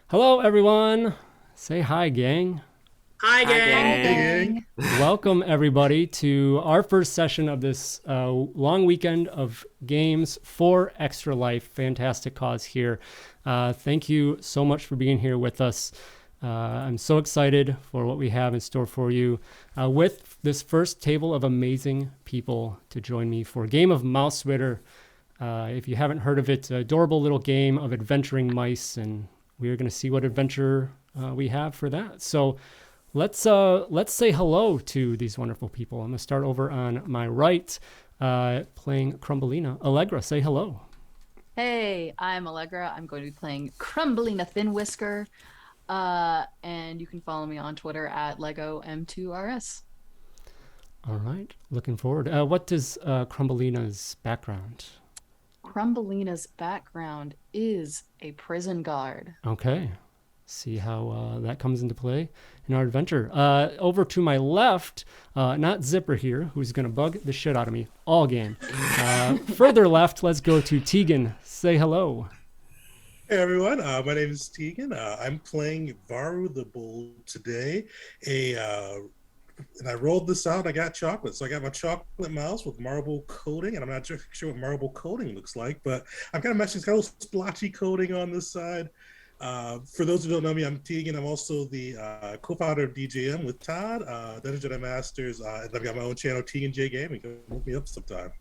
Hello, everyone. Say hi, gang. Hi, Hi, gang. Hi, gang. gang. Welcome, everybody, to our first session of this long weekend of games for Extra Life. Fantastic cause here. Thank you so much for being here with us. I'm so excited for what we have in store for you with this first table of amazing people to join me for a game of Mausritter. If you haven't heard of it, adorable little game of adventuring mice, and we're going to see what adventure we have for that. So let's say hello to these wonderful people. I'm going to start over on my right, playing Crumbelina. Allegra, say hello. Hey, I'm Allegra. I'm going to be playing Crumbelina Thin Whisker. And you can follow me on Twitter at LegoM2RS. All right, looking forward. What is Crumbelina's background? Crumbelina's background is a prison guard. Okay, see how that comes into play in our adventure. Over to my left, not Zipper here, who's going to bug the shit out of me all game. Further left, let's go to Tegan. Say hello. Hey everyone, my name is Tegan. I'm playing Varu the Bull today. And I rolled this out. I got chocolate, so I got my chocolate mouse with marble coating, and I'm not sure what marble coating looks like, but I'm kind of mentioning it's got a little splotchy coating on this side. For those who don't know me, I'm Tegan. I'm also the co-founder of DJM with Todd, Dungeon Jedi Masters, and I've got my own channel, Tegan J Gaming. Go look me up sometime.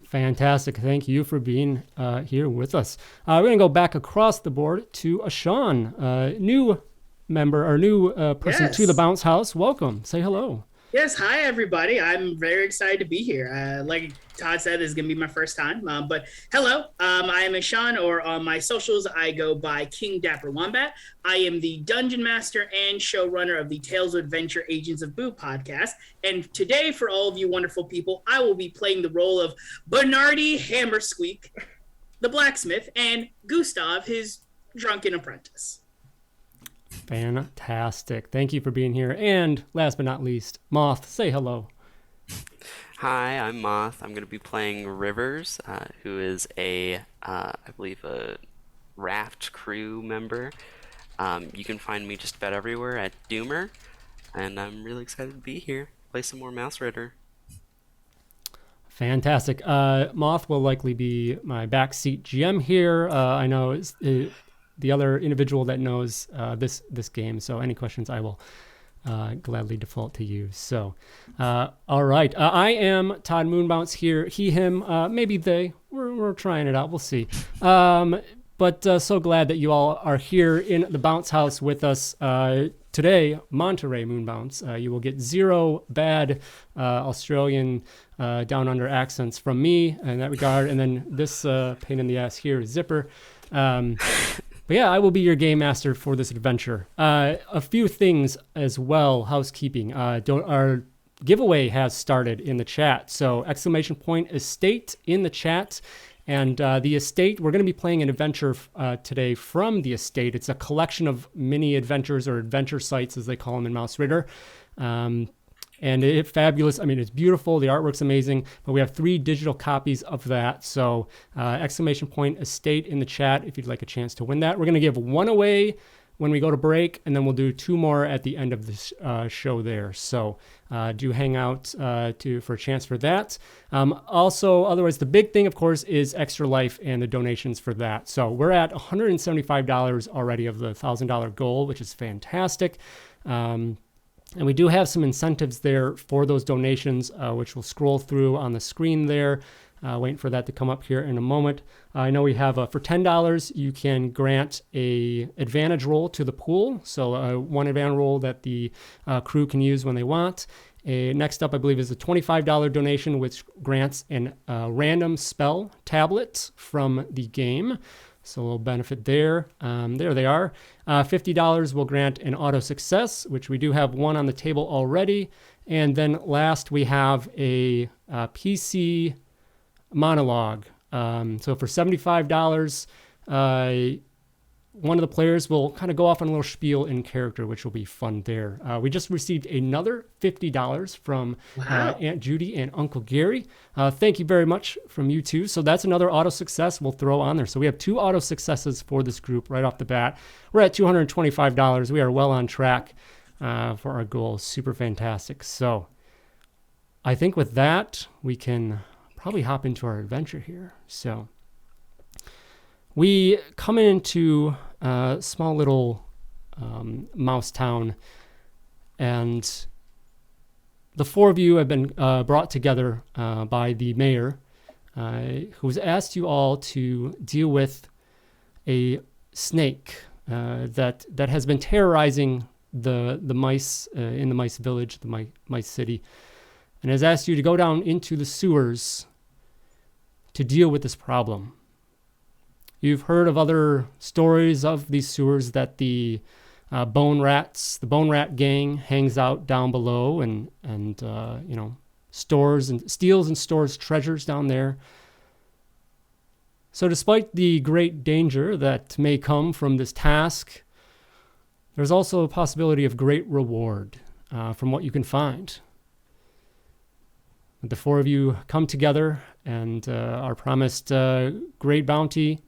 Fantastic. Thank you for being here with us. We're going to go back across the board to Ashan, new member or new person to the Yes. Bounce House. Welcome. Say hello. Yes, hi, everybody. I'm very excited to be here. Like Todd said, this is going to be my first time. But hello, I am Ishan, or on my socials, I go by King Dapper Wombat. I am the Dungeon Master and showrunner of the Tales of Adventure Agents of Boo podcast. And today, for all of you wonderful people, I will be playing the role of Bernardi Hammersqueak, the blacksmith, and Gustav, his drunken apprentice. Fantastic. Thank you for being here. And last but not least, Moth, say hello. Hi, I'm Moth. I'm going to be playing Rivers, who is I believe, a raft crew member. You can find me just about everywhere at Doomer, and I'm really excited to be here. Play some more Mausritter. Fantastic. Moth will likely be my backseat GM here. I know it's the other individual that knows this game, so any questions I will gladly default to you. So, all right. I am Todd Moonbounce here. He, him, maybe they. We're trying it out. We'll see. But so glad that you all are here in the Bounce House with us today. Monterey Moonbounce. You will get zero bad Australian down under accents from me in that regard. And then this pain in the ass here, Zipper. But yeah, I will be your game master for this adventure. A few things as well, housekeeping. Our giveaway has started in the chat. So !estate in the chat. And the estate, we're going to be playing an adventure today from the estate. It's a collection of mini adventures or adventure sites, as they call them in Mausritter. And it's fabulous. I mean, it's beautiful. The artwork's amazing. But we have 3 digital copies of that. So !estate in the chat if you'd like a chance to win that. We're going to give 1 away when we go to break, and then we'll do 2 more at the end of this show there. So do hang out for a chance for that. Also, otherwise, the big thing, of course, is Extra Life and the donations for that. So we're at $175 already of the $1,000 goal, which is fantastic. And we do have some incentives there for those donations, which we'll scroll through on the screen there. Waiting for that to come up here in a moment. I know we have for $10, you can grant a advantage roll to the pool. So one advantage roll that the crew can use when they want. Next up, I believe, is a $25 donation, which grants a random spell tablet from the game. So a little benefit there. There they are. $50 will grant an auto success, which we do have one on the table already. And then last, we have a PC monologue. So for $75, one of the players will kind of go off on a little spiel in character, which will be fun there. We just received another $50 from Aunt Judy and Uncle Gary. Thank you very much from you two. So that's another auto success we'll throw on there. So we have 2 auto successes for this group right off the bat. We're at $225. We are well on track for our goal. Super fantastic. So I think with that, we can probably hop into our adventure here. So we come into a small little mouse town, and the 4 of you have been brought together by the mayor, who's asked you all to deal with a snake that has been terrorizing the mice in the mice village, the mice city, and has asked you to go down into the sewers to deal with this problem. You've heard of other stories of these sewers that the bone rat gang hangs out down below and stores and steals and stores treasures down there. So despite the great danger that may come from this task, there's also a possibility of great reward from what you can find. The 4 of you come together and are promised great bounty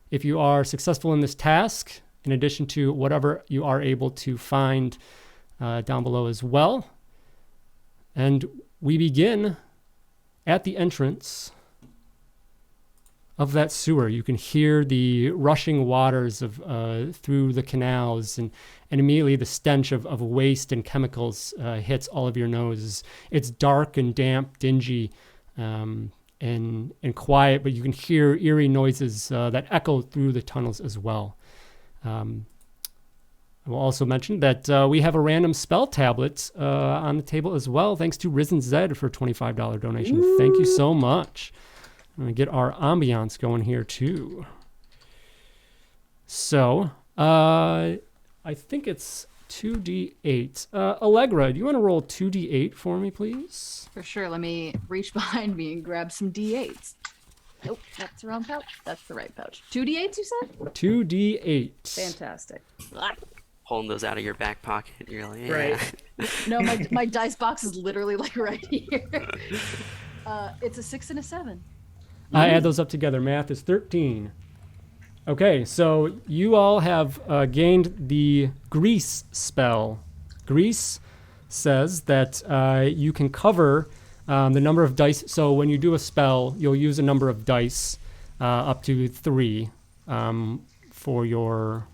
if you are successful in this task, in addition to whatever you are able to find down below as well. And we begin at the entrance of that sewer. You can hear the rushing waters of through the canals, and immediately the stench of waste and chemicals hits all of your noses. It's dark and damp, dingy, and quiet, but you can hear eerie noises that echo through the tunnels as well. I will also mention that we have a random spell tablet on the table as well, thanks to Risen Zed for a $25 donation. Woo! Thank you so much. I'm going to get our ambiance going here too. So, I think it's 2d8. Allegra, do you want to roll 2d8 for me, please? For sure. Let me reach behind me and grab some d8s. Nope, that's the wrong pouch. That's the right pouch. 2d8s, you said? 2d8. Fantastic. Pulling those out of your back pocket. You're like, yeah. Right. No, my dice box is literally like right here. It's a 6 and a 7. I add those up together. Math is 13. Okay, so you all have gained the Grease spell. Grease says that you can cover the number of dice. So when you do a spell, you'll use a number of dice up to 3 for your...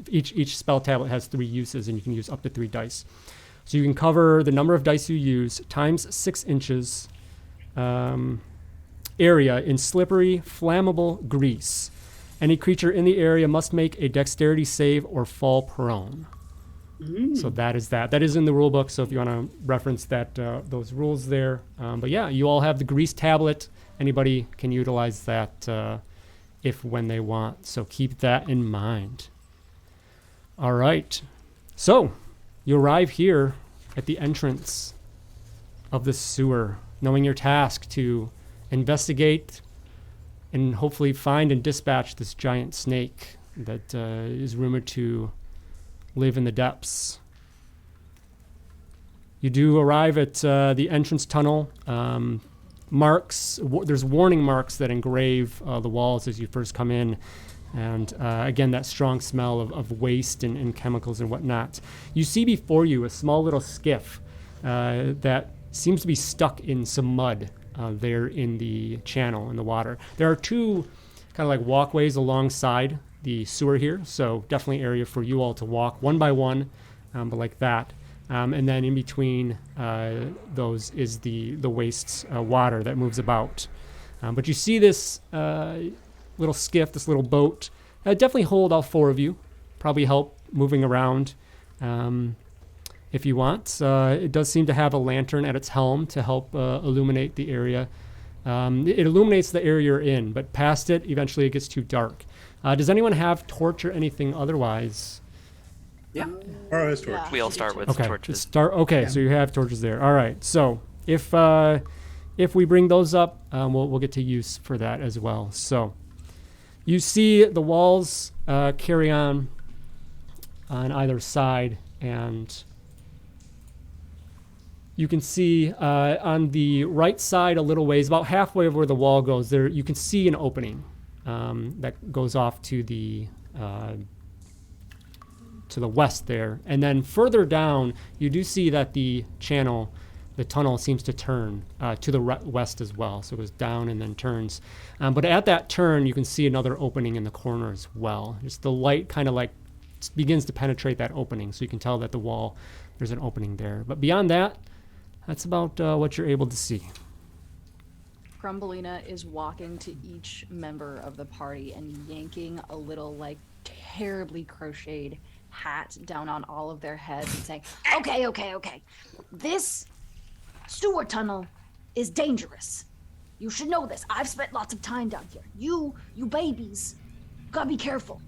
Each spell tablet has 3 uses, and you can use up to 3 dice. So you can cover the number of dice you use times 6 inches area in slippery, flammable grease. Any creature in the area must make a dexterity save or fall prone. So that is that. That is in the rule book, so if you want to reference that, those rules there. But yeah, you all have the grease tablet. Anybody can utilize that when they want. So keep that in mind. All right. So you arrive here at the entrance of the sewer, knowing your task to investigate and hopefully find and dispatch this giant snake that is rumored to live in the depths. You do arrive at the entrance tunnel. There's warning marks that engrave the walls as you first come in. And again, that strong smell of waste and chemicals and whatnot. You see before you a small little skiff that seems to be stuck in some mud there in the channel in the water. There are 2 kind of like walkways alongside the sewer here, so definitely area for you all to walk one by one, but like that. And then in between those is the waste water that moves about. But you see this little skiff, this little boat, definitely hold all 4 of you. Probably help moving around if you want. It does seem to have a lantern at its helm to help illuminate the area. It illuminates the area you're in, but past it, eventually it gets too dark. Does anyone have torch or anything otherwise? Yeah. All right, torch. We all start with torches. So you have torches there. All right. So if we bring those up, we'll get to use for that as well. So you see the walls carry on either side, and you can see on the right side a little ways, about halfway of where the wall goes, there you can see an opening that goes off to the west there. And then further down, you do see that the tunnel seems to turn to the west as well. So it goes down and then turns. But at that turn, you can see another opening in the corner as well. Just the light kind of like begins to penetrate that opening. So you can tell that the wall, there's an opening there. But beyond that, that's about what you're able to see. Crumbelina is walking to each member of the party and yanking a little, like, terribly crocheted hat down on all of their heads and saying, okay. This sewer tunnel is dangerous. You should know this. I've spent lots of time down here. You babies, gotta be careful.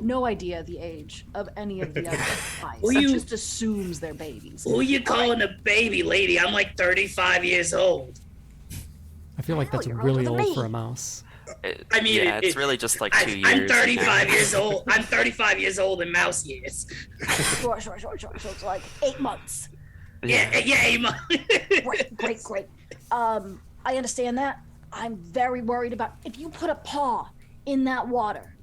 No idea the age of any of the other guys. Just assumes they're babies. Who you calling a baby, lady? I'm like 35 years old. I feel like that's really old for a mouse. I mean, it's really just like 2 years. I'm 35 years old. I'm 35 years old in mouse years. Sure. So it's like 8 months. Yeah, 8 months. Great. I understand that. I'm very worried about if you put a paw in that water.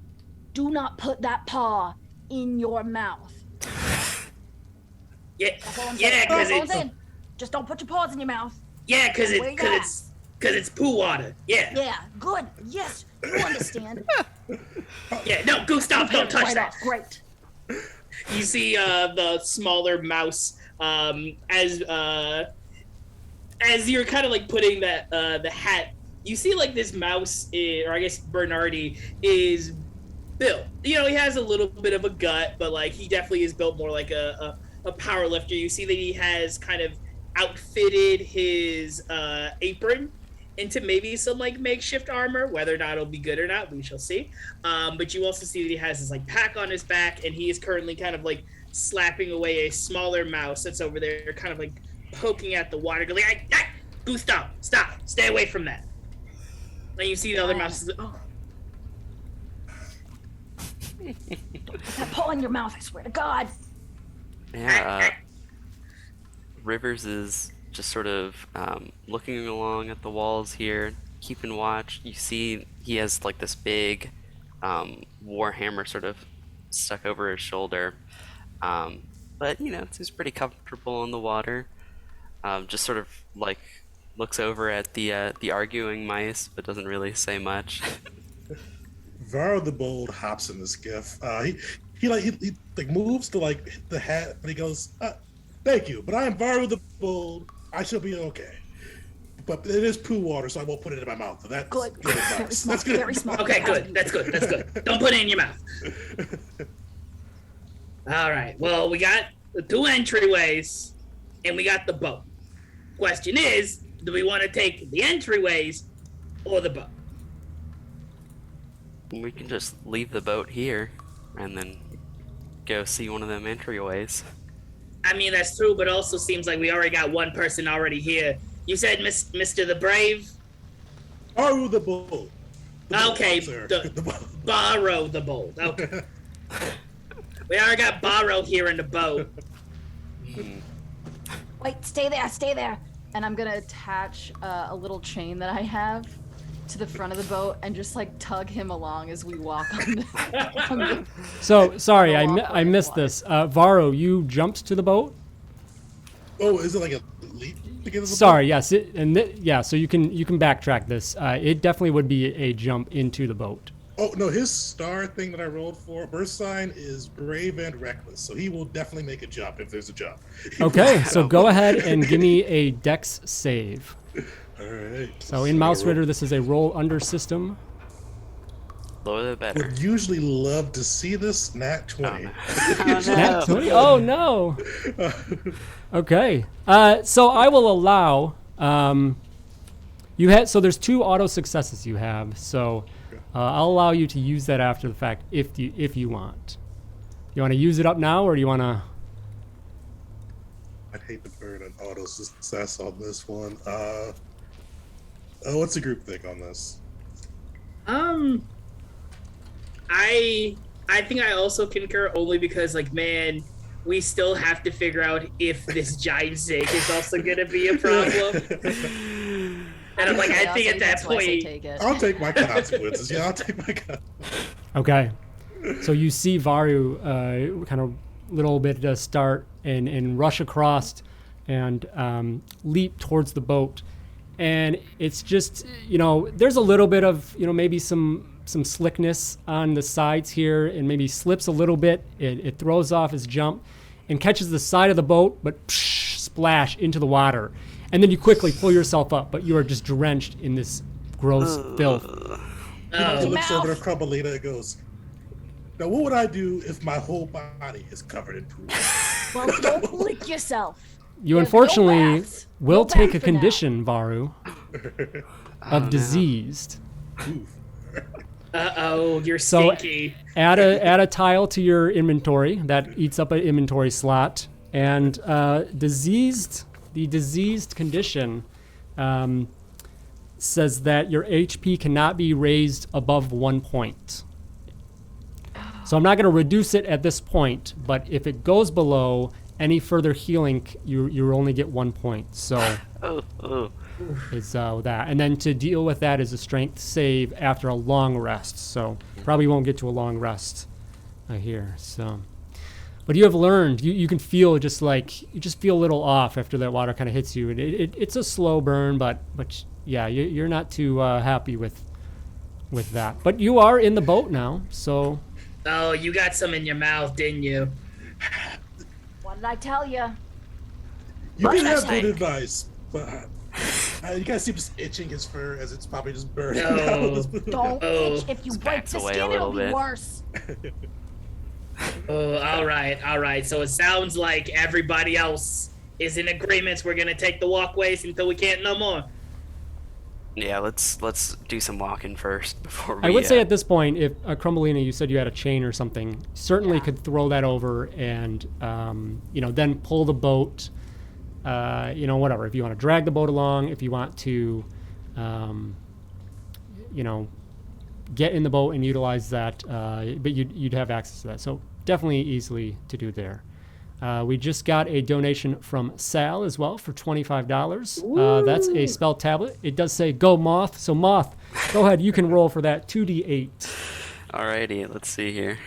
Do not put that paw in your mouth. Yeah, because it's... Just don't put your paws in your mouth. Yeah, because it's poo water. Yeah. Yeah, good. Yes, you understand. Yeah, no, Gustav, don't touch that. Great. You see the smaller mouse as you're kind of like putting that the hat. You see like this mouse, or I guess Bernardi, is built. He has a little bit of a gut, but like he definitely is built more like a power lifter. You see that he has kind of outfitted his apron into maybe some like makeshift armor. Whether or not it'll be good or not, we shall see. But you also see that he has his like pack on his back, and he is currently kind of like slapping away a smaller mouse that's over there, kind of like poking at the water. Going, Gustav, stop, stay away from that. And you see the other mouse is like, oh. Put that paw in your mouth, I swear to God. Yeah, Rivers is just sort of looking along at the walls here, keeping watch. You see he has like this big warhammer sort of stuck over his shoulder. But, he's pretty comfortable in the water. Just sort of like looks over at the arguing mice, but doesn't really say much. Varro the Bold hops in the skiff. He moves to like hit the hat, but he goes, "Thank you, but I am Varro the Bold. I shall be okay. But it is poo water, so I won't put it in my mouth. That's good. Advice. That's good. Very small. Okay, good. That's good. Don't put it in your mouth." All right. Well, we got the 2 entryways, and we got the boat. Question is, do we want to take the entryways or the boat? We can just leave the boat here and then go see one of them entryways. I mean, that's true, but also seems like we already got one person already here. You said Mr. the Brave? Varro the Bold. Okay, Barrow the Bold. Okay. We already got Barrow here in the boat. Wait, stay there. And I'm gonna attach a little chain that I have to the front of the boat and just like tug him along as we walk on the So sorry, I missed this. Varro, you jumped to the boat? Oh, is it like a leap to get to the Sorry, boat? yes, so you can backtrack this. It definitely would be a jump into the boat. Oh no, his star thing that I rolled for, birth sign, is brave and reckless, so he will definitely make a jump if there's a jump. Okay, so go ahead and give me a Dex save. All right. So in Mausritter, this is a roll under system. Lower the better. Would usually love to see this nat 20. Nat 20? Oh no. Okay. So I will allow. So there's 2 auto successes you have. So I'll allow you to use that after the fact if you want. You want to use it up now, or do you want to? I'd hate to burn an auto success on this one. What's the group think on this? I think I also concur only because, like, man, we still have to figure out if this giant snake is also gonna be a problem. And I'm like, I think at that point, I'll take my consequences. Yeah, I'll take my consequences. Okay. So you see Varu kind of little bit start and rush across and leap towards the boat. And it's just, there's a little bit of, maybe some slickness on the sides here and maybe slips a little bit. It throws off his jump and catches the side of the boat, but splash into the water. And then you quickly pull yourself up, but you are just drenched in this gross filth. He looks over to Crumbleina and goes, now what would I do if my whole body is covered in poop? Well, don't lick yourself. You unfortunately will take a condition, Varu, of diseased. Uh-oh, you're stinky. So add a tile to your inventory. That eats up an inventory slot. And the diseased condition says that your HP cannot be raised above 1 point. So I'm not going to reduce it at this point, but if it goes below any further healing, you only get 1 point. So it's that. And then to deal with that is a strength save after a long rest. So probably won't get to a long rest here. So, but you have learned. You can feel just feel a little off after that water kind of hits you. It's a slow burn, but yeah, you're not too happy with that. But you are in the boat now, so. Oh, you got some in your mouth, didn't you? What did I tell you? You did have good advice, but you guys see him just itching his fur as it's probably just burning. No. Don't itch. If you break the skin, it'll be worse. Oh, all right. So it sounds like everybody else is in agreement. We're gonna take the walkways until we can't no more. Yeah, let's do some walking first before we... I would say at this point, if Crumbleina, you said you had a chain or something, certainly could throw that over and, then pull the boat, whatever. If you want to drag the boat along, if you want to, get in the boat and utilize that, but you'd have access to that. So definitely easily to do there. We just got a donation from Sal as well for $25. That's a spell tablet. It does say go Moth. So Moth, go ahead. You can roll for that 2d8. Alrighty, let's see here.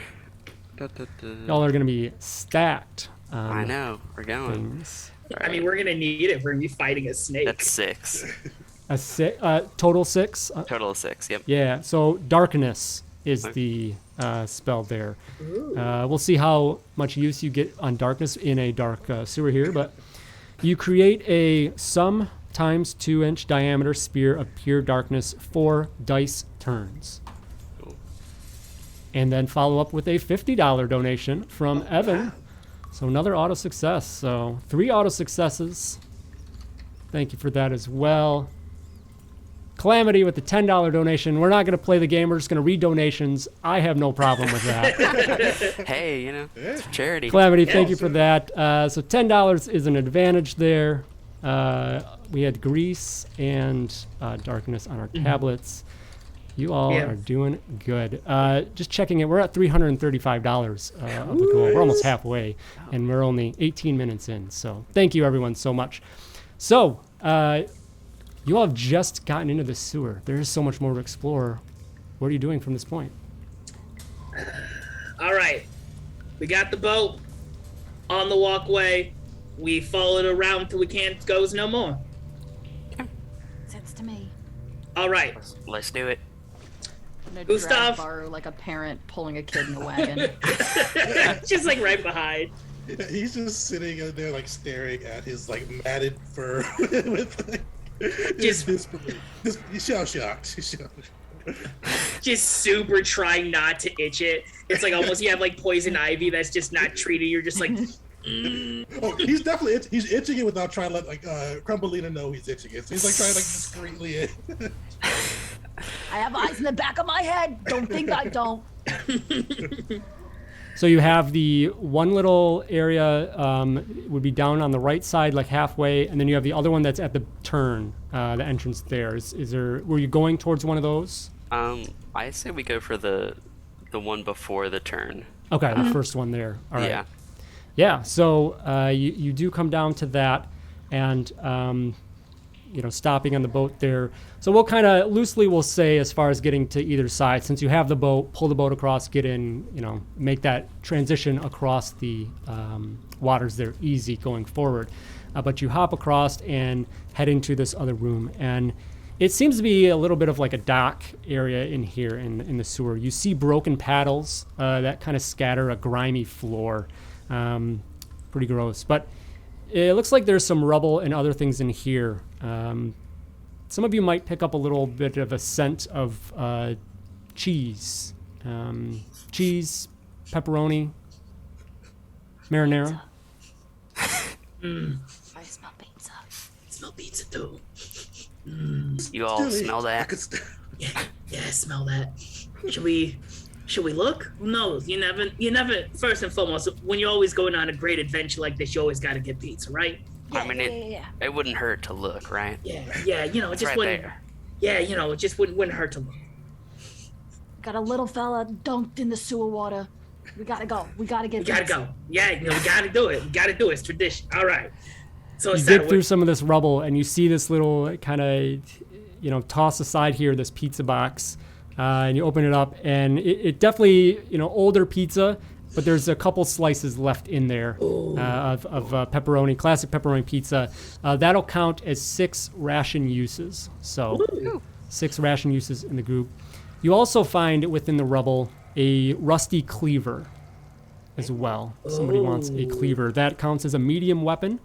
Y'all are going to be stacked. I know. We're going. Things. I mean, we're gonna need it. We're gonna be fighting a snake. That's 6. Total 6? Total of 6, yep. Yeah, so darkness is the spell there. We'll see how much use you get on darkness in a dark sewer here, but you create a sum times 2-inch diameter sphere of pure darkness 4 dice turns. Cool. And then follow up with a $50 donation from Evan. So another auto success. So 3 auto successes. Thank you for that as well. Calamity with the $10 donation. We're not going to play the game. We're just going to read donations. I have no problem with that. Hey, it's charity. Calamity, thank you for that. So $10 is an advantage there. We had grease and darkness on our tablets. You all are doing good. Just checking it. We're at $335 of the goal. We're almost halfway, and we're only 18 minutes in. So thank you, everyone, so much. So you all have just gotten into the sewer. There is so much more to explore. What are you doing from this point? All right. We got the boat on the walkway. We followed around till we can't goes no more. Sense to me. All right. Let's do it. I'm gonna Gustav. drag Baru like a parent pulling a kid in a wagon. Just like right behind. He's just sitting in there like staring at his like matted fur with Just he's shell shocked. Just super trying not to itch it. It's like almost you have like poison ivy that's just not treated. You're just like. Oh, he's definitely he's itching it without trying to let Crumbleina know he's itching it. So he's like trying like discreetly. I have eyes in the back of my head. Don't think I don't. So you have the one little area would be down on the right side, like halfway, and then you have the other one that's at the turn, the entrance there. Is there? Were you going towards one of those? I say we go for the the one before the turn. Okay, the first one there. All right. Yeah. Yeah, so you do come down to that, and stopping on the boat there. So we'll kind of loosely we'll say as far as getting to either side, since you have the boat, pull the boat across, get in, make that transition across the waters there easy going forward. But you hop across and head into this other room, and it seems to be a little bit of like a dock area in here in the sewer. You see broken paddles that kind of scatter a grimy floor. Pretty gross, but it looks like there's some rubble and other things in here. Some of you might pick up a little bit of a scent of cheese, pepperoni, marinara. I smell pizza. I smell pizza too. You all smell that? Yeah, I smell that. Should we look? No, you never. First and foremost, when you're always going on a great adventure like this, you always got to get pizza, right? I mean, it wouldn't hurt to look, right? Yeah, it just right wouldn't. there. Yeah, it just wouldn't hurt to look. Got a little fella dunked in the sewer water. We gotta go. We gotta get. We gotta go. Yeah, we gotta do it. We gotta do it. It's tradition. All right. So You dig through some of this rubble, and you see this little kind of, toss aside here, this pizza box, and you open it up, and it definitely, older pizza, but there's a couple slices left in there of pepperoni, classic pepperoni pizza. That'll count as 6 ration uses. So 6 ration uses in the group. You also find within the rubble a rusty cleaver as well. Somebody wants a cleaver. That counts as a medium weapon,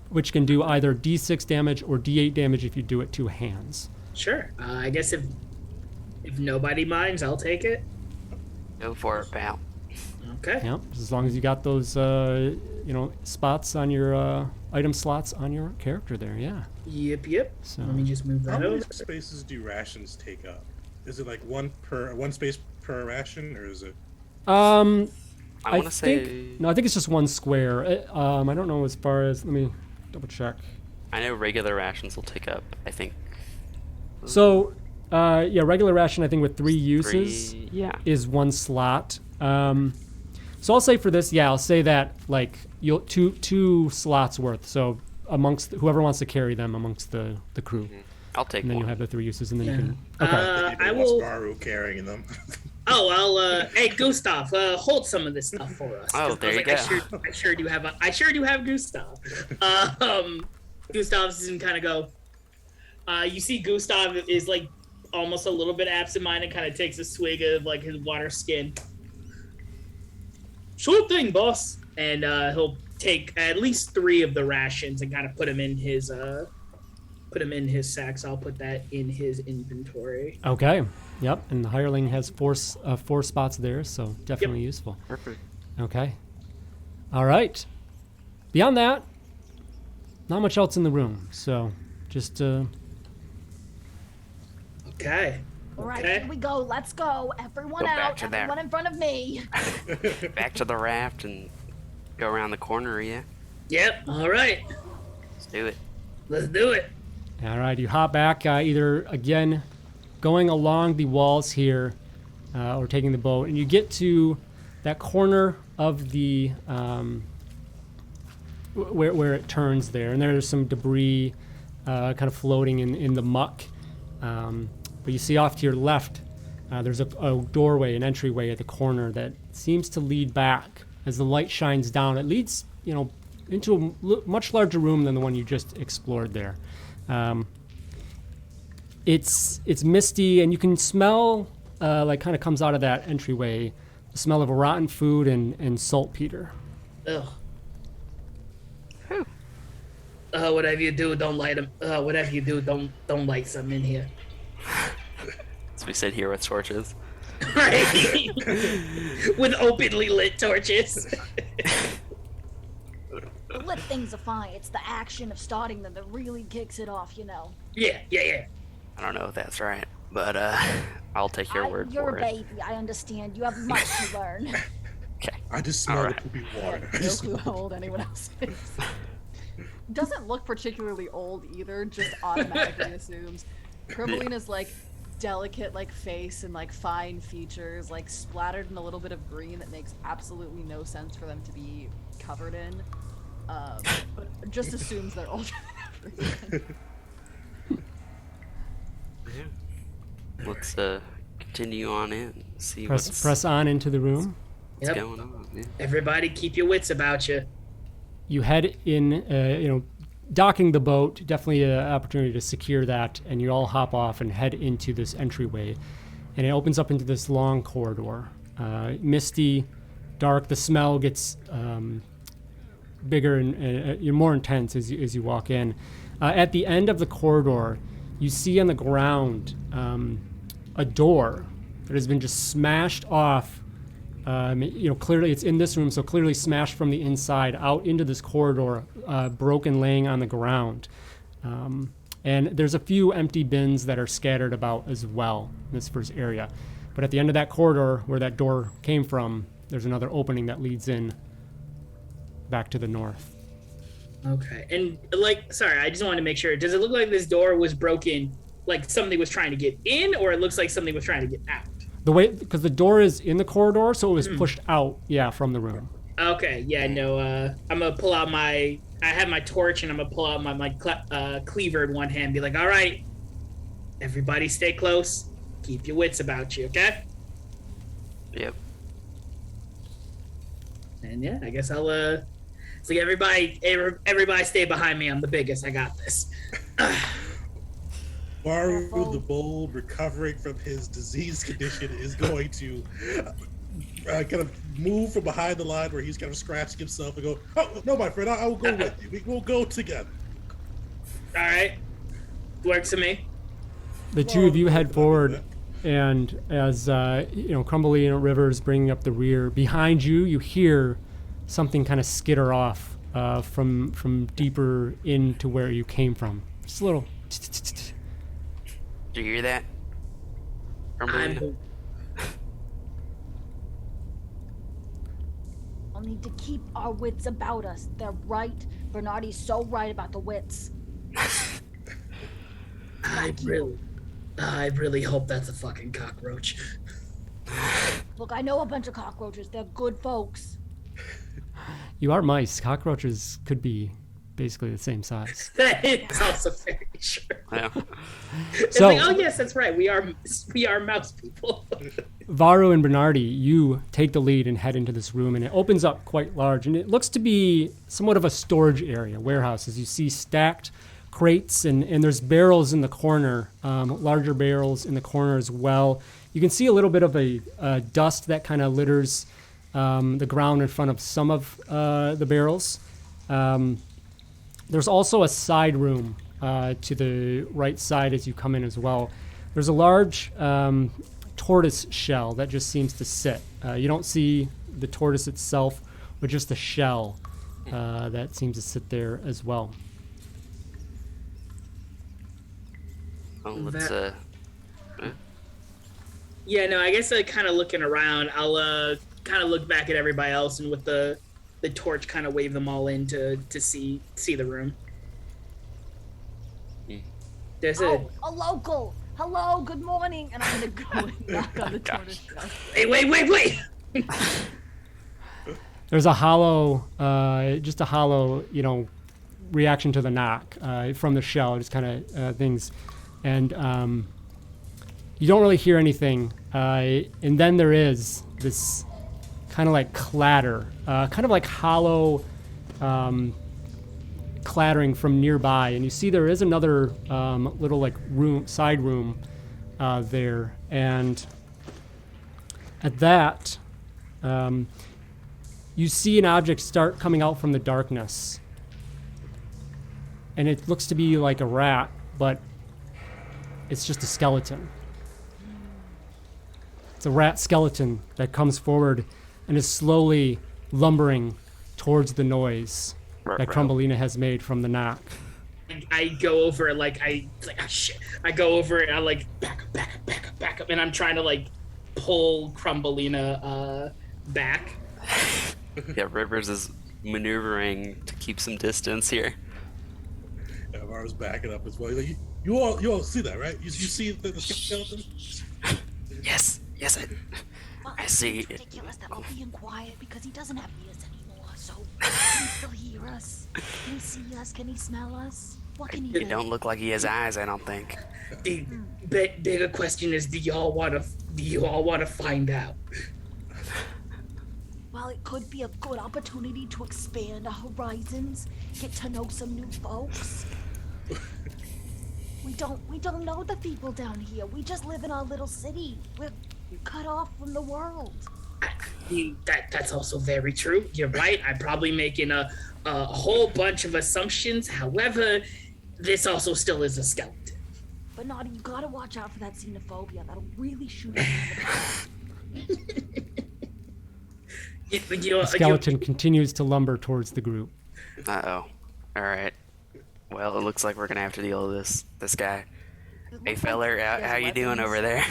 which can do either D6 damage or D8 damage if you do it 2 hands. Sure. I guess if nobody minds, I'll take it. Go for it, pal. Okay. Yeah, as long as you got those, spots on your item slots on your character there. Yeah. Yep. So Let me just move How that many over. spaces do rations take up? Is it like one space per ration, or is it? I want to say. No, I think it's just 1 square. I don't know as far as. Let me double check. I know regular rations will take up, I think. So, regular ration, I think with 3 uses 3, yeah. is 1 slot. So I'll say for this, I'll say that like you'll two slots worth. So amongst whoever wants to carry them amongst the crew, I'll take and then one. you'll have the 3 uses, and then you can. I will. Baru carrying them. Oh, I'll. Hey, Gustav, hold some of this stuff for us. Oh, there you go. I sure do have Gustav. Gustav's gonna kind of go. You see, Gustav is like almost a little bit absent-minded. Kind of takes a swig of like his water skin. Sure thing, boss. And he'll take at least 3 of the rations and kind of put them in his sack. So I'll put that in his inventory. Okay. Yep. And the hireling has 4 spots there, so definitely useful. Perfect. Okay. All right. Beyond that, not much else in the room. So just. Okay. All right, Okay. here we go. Let's go. Everyone Go back out. to there. Everyone in front of me. Back to the raft and go around the corner, yeah? Yep. All right. Let's do it. Let's do it. All right. You hop back either again, going along the walls here, or taking the boat, and you get to that corner of the where it turns there, and there's some debris kind of floating in the muck. But you see off to your left, there's a doorway, an entryway at the corner that seems to lead back. As the light shines down, it leads, into a much larger room than the one you just explored there. It's misty, and you can smell, like kind of comes out of that entryway, the smell of rotten food and saltpeter. Ugh. Whatever you do, don't light them. Whatever you do, don't light some in here. So we sit here with torches. Right. With openly lit torches. The lit things are fine. It's the action of starting them that really kicks it off, Yeah. I don't know if that's right, but I'll take your word You're for a it. baby. I understand. You have much to learn. Okay. I just smell Alright. the poopy I water. have no clue how old anyone else is. Doesn't look particularly old either, just automatically assumes. Krivalina's like, delicate like face and like fine features, like splattered in a little bit of green that makes absolutely no sense for them to be covered in. But just assumes they're older than everything. Let's continue on in. See Press on into the room. what's going on. Yeah. Everybody, keep your wits about you. You head in, docking the boat, definitely an opportunity to secure that, and you all hop off and head into this entryway. And it opens up into this long corridor. Misty, dark, the smell gets bigger and more intense as you walk in. At the end of the corridor, you see on the ground a door that has been just smashed off. Clearly it's in this room, so clearly smashed from the inside out into this corridor, broken, laying on the ground. And there's a few empty bins that are scattered about as well in this first area. But at the end of that corridor, where that door came from, there's another opening that leads in back to the north. Okay. And sorry, I just wanted to make sure. Does it look like this door was broken, like somebody was trying to get in, or it looks like somebody was trying to get out? The way, because the door is in the corridor, so it was pushed out, from the room. Okay, yeah, no, I'm gonna pull out I have my torch, and I'm gonna pull out my cleaver in one hand, be like, all right, everybody stay close, keep your wits about you, okay? Yep. And yeah, I guess I'll, it's like everybody stay behind me, I'm the biggest, I got this. Varu the Bold, recovering from his disease condition, is going to kind of move from behind the line where he's kind of scratching himself and go, oh, no, my friend, I will go with you. We will go together. All right. Works for me. The two of you head forward, and as, Crumbly Rivers bringing up the rear, behind you, you hear something kind of skitter off from deeper into where you came from. Just a little... Do you hear that? We'll need to keep our wits about us. They're right. Bernardi's so right about the wits. I really hope that's a fucking cockroach. Look, I know a bunch of cockroaches. They're good folks. You are mice. Cockroaches could be basically the same size. That is also very true. Yeah. It's So, like, oh yes, that's right. We are mouse people. Varu and Bernardi, you take the lead and head into this room, and it opens up quite large, and it looks to be somewhat of a storage area, warehouse, as you see stacked crates, and there's barrels in the corner, larger barrels in the corner as well. You can see a little bit of a dust that kind of litters the ground in front of some of the barrels. There's also a side room to the right side as you come in as well. There's a large tortoise shell that just seems to sit. You don't see the tortoise itself, but just the shell that seems to sit there as well. Well, let's Yeah, no, I guess kind of looking around, I'll kind of look back at everybody else, and with the torch kind of wave them all in to see the room. There's a local. Hello, good morning. And I'm gonna go and knock on the tortoise shell. Hey, wait! There's a hollow, reaction to the knock from the shell, just kind of things. And you don't really hear anything. And then there is this kind of like clatter, kind of like hollow clattering from nearby. And you see there is another little like side room there. And at that, you see an object start coming out from the darkness. And it looks to be like a rat, but it's just a skeleton. It's a rat skeleton that comes forward and is slowly lumbering towards the noise that Crumbelina has made from the knock. I go over oh shit. I go over and I like back up, and I'm trying to like pull Crumbelina back. Yeah, Rivers is maneuvering to keep some distance here. Yeah, Varu's backing up as well. He's like, You all see that, right? You see the skeleton? Yes, Well, I see. It's ridiculous that we're being quiet because he doesn't have ears anymore. So can he still hear us? Can he see us? Can he smell us? What can he do? It don't look like he has eyes, I don't think. The bigger question is, do you all want to find out? Well, it could be a good opportunity to expand our horizons, get to know some new folks. We don't know the people down here. We just live in our little city. We're cut off from the world. That's also very true. You're right. I'm probably making a whole bunch of assumptions. However, this also still is a skeleton. But Naughty, you gotta watch out for that xenophobia. That'll really shoot us in the back. The skeleton continues to lumber towards the group. Uh-oh. Alright. Well, it looks like we're gonna have to deal with this guy. Hey, feller, how you doing over there?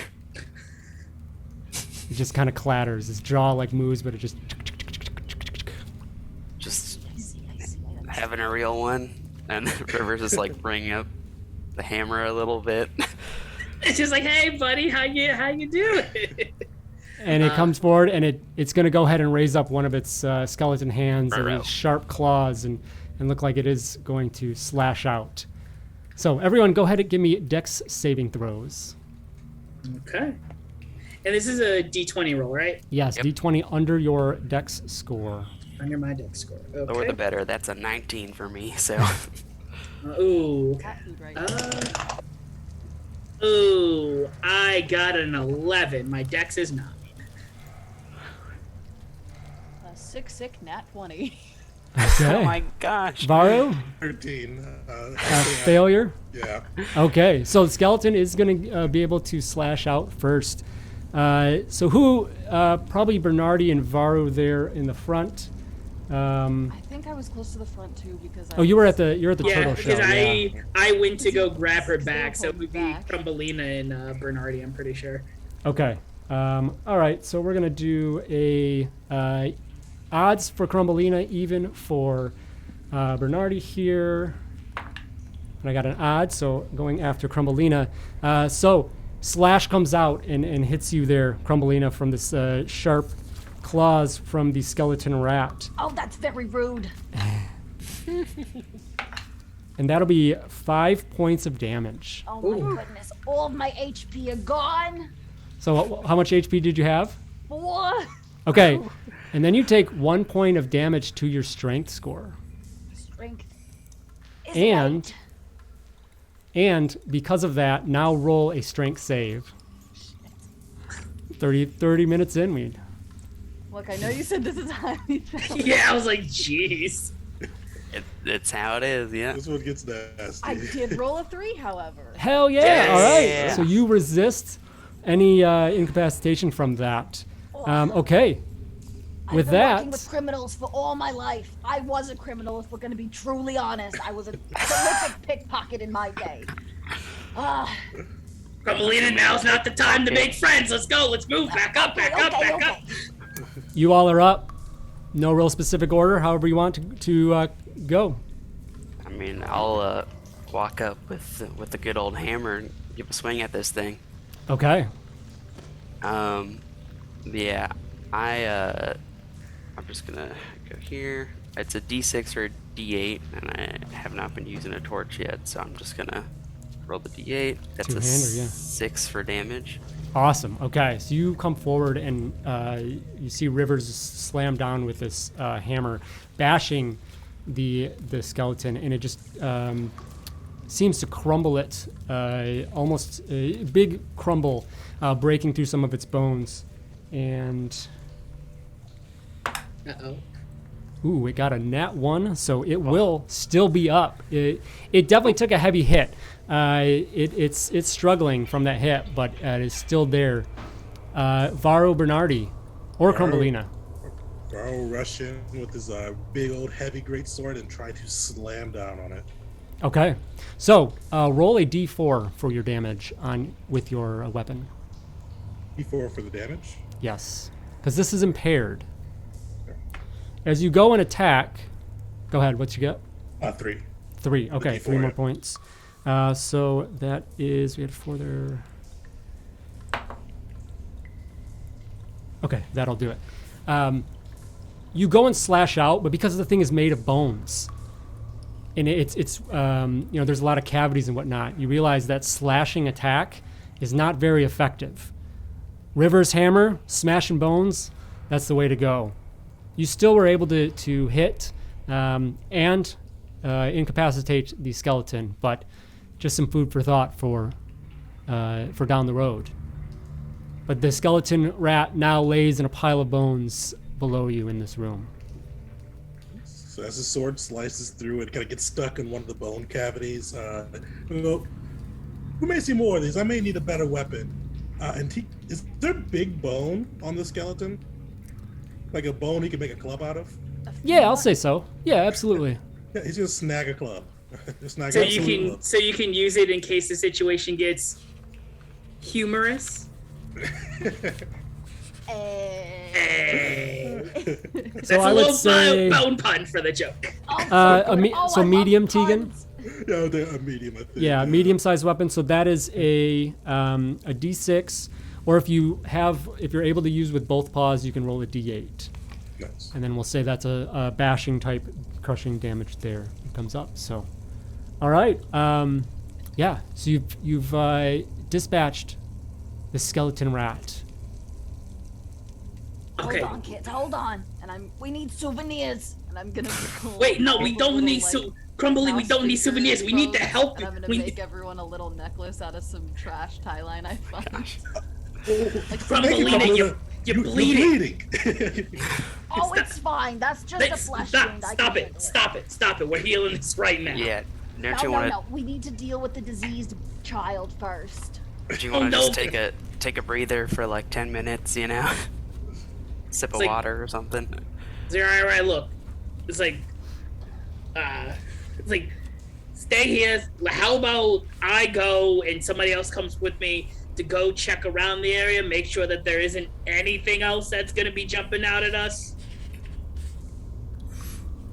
It just kind of clatters. His jaw like moves, but it just... Just I see. having a real one. And Rivers is like bringing up the hammer a little bit. It's just like, hey, buddy, how you doing? And it comes forward, and it's going to go ahead and raise up one of its skeleton hands and its sharp claws and look like it is going to slash out. So everyone, go ahead and give me Dex saving throws. Okay. And this is a D20 roll, right? Yes, Yep. D20 under your Dex score. Under my Dex score. Okay. Lower the better. That's a 19 for me, so... Ooh. Cat food right Ooh. I got an 11. My Dex is 9. Sick, nat 20. Okay. Oh my gosh. Varu, 13. failure. Yeah. Okay, so the skeleton is going to be able to slash out first. So who? Probably Bernardi and Varu there in the front. I think I was close to the front too because Oh, you're at the Yeah, turtle show. because I went to go grab her back, so it Still would be back. Crumbelina and Bernardi, I'm pretty sure. Okay. All right. So we're gonna do a odds for Crumbelina, even for Bernardi here. And I got an odd, so going after Crumbelina. So slash comes out and hits you there, Crumbelina, from this sharp claws from the skeleton rat. Oh, that's very rude. And that'll be 5 points of damage. Oh my goodness. All of my HP are gone. So how much HP did you have? 4. Okay. And then you take 1 point of damage to your strength score. Strength. Is And light. and because of that, now roll a strength save. 30 minutes in, we Look, I know you said this is highly failed. Yeah, I was like, jeez. It's how it is, yeah. This one gets nasty. I did roll a 3, however. hell yeah! Yes. All right. Yeah. So you resist any incapacitation from that. Okay. With I've been working that, with criminals for all my life. I was a criminal, if we're going to be truly honest. I was a prolific pickpocket in my day. Crumbelina, now's not the time to make friends. Let's go. Let's move. Back up. Back up. you all are up. No real specific order. However you want to go. I mean, I'll walk up with the good old hammer and give a swing at this thing. Okay. Yeah, I'm just gonna go here. It's a D6 or a D8, and I have not been using a torch yet, so I'm just gonna roll the D8. That's a Two-hander, yeah. 6 for damage. Awesome. Okay, so you come forward and you see Rivers slam down with this hammer, bashing the skeleton, and it just seems to crumble it, almost a big crumble, breaking through some of its bones. And Uh-oh. ooh, it got a nat 1, so it will still be up. It definitely took a heavy hit. It's struggling from that hit, but it is still there. Varo Bernardi or Crumbelina. Varro rush in with his big old heavy greatsword and try to slam down on it. Okay, so roll a d4 for your damage with your weapon. D4 for the damage. Yes, because this is impaired. As you go and attack, go ahead. What you got? 3. 3. Okay, D4, 3 more yeah. points. So that is, we had 4 there. Okay, that'll do it. You go and slash out, but because the thing is made of bones, and it's there's a lot of cavities and whatnot, you realize that slashing attack is not very effective. River's hammer, smashing bones, that's the way to go. You still were able to hit and incapacitate the skeleton, but just some food for thought for down the road. But the skeleton rat now lays in a pile of bones below you in this room. So as the sword slices through, it kind of gets stuck in one of the bone cavities. Who may see more of these? I may need a better weapon. Is there big bone on the skeleton? Like a bone he can make a club out of? Yeah, I'll say so. Yeah, absolutely. Yeah, he's gonna snag a club. So you can use it in case the situation gets humorous. That's So I a would little say bone pun for the joke. so medium, Tegan. Yeah, they're a medium. I think. Yeah, medium-sized weapon. So that is a D6, or if you're able to use with both paws, you can roll a D8. Nice. And then we'll say that's a bashing type, crushing damage there. It comes up. So, all right. Yeah. So you've dispatched the skeleton rat. Okay. Hold on, kids. Hold on. And we need souvenirs. And I'm gonna. Wait, no, we don't need Crumbly. We don't need souvenirs. We need to help you. I'm gonna make everyone a little necklace out of some trash tie line I found. Crumbly, you're bleeding. Oh, it's fine. That's just a flesh wound. Stop it. We're healing this right now. Yeah. No. We need to deal with the diseased child first. Do you want to just take a breather for like 10 minutes, Sip of water or something? It's like, all right, look. It's like, stay here. How about I go and somebody else comes with me to go check around the area, make sure that there isn't anything else that's going to be jumping out at us?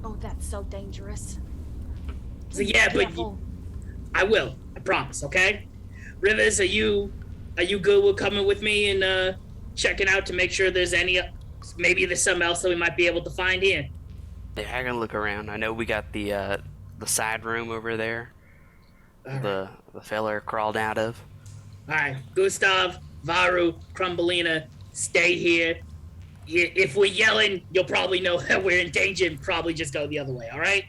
Oh, that's so dangerous. So yeah, but I will. I promise, okay? Rivers, are you good with coming with me and checking out to make sure there's maybe there's something else that we might be able to find here? Yeah, I can look around. I know we got the side room over there. The feller crawled out of. All right, Gustav, Varu, Crumbelina, stay here. If we're yelling, you'll probably know that we're in danger and probably just go the other way, all right?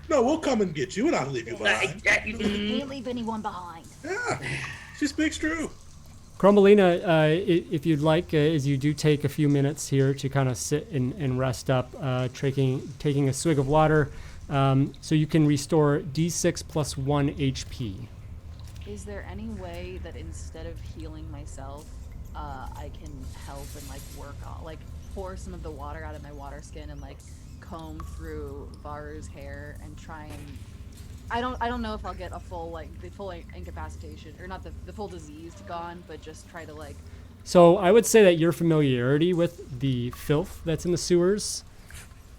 No, we'll come and get you and I'll leave you behind. We can't leave anyone behind. Yeah, she speaks true. Crumbelina, if you'd like, as you do take a few minutes here to kind of sit and rest up, taking a swig of water, so you can restore D6 plus 1 HP. Is there any way that instead of healing myself, I can help and work on, pour some of the water out of my water skin and comb through Varu's hair and try and I don't know if I'll get a full the full incapacitation or not the full disease gone, but just try to So I would say that your familiarity with the filth that's in the sewers,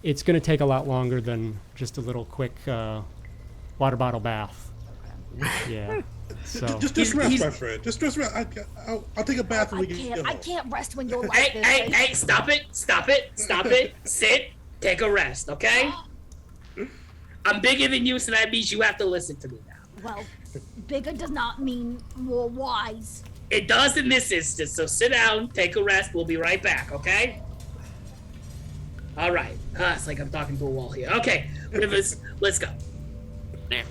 it's going to take a lot longer than just a little quick water bottle bath. Okay. Yeah. So just rest, my friend. Just rest. I'll take a bath when we get home. I can't rest when you're like this. Hey! Stop it! Sit. Take a rest, okay? I'm bigger than you, so that means you have to listen to me now. Well, bigger does not mean more wise. It does in this instance, so sit down, take a rest. We'll be right back, okay? All right. It's like I'm talking to a wall here. Okay, Rivers, let's go. Yeah.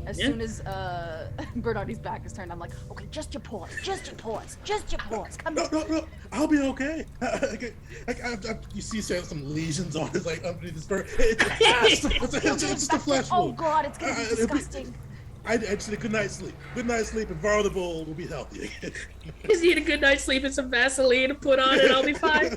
As soon as Bernardi's back is turned, I'm like, okay, just your paws. Come on. No. I'll be okay. You see some lesions on his underneath his fur. It's just a flesh wound. Oh God, it's gonna be disgusting. I just need a good night's sleep. Good night's sleep, and Var the Bull will be healthy again. Just need a good night's sleep and some Vaseline to put on, and I'll be fine.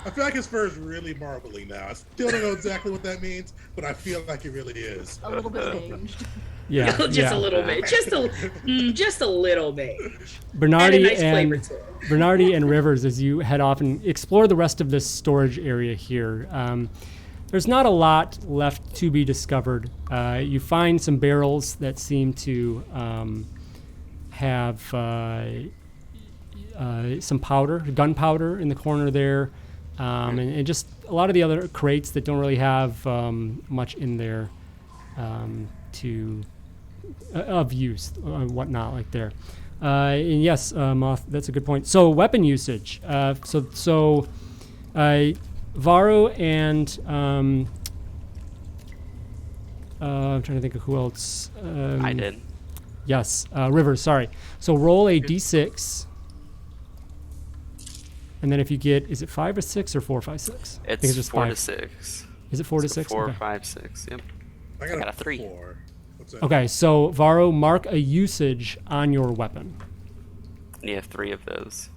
I feel like his fur is really marbly now. I still don't know exactly what that means, but I feel like it really is. A little bit aged. Yeah, just a little bit. Just a little bit. Bernardi nice Bernardi and Rivers, as you head off and explore the rest of this storage area here, there's not a lot left to be discovered. You find some barrels that seem to have some powder, gunpowder in the corner there, and just a lot of the other crates that don't really have much in there of use and whatnot like there. And yes, Moth, that's a good point. So weapon usage. So Varro and I'm trying to think of who else. I did. Yes, Rivers. Sorry. So roll a d6, and then if you get, is it 5 or 6 or 4, 5, 6? I think It's just 4 to 5. 6. Is it 4 to 6? 4, Okay. 5, 6. Yep. I got a 3. 4. What's that? Okay, so Varro, mark a usage on your weapon. And you have 3 of those.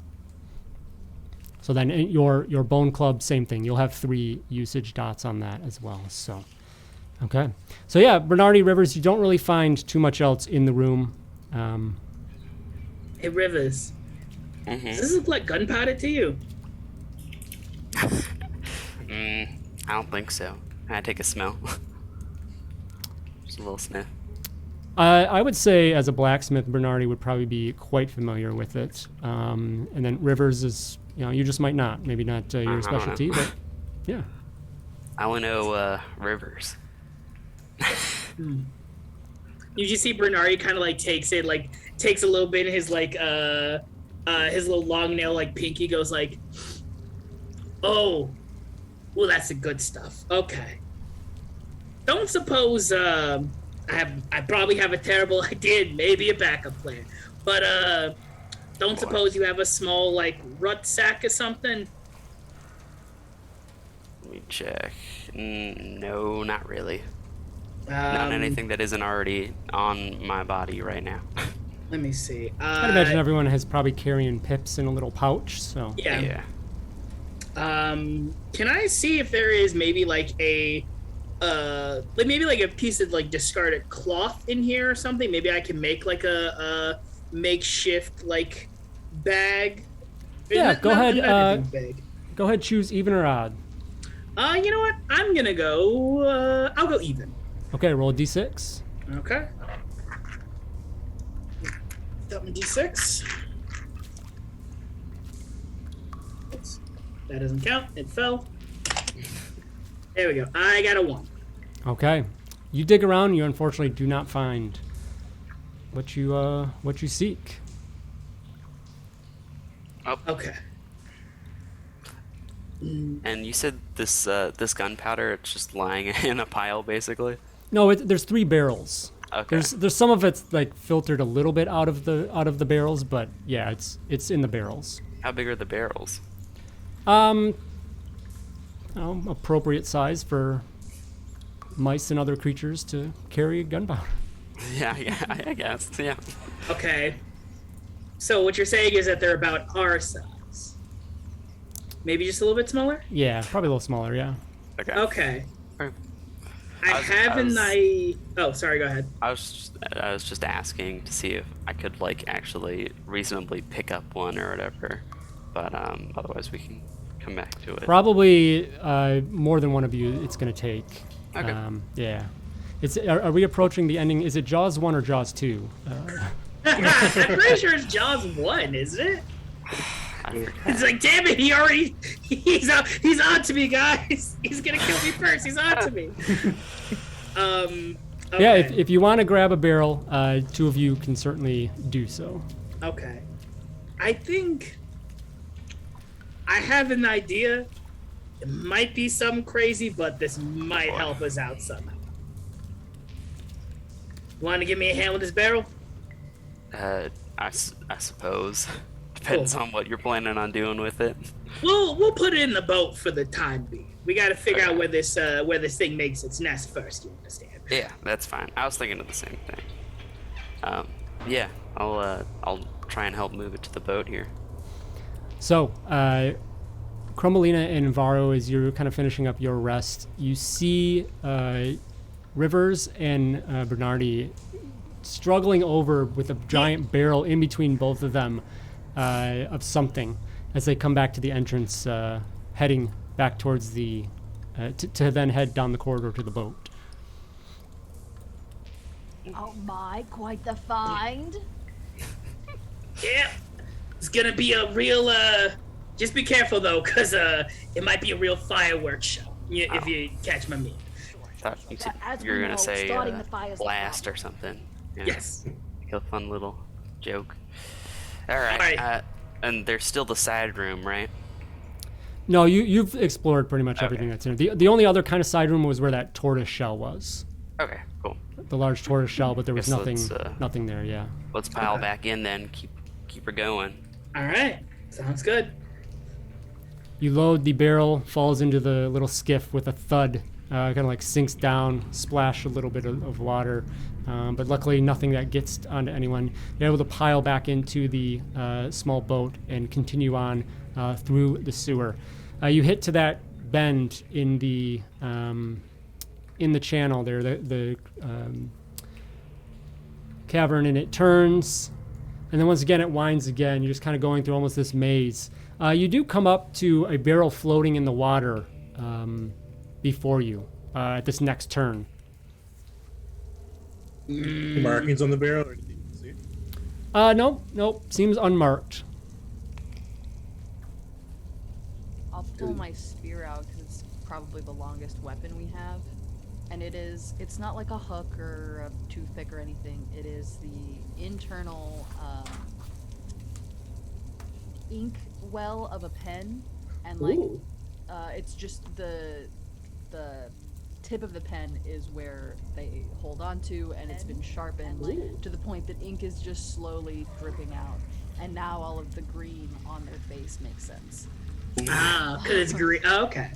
So then your bone club, same thing. You'll have 3 usage dots on that as well. So, okay. So yeah, Bernardi, Rivers, you don't really find too much else in the room. Hey, Rivers. Mm-hmm. Does this look like gunpowder to you? I don't think so. I take a smell. Just a little sniff. I would say as a blacksmith, Bernardi would probably be quite familiar with it. And then Rivers is, you just might not. Maybe not your I don't specialty, know. but yeah. I only know Rivers. You just see Bernardi kind of like takes a little bit in his his little long nail like pinky goes like, oh, well that's the good stuff. Okay. Don't suppose I probably have a terrible idea, maybe a backup plan, but don't suppose you have a small like rut sack or something? Let me check. No, not really. Not anything that isn't already on my body right now. Let me see. I'd imagine everyone has probably carrying pips in a little pouch. So Yeah. Can I see if there is maybe like a piece of like discarded cloth in here or something? Maybe I can make like a makeshift like bag. Yeah, go ahead. Not a big bag. Go ahead, choose even or odd. You know what? I'm gonna go. I'll go even. Okay, roll a d6. Okay. Got my d6. Oops. That doesn't count. It fell. There we go. I got a 1. Okay, you dig around. You unfortunately do not find what you seek. Okay. And you said this gunpowder, it's just lying in a pile, basically. No, there's 3 barrels. Okay. There's some of it's like filtered a little bit out of the barrels, but yeah, it's in the barrels. How big are the barrels? Appropriate size for mice and other creatures to carry gunpowder. Yeah, I guess. Yeah. Okay. So what you're saying is that they're about our size. Maybe just a little bit smaller? Yeah, probably a little smaller. Yeah. Okay. Okay. Alright. Oh, sorry, go ahead. I was just asking to see if I could like actually reasonably pick up one or whatever, but otherwise we can come back to it. Probably more than one of you. It's gonna take. Okay. Yeah. Are we approaching the ending? Is it Jaws 1 or Jaws 2? I'm pretty sure it's Jaws 1, isn't it? I forgot. It's like, damn it, he's on to me, guys. He's gonna kill me first. He's on to me. Okay. Yeah, if you want to grab a barrel, 2 of you can certainly do so. Okay. I think I have an idea. It might be some crazy, but this might help us out somehow. Want to give me a hand with this barrel? I suppose. Depends on what you're planning on doing with it. We'll put it in the boat for the time being. We got to figure out where this thing makes its nest first. You understand? Yeah, that's fine. I was thinking of the same thing. Yeah, I'll try and help move it to the boat here. So, Crumbelina and Varro, as you're kind of finishing up your rest, you see Rivers and Bernardi struggling over with a giant barrel in between both of them of something as they come back to the entrance, heading back towards the to then head down the corridor to the boat. Oh my, quite the find. Yeah, it's gonna be a real. Just be careful though, cause it might be a real fireworks show. If you catch my meaning. Thought you said As you were we gonna know, say starting the fire's the blast problem. or something. Yeah. Yes. A fun little joke. All right. Alright. And there's still the side room, right? No, you've explored pretty much everything Okay. that's in it. The only other kind of side room was where that tortoise shell was. Okay, cool. The large tortoise shell, but there was Guess nothing let's, nothing there, yeah. Let's pile Okay. back in then. Keep her going. All right. Sounds good. You load the barrel, falls into the little skiff with a thud, kind of like sinks down, splash a little bit of water, but luckily nothing that gets onto anyone. You're able to pile back into the small boat and continue on through the sewer. You hit to that bend in the channel there, the cavern, and it turns, and then once again it winds again. You're just kind of going through almost this maze. You do come up to a barrel floating in the water before you at this next turn. Markings on the barrel or anything you can see? Nope, seems unmarked. I'll pull my spear out because it's probably the longest weapon we have. And it's not like a hook or a toothpick or anything. It is the internal ink well of a pen. And like, Ooh. it's just the tip of the pen is where they hold on to, and it's been sharpened Ooh. to the point that ink is just slowly dripping out. And now all of the green on their face makes sense. Ah, cause it's green. Oh, okay.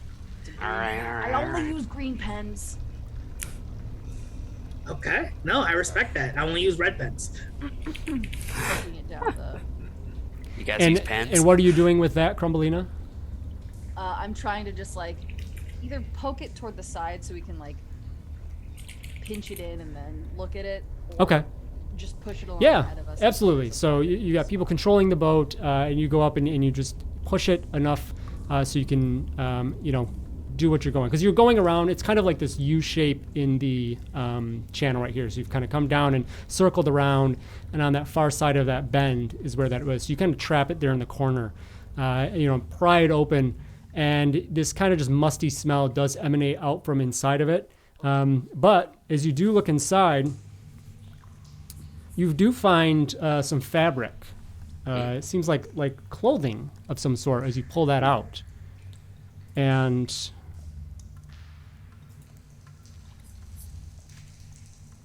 All right. I only use green pens. Okay. No, I respect that. I only use red pens. Pushing it down the. You guys use pens? And what are you doing with that, Crumbleina? I'm trying to just like either poke it toward the side so we can like pinch it in and then look at it. Or Okay. Just push it along Yeah, ahead of us. absolutely. So you got people controlling the boat, and you go up and you just push it enough so you can, do what you're going. Because you're going around, it's kind of like this U shape in the channel right here. So you've kind of come down and circled around, and on that far side of that bend is where that was. So you kind of trap it there in the corner, pry it open, and this kind of just musty smell does emanate out from inside of it. But as you do look inside, you do find some fabric. It seems like clothing of some sort as you pull that out. And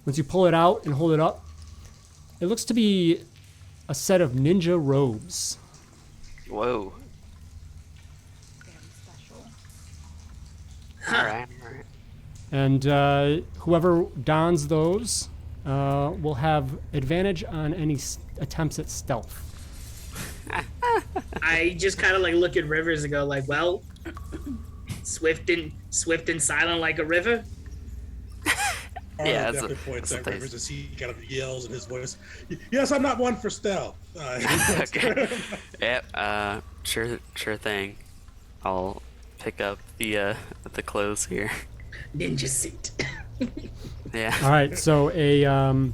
once you pull it out and hold it up, it looks to be a set of ninja robes. Whoa. Very special. All right. And whoever dons those will have advantage on any attempts at stealth. I just kind of like look at Rivers and go like, well, swift and silent like a river. Arlo Yeah, definitely that's points a at place. Rivers as he kind of yells in his voice. Yes, I'm not one for stealth. Okay. Yep. Sure thing. I'll pick up the clothes here. Ninja suit. Yeah. All right, so I don't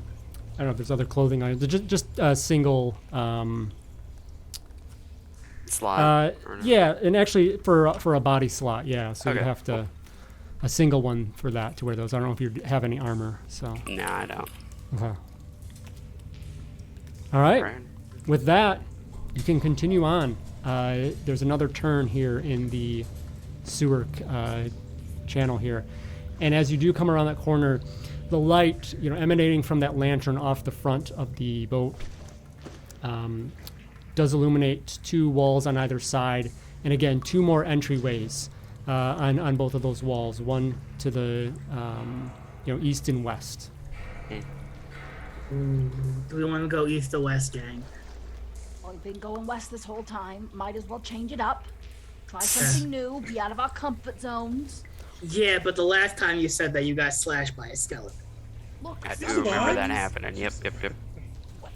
know if there's other clothing items. Just a single. Slot. or no? Yeah, and actually for a body slot, yeah. So you Okay, have to a single one for that to wear those. I don't know if you have any armor, so. No, I don't. Okay. All right. Right. With that, you can continue on. There's another turn here in the sewer channel here, and as you do come around that corner, the light, emanating from that lantern off the front of the boat, does illuminate two walls on either side, and again, two more entryways on both of those walls, one to the east and west. Do we want to go east or west, gang? Well, we've been going west this whole time. Might as well change it up. Try something new. Be out of our comfort zones. Yeah, but the last time you said that you got slashed by a skeleton. Look, I do some remember that bugs. happening. Yep.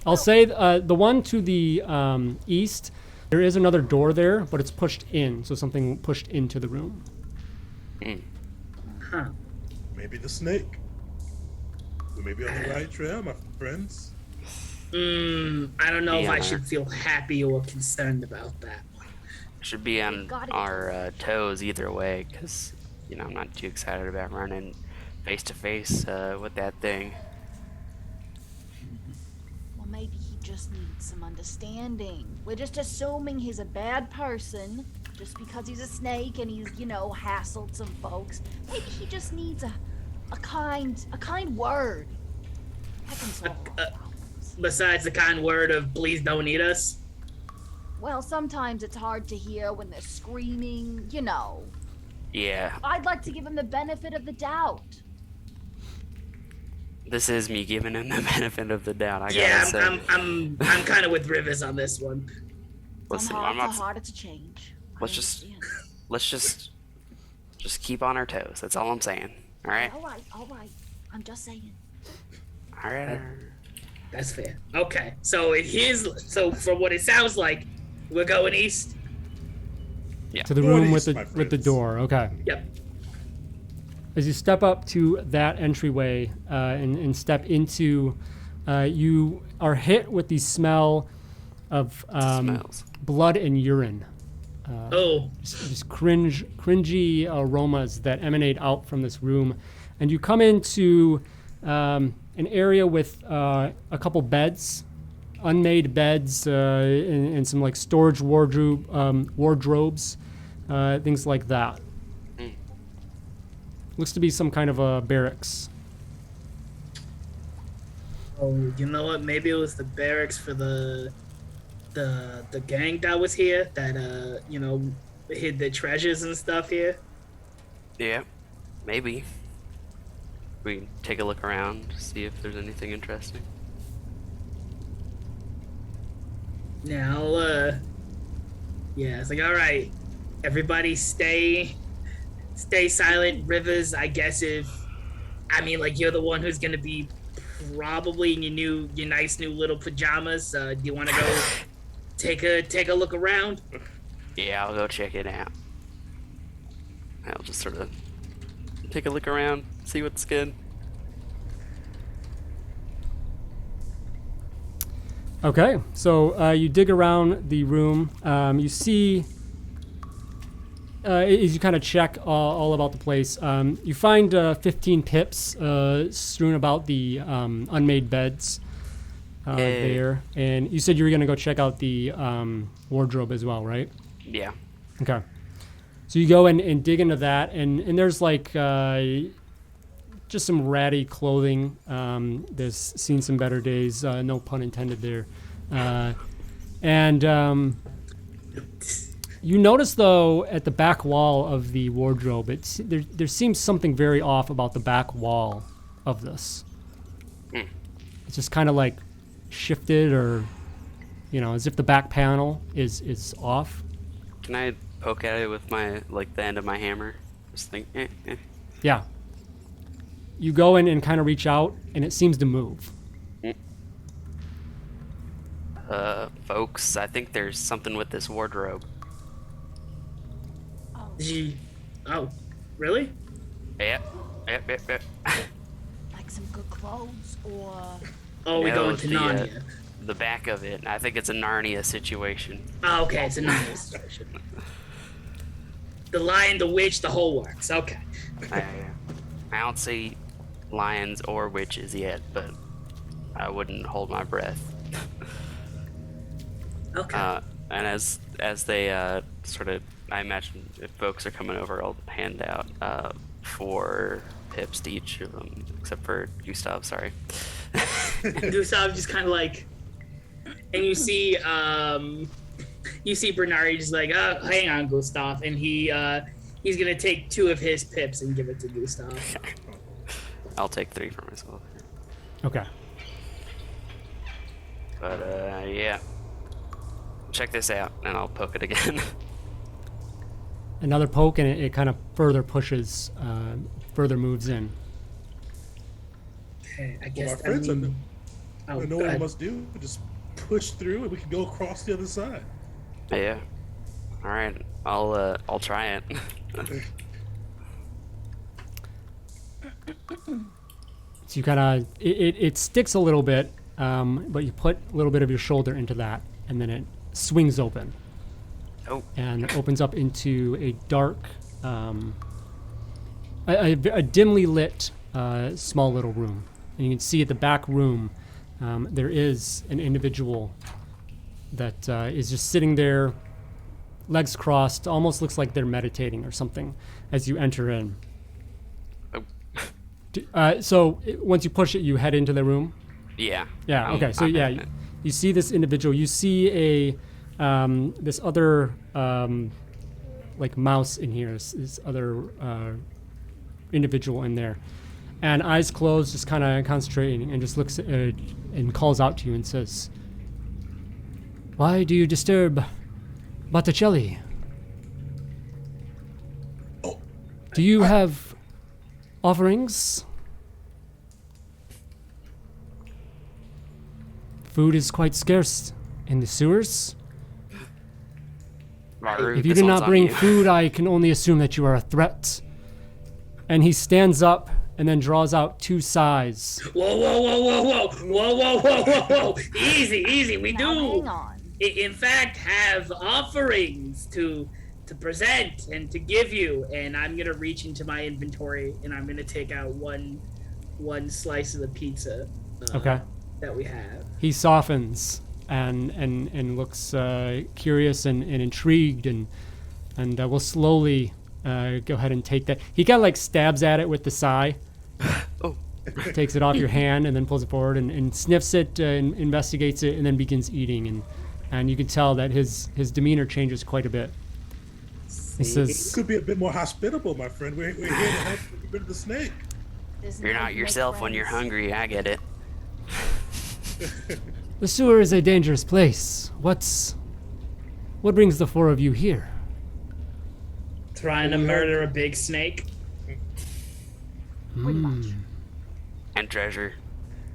I'll say the one to the east, there is another door there, but it's pushed in, so something pushed into the room. Mm. Huh. Maybe the snake. We may be on the right trail, my friends. I don't know Be if on I our- should feel happy or concerned about that one. Should be on gotta get our toes either way, because, I'm not too excited about running face to face with that thing. Well, maybe he just needs some understanding. We're just assuming he's a bad person just because he's a snake and he's, hassled some folks. Maybe he just needs a kind word. That can solve all problems. Besides the kind word of "please don't eat us." Well, sometimes it's hard to hear when they're screaming, Yeah, I'd like to give him the benefit of the doubt. this is me giving him the benefit of the doubt. I Yeah, gotta say. I'm kind of with Rivers on this one. Listen, Some I'm hearts not. are harder to change. Let's just keep on our toes. That's all I'm saying. All right. All right. I'm just saying. All right. That's fair. Okay, so from what it sounds like, we're going east. To the room with Northeast, my the friends. door. Okay. Yep. As you step up to that entryway and step into, you are hit with the smell of Smells. blood and urine. Oh, Just cringy aromas that emanate out from this room. And you come into an area with a couple beds, unmade beds, and some like storage wardrobes, things like that. Looks to be some kind of a barracks. oh, you know what? Maybe it was the barracks for the gang that was here that hid the treasures and stuff here. Yeah, maybe. We can take a look around, see if there's anything interesting. Now, yeah, it's like, all right, everybody stay silent. Rivers, I guess you're the one who's gonna be probably in your nice new little pajamas. Do you want to go take a look around? Yeah, I'll go check it out. I'll just sort of take a look around, see what's good. Okay, so you dig around the room. You see, as you kind of check all about the place, you find 15 pips strewn about the unmade beds there. And you said you were going to go check out the wardrobe as well, right? Yeah. Okay. So you go and dig into that, and there's like just some ratty clothing. There's seen some better days, no pun intended there. And you notice, though, at the back wall of the wardrobe, there seems something very off about the back wall of this. It's just kind of like shifted, or as if the back panel is off. Can I poke at it with the end of my hammer? Just think, Yeah. You go in and kind of reach out, and it seems to move. Folks, I think there's something with this wardrobe. Oh, really? Yep. Like some good clothes or. Oh, we No, going to Narnia. The back of it. I think it's a Narnia situation. Oh, okay, it's a Narnia situation. The Lion, the Witch, the whole works. Okay. I don't see lions or witches yet, but I wouldn't hold my breath. Okay. And as they sort of, I imagine if folks are coming over, I'll hand out 4 pips to each of them, except for Gustav. Sorry. Gustav just kind of like, and you see Bernard just like, oh, hang on, Gustav, and he's gonna take 2 of his pips and give it to Gustav. I'll take 3 for myself. Okay. But yeah. Check this out, and I'll poke it again. Another poke, and it kind of further pushes, further moves in. Okay, I Well, guess. my friends, I know go what we ahead. must do. We just push through, and we can go across the other side. Yeah. All right. I'll try it. So you kind of it sticks a little bit, but you put a little bit of your shoulder into that, and then it swings open. Oh. And it opens up into a dark, a dimly lit, small little room. And you can see at the back room, there is an individual that is just sitting there, legs crossed, almost looks like they're meditating or something as you enter in. So once you push it, you head into the room? Yeah. Yeah, okay. So yeah, you see this individual. You see this other like mouse in here, this other individual in there. And eyes closed, just kind of concentrating, and just looks and calls out to you and says, "Why do you disturb Botticelli? Oh, Do you have offerings? Food is quite scarce in the sewers. Varu, If you this do one's not on bring you. food, I can only assume that you are a threat." And he stands up and then draws out 2 sais. Whoa, whoa, whoa, whoa, whoa, whoa, whoa, whoa, whoa, whoa! Easy, easy. We Now, do, hang on. in fact, have offerings to present and to give you. And I'm gonna reach into my inventory and I'm gonna take out one slice of the pizza. Okay. That we have. He softens and looks curious and intrigued and will slowly go ahead and take that. He kind of like stabs at it with the sai. Oh. Takes it off your hand and then pulls it forward and sniffs it and investigates it and then begins eating. And you can tell that his demeanor changes quite a bit. He says, could be a bit more hospitable, my friend. We're here to help you get rid of the snake. This is You're how not you make yourself when you're friends. hungry. I get it. "The sewer is a dangerous place. What brings the 4 of you here?" Trying to murder a big snake. Pretty much. And treasure.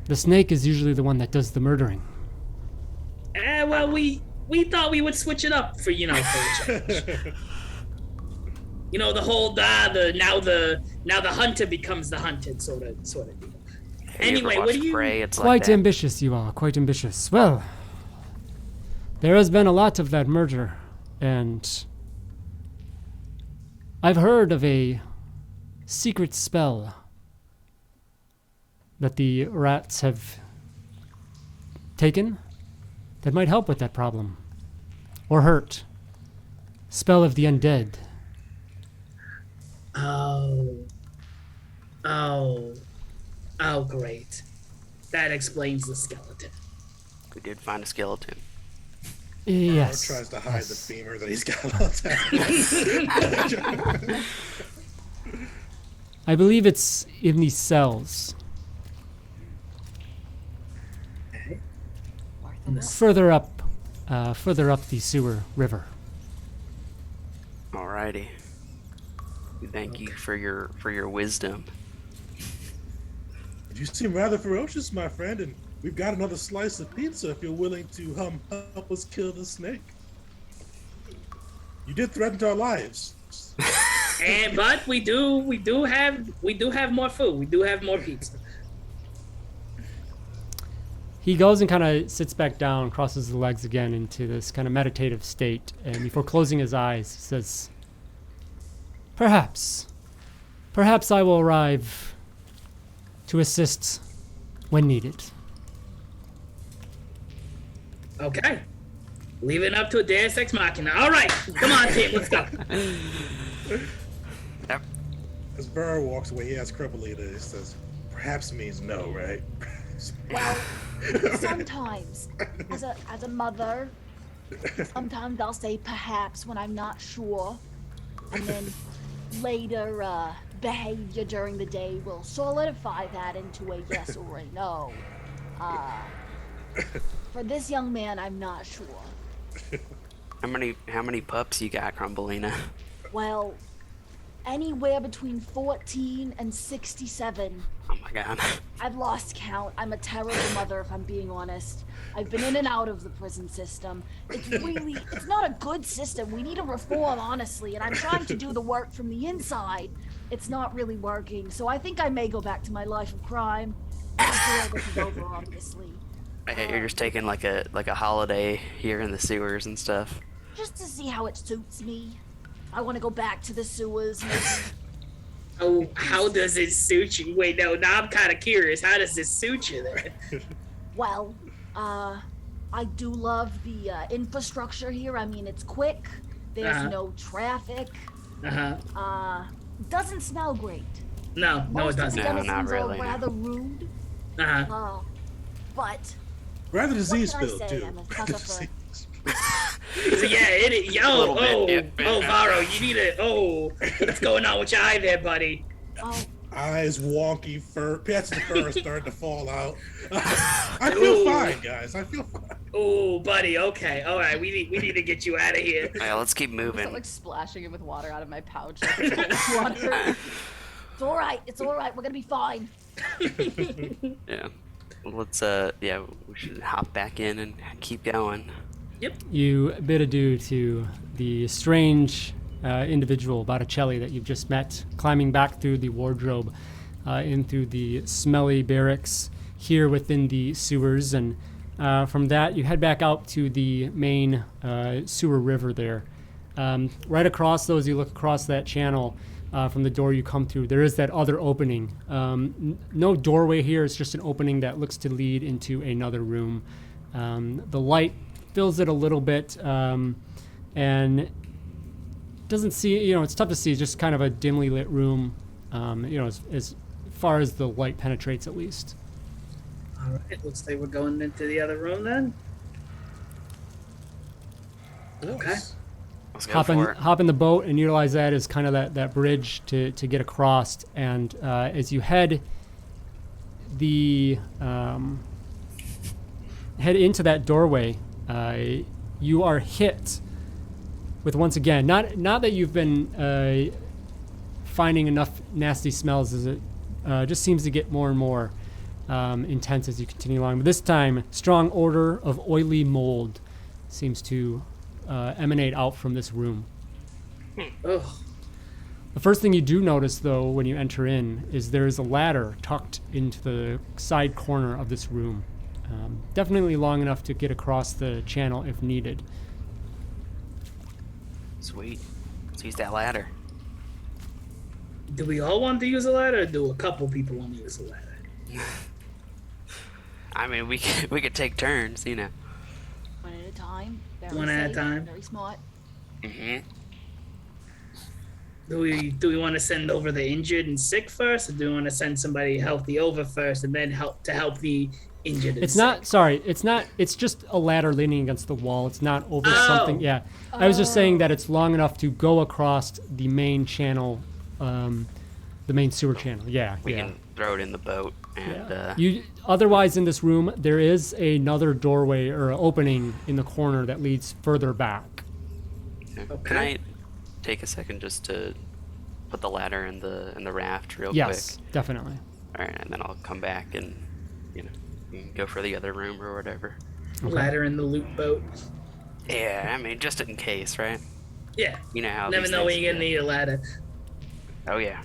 The snake is usually the one that does the murdering. Well, we thought we would switch it up for for a change. The whole now the hunter becomes the hunted sort of deal. Have you Anyway, ever what watched do you? Prey? It's like Quite that. ambitious you are, quite ambitious. Well, there has been a lot of that murder, and I've heard of a secret spell that the rats have taken that might help with that problem. Or hurt. Spell of the undead. Oh, great. That explains the skeleton. We did find a skeleton. Yes. Or tries to hide yes. the femur that he's got all the time. I believe it's in these cells. Worth a look. Further up the sewer river. Alrighty. Thank you for your wisdom. You seem rather ferocious, my friend, and we've got another slice of pizza if you're willing to help us kill the snake. You did threaten our lives. But we do have more food. We do have more pizza. He goes and kind of sits back down, crosses the legs again into this kind of meditative state, and before closing his eyes, he says, Perhaps I will arrive to assist when needed." Okay. Leave it up to a Deus Ex Machina. All right, come on, team, let's go. Yep. As Burrow walks away, he asks Crepalita, he says, "Perhaps means no, right?" Well, sometimes, as a mother, sometimes I'll say perhaps when I'm not sure, and then later behavior during the day will solidify that into a yes or a no. For this young man, I'm not sure. How many pups you got, Crumbleina? Well, anywhere between 14 and 67. Oh my on. I've lost count. I'm a terrible mother, if I'm being honest. I've been in and out of the prison system. It's not a good system. We need a reform, honestly, and I'm trying to do the work from the inside. It's not really working, so I think I may go back to my life of crime after all this is over, obviously. You're just taking like a holiday here in the sewers and stuff. Just to see how it suits me. I want to go back to the sewers, maybe. Oh, how does it suit you? Wait, no, now I'm kind of curious. How does this suit you then? Well, I do love the infrastructure here. I mean, it's quick. There's no traffic. Doesn't smell great. No, it Most of doesn't. the No, not denizens really, are no. rather rude. But Rather disease what can I filled say? too. I'm a Rather sucker for- So yeah, little bit, yeah. Varo, you need what's going on with your eye there, buddy? Oh, Eyes wonky, fur, pets of the fur are starting to fall out. I feel fine, guys. I feel fine. Oh, buddy, okay, all right, we need to get you out of here. All right, let's keep I moving. start like splashing it with water out of my pouch. Like, water. it's all right. It's all right. We're gonna be fine. Yeah. Well, let's we should hop back in and keep going. You bid adieu to the strange individual, Botticelli, that you've just met, climbing back through the wardrobe in through the smelly barracks here within the sewers. And from that, you head back out to the main sewer river there. Right across those, you look across that channel from the door you come through. There is that other opening. No doorway here. It's just an opening that looks to lead into another room. The light fills it a little bit, and doesn't see, it's tough to see. It's just kind of a dimly lit room, as far as the light penetrates, at least. All right, looks like we're going into the other room then. Okay. Let's go for it. Hop in the boat and utilize that as kind of that bridge to get across. And as you head into that doorway, you are hit with, once again, not that you've been finding enough nasty smells, as it just seems to get more and more intense as you continue along. But this time, strong odor of oily mold seems to emanate out from this room. Ugh. The first thing you do notice, though, when you enter in, is there is a ladder tucked into the side corner of this room. Definitely long enough to get across the channel if needed. Sweet. Let's use that ladder. Do we all want to use a ladder, or do a couple people want to use a ladder? I mean, we could take turns, One at a time. Very One at a safe, time. Very smart. Mm-hmm. Do we want to send over the injured and sick first, or do we want to send somebody healthy over first and then help the injured? It's not. Sorry, it's not. It's just a ladder leaning against the wall. It's not over something. Yeah, I was just saying that it's long enough to go across the main channel, the main sewer channel. Yeah, We can throw it in the boat and Otherwise, in this room, there is another doorway or opening in the corner that leads further back. Okay. Can I take a second just to put the ladder in the raft real Yes, quick? definitely. All right, and then I'll come back and go for the other room or whatever. Okay. Ladder in the loot boat. Yeah, I mean, just in case, right? Yeah. You know how Never these know when things you're gonna go. need a ladder. Oh yeah,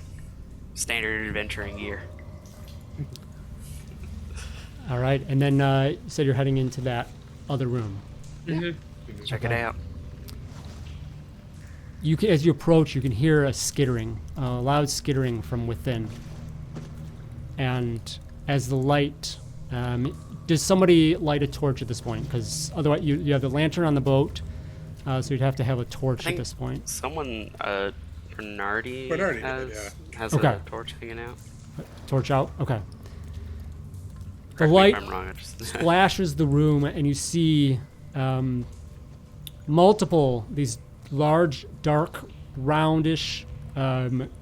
standard adventuring gear. All right, and then you said you're heading into that other room. Mm-hmm. Check it out. As you approach, you can hear a skittering, a loud skittering from within. And as the light, does somebody light a torch at this point? Because otherwise, you have the lantern on the boat, so you'd have to have a torch at this point. Someone, Bernardi has Okay. a torch hanging out. Torch out. Okay. The Correct me light if I'm wrong, I just splashes the room, and you see multiple these large, dark, roundish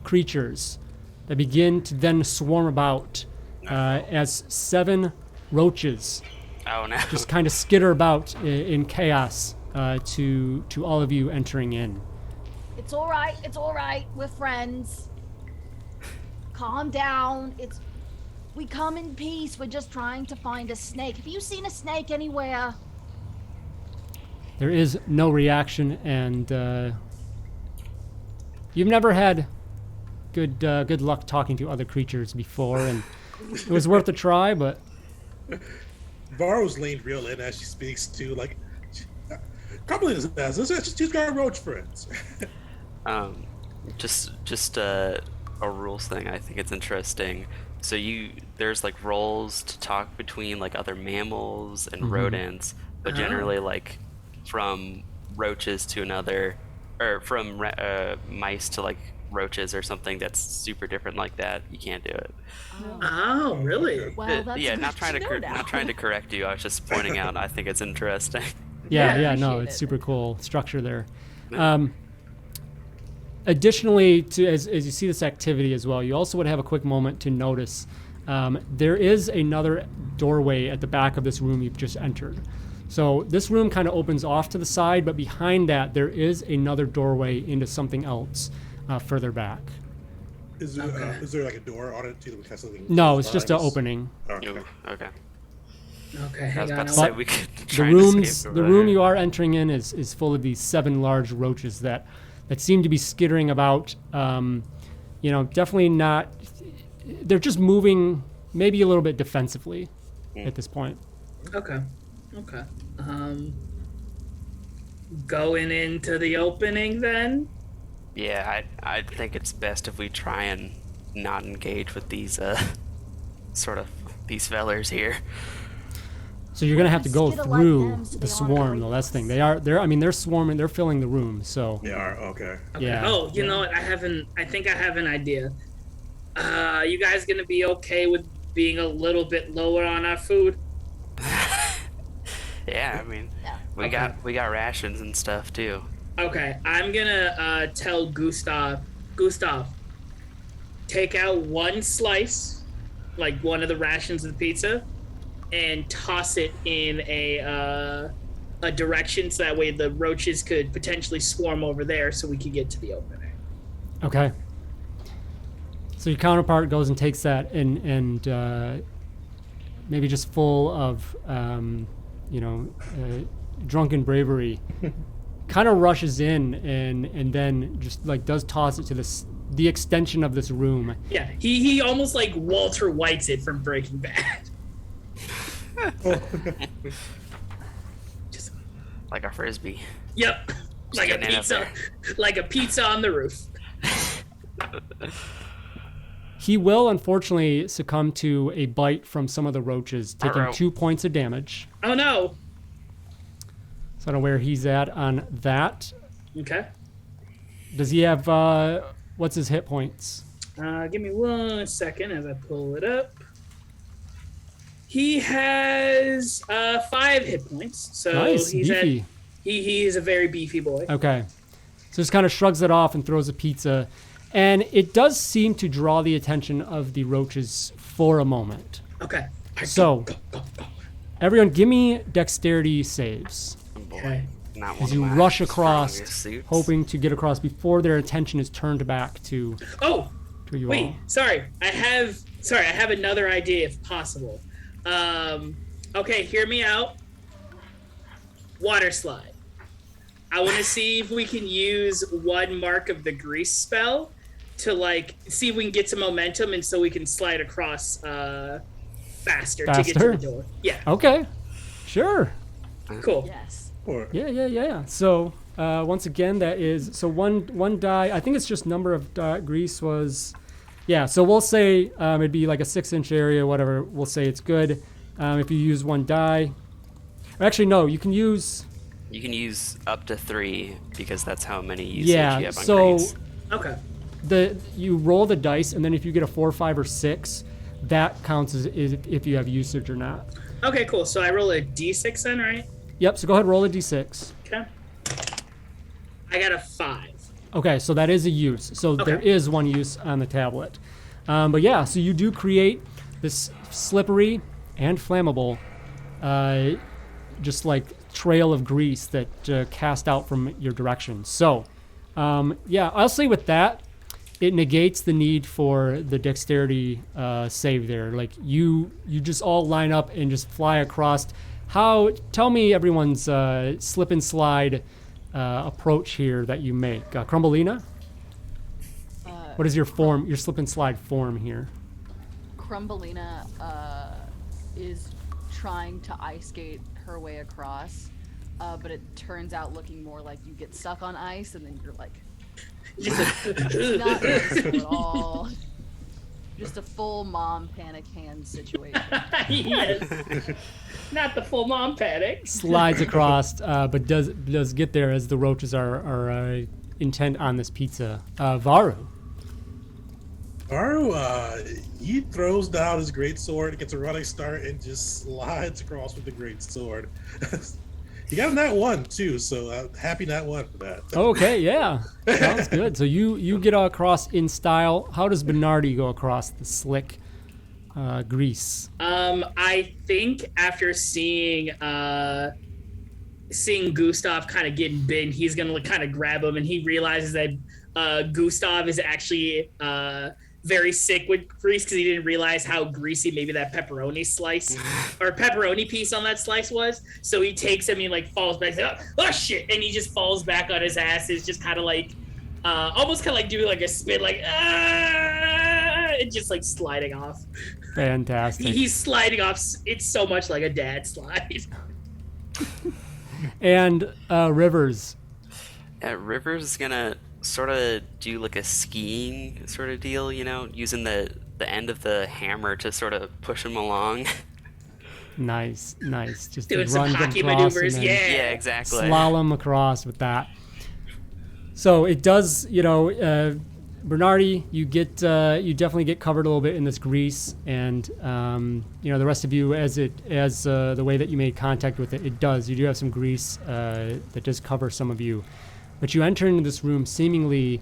creatures that begin to then swarm about as 7 roaches Oh no. just kind of skitter about in chaos to all of you entering in. It's all right. It's all right. We're friends. Calm down. We come in peace. We're just trying to find a snake. Have you seen a snake anywhere? There is no reaction, and you've never had good luck talking to other creatures before, and it was worth a try, but... Varro's leaned real in as she speaks to, like, probably she's got roach friends. Just a rules thing. I think it's interesting. So there's like roles to talk between like other mammals and rodents, but generally like from roaches to another, or from mice to like roaches or something that's super different like that, you can't do it. Oh, really? Well, that's Yeah, good not trying know to now. not trying to correct you. I was just pointing out. I think it's interesting. Yeah, no, appreciate it's it. super cool structure there. Additionally, as you see this activity as well, you also would have a quick moment to notice there is another doorway at the back of this room you've just entered. So this room kind of opens off to the side, but behind that there is another doorway into something else further back. Is there like a door on it too that we have something? No, it's just an opening. Okay. Ooh, okay. Okay, I was hang about on. to I say want- we could The try and rooms, escape the over room there. you are entering in is full of these 7 large roaches that seem to be skittering about. Definitely not. They're just moving, maybe a little bit defensively at this point. Okay. Going into the opening then? Yeah, I think it's best if we try and not engage with these these fellers here. So you're gonna have to go Skittle like through them so the they wanna swarm, go though. eat That's the thing. us. They're swarming. They're filling the room. So They are okay. yeah. Oh, you know what? I think I have an idea. You guys gonna be okay with being a little bit lower on our food? Yeah, I mean, Yeah. we got rations and stuff too. Okay, I'm gonna tell Gustav, take out one slice, like one of the rations of the pizza, and toss it in a direction so that way the roaches could potentially swarm over there, so we could get to the opening. Okay. So your counterpart goes and takes that and maybe just full of drunken bravery, kind of rushes in and then just like does toss it to the extension of this room. Yeah, he almost like Walter White's it from Breaking Bad. Just, Like a frisbee. yep, like a getting it up pizza, like a pizza on the roof. He will unfortunately succumb to a bite from some of the roaches, taking Uh-oh. 2 points of damage. Oh no. So I don't know where he's at on that. Okay. Does he have what's his hit points? Give me 1 second as I pull it up. He has 5 hit points, so Nice, he's beefy. he is a very beefy boy. Okay. So just kind of shrugs it off and throws a pizza. And it does seem to draw the attention of the roaches for a moment. Okay. So, everyone give me dexterity saves. Oh, boy. Okay. Not one As of you my rush across, strongest suits. hoping to get across before their attention is turned back to Oh, you wait. all. Sorry. I have another idea if possible. Okay, hear me out. Water slide. I want to see if we can use one mark of the grease spell to like see if we can get some momentum and so we can slide across faster to get to Faster? the door. Yeah, Okay. Sure. cool. Yes. Or Yeah. So, once again, that is... So, one die... I think it's just number of grease was... Yeah, so we'll say it'd be like a 6-inch area, whatever. We'll say it's good. If you use 1 die... Or actually, no, you can use... You can use up to 3 because that's how many usage you Yeah, have on so grease. Okay. you roll the dice, and then if you get a 4, 5, or 6, that counts as if you have usage or not. Okay, cool. So I roll a d6 then, right? Yep, so go ahead and roll a d6. Okay. I got a 5. Okay, so that is a use. So there Okay. is 1 use on the tablet. But yeah, so you do create this slippery and flammable, just like trail of grease that cast out from your direction. So, yeah, I'll say with that, it negates the need for the dexterity save there. Like you just all line up and just fly across. Tell me everyone's slip and slide approach here that you make. Crumbleina? What is your form, your slip and slide form here? Crumbleina is trying to ice skate her way across, but it turns out looking more like you get stuck on ice and then you're like, it's not graceful at all. Just a full mom panic hand situation. Yes. Not the full mom panic. Slides across, but does get there as the roaches are intent on this pizza. Varu. Varu, he throws down his great sword, gets a running start, and just slides across with the great sword. He got a nat 1 too, so happy nat 1 for that. Okay, yeah, sounds good. So you get across in style. How does Bernardi go across the slick grease? I think after seeing Gustav kind of getting bitten, he's gonna kind of grab him, and he realizes that Gustav is actually very sick with grease because he didn't realize how greasy maybe that pepperoni slice or pepperoni piece on that slice was. So he takes him and he like falls back. He's like, oh shit! And he just falls back on his ass. It's just kind of like, almost kind of like doing like a spin, like and just like sliding off. Fantastic. He's sliding off. It's so much like a dad slide. And Rivers. Rivers is gonna sort of do like a skiing sort of deal, you know, using the end of the hammer to sort of push him along. Nice. Just doing to some run hockey across maneuvers. and then Yeah, exactly. slalom across with that. So it does, Bernardi, you definitely get covered a little bit in this grease, and the rest of you, as the way that you made contact with it, you do have some grease that does cover some of you. But you enter into this room seemingly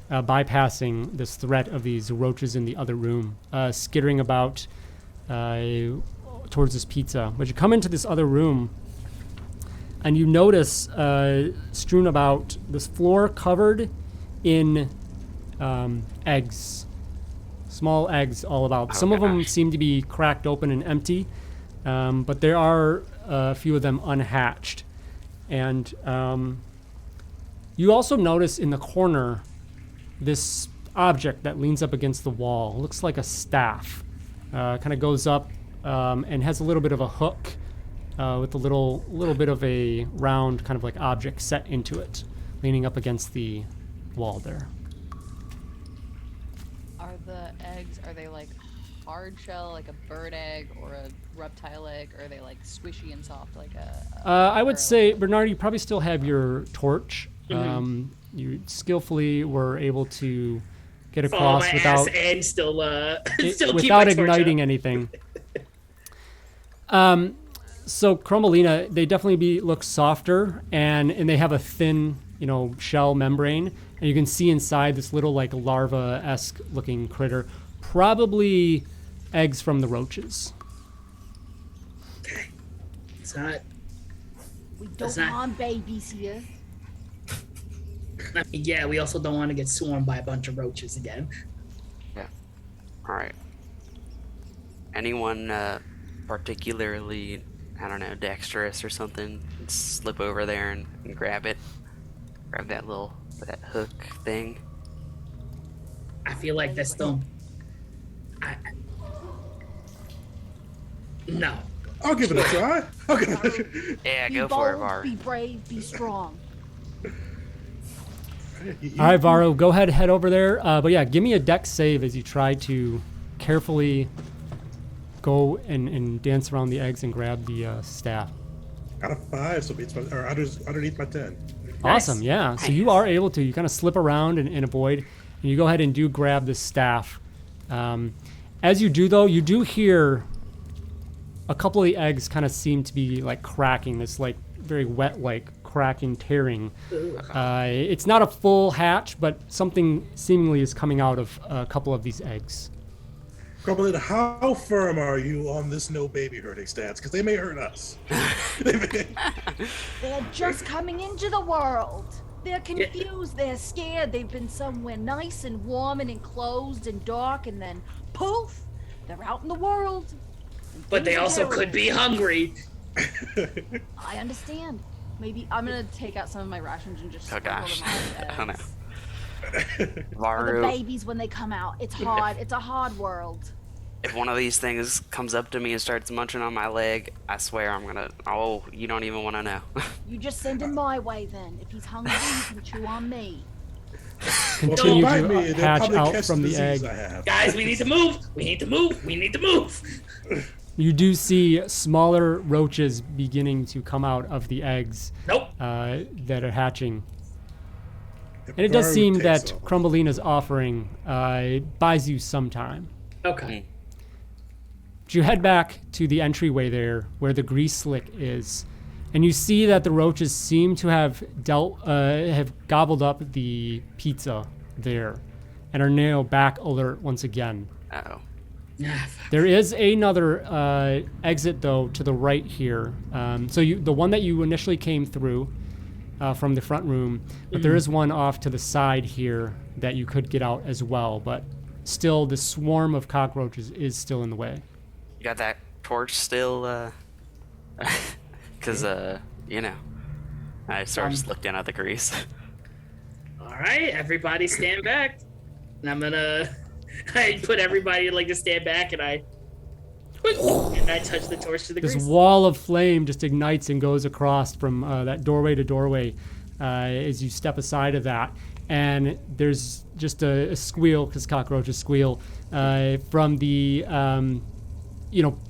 bypassing this threat of these roaches in the other room, skittering about towards this pizza. But you come into this other room, and you notice strewn about this floor covered in eggs, small eggs all about. Oh, Some of them gosh. seem to be cracked open and empty, but there are a few of them unhatched. And you also notice in the corner this object that leans up against the wall. It looks like a staff. Kind of goes up and has a little bit of a hook with a little bit of a round kind of like object set into it, leaning up against the wall there. Are the eggs, are they like hard shell, like a bird egg or a reptile egg, or are they like squishy and soft like a I would or say, Bernard, you probably still have your torch. Mm-hmm. You skillfully were able to get follow across my without ass and still still keep without my torch igniting up. anything. So Crumbleina, they definitely look softer, and they have a thin, shell membrane, and you can see inside this little like larva-esque looking critter, probably eggs from the roaches. Okay, it's not. We That's don't not- want babies here. I mean, yeah, we also don't want to get swarmed by a bunch of roaches again. All right. Anyone particularly, I don't know, dexterous or something, slip over there and grab it, grab that hook thing. I feel like that's the. No. I'll give it a try. Okay. Yeah, Be go bold, for it, Var. be brave, be strong. All right, Varu, go ahead, head over there. But yeah, give me a dex save as you try to carefully go and dance around the eggs and grab the staff. Got a 5, so it's underneath my 10. Awesome, yeah. So you are able to. You kind of slip around and avoid, and you go ahead and do grab the staff. As you do, though, you do hear a couple of the eggs kind of seem to be like cracking, this like very wet, like cracking, tearing. It's not a full hatch, but something seemingly is coming out of a couple of these eggs. Crumbleina, how firm are you on this no baby hurting stance? Because they may hurt us. They're just coming into the world. They're confused. They're scared. They've been somewhere nice and warm and enclosed and dark, and then poof, they're out in the world. But they also could be hungry. I understand. Maybe I'm gonna take out some of my rations and just sprinkle gosh. them on I don't know. For the Varu, babies when they come out. It's hard. It's a hard world. if one of these things comes up to me and starts munching on my leg, I swear I'm gonna. Oh, you don't even want to know. You just send him my way then. If he's hungry, he can chew on me. Continue Bite to me, they'll hatch probably out catch from the disease egg. I have. Guys, we need to move. We need to move. We need to move. You do see smaller roaches beginning to come out of the eggs Nope. that are hatching. And it does seem that Crumbleina's offering buys you some time. Okay. But you head back to the entryway there where the grease slick is, and you see that the roaches seem to have gobbled up the pizza there and are now back alert once again. Uh-oh. There is another exit though to the right here. So the one that you initially came through from the front room, but there is one off to the side here that you could get out as well. But still, the swarm of cockroaches is still in the way. You got that torch still? Because, you know, I sort of just looked down at the grease. All right, everybody stand back. And I'm gonna I put everybody like to stand back, and I touch the torch to the This grease. wall of flame just ignites and goes across from that doorway to doorway as you step aside of that. And there's just a squeal, because cockroaches squeal, from the,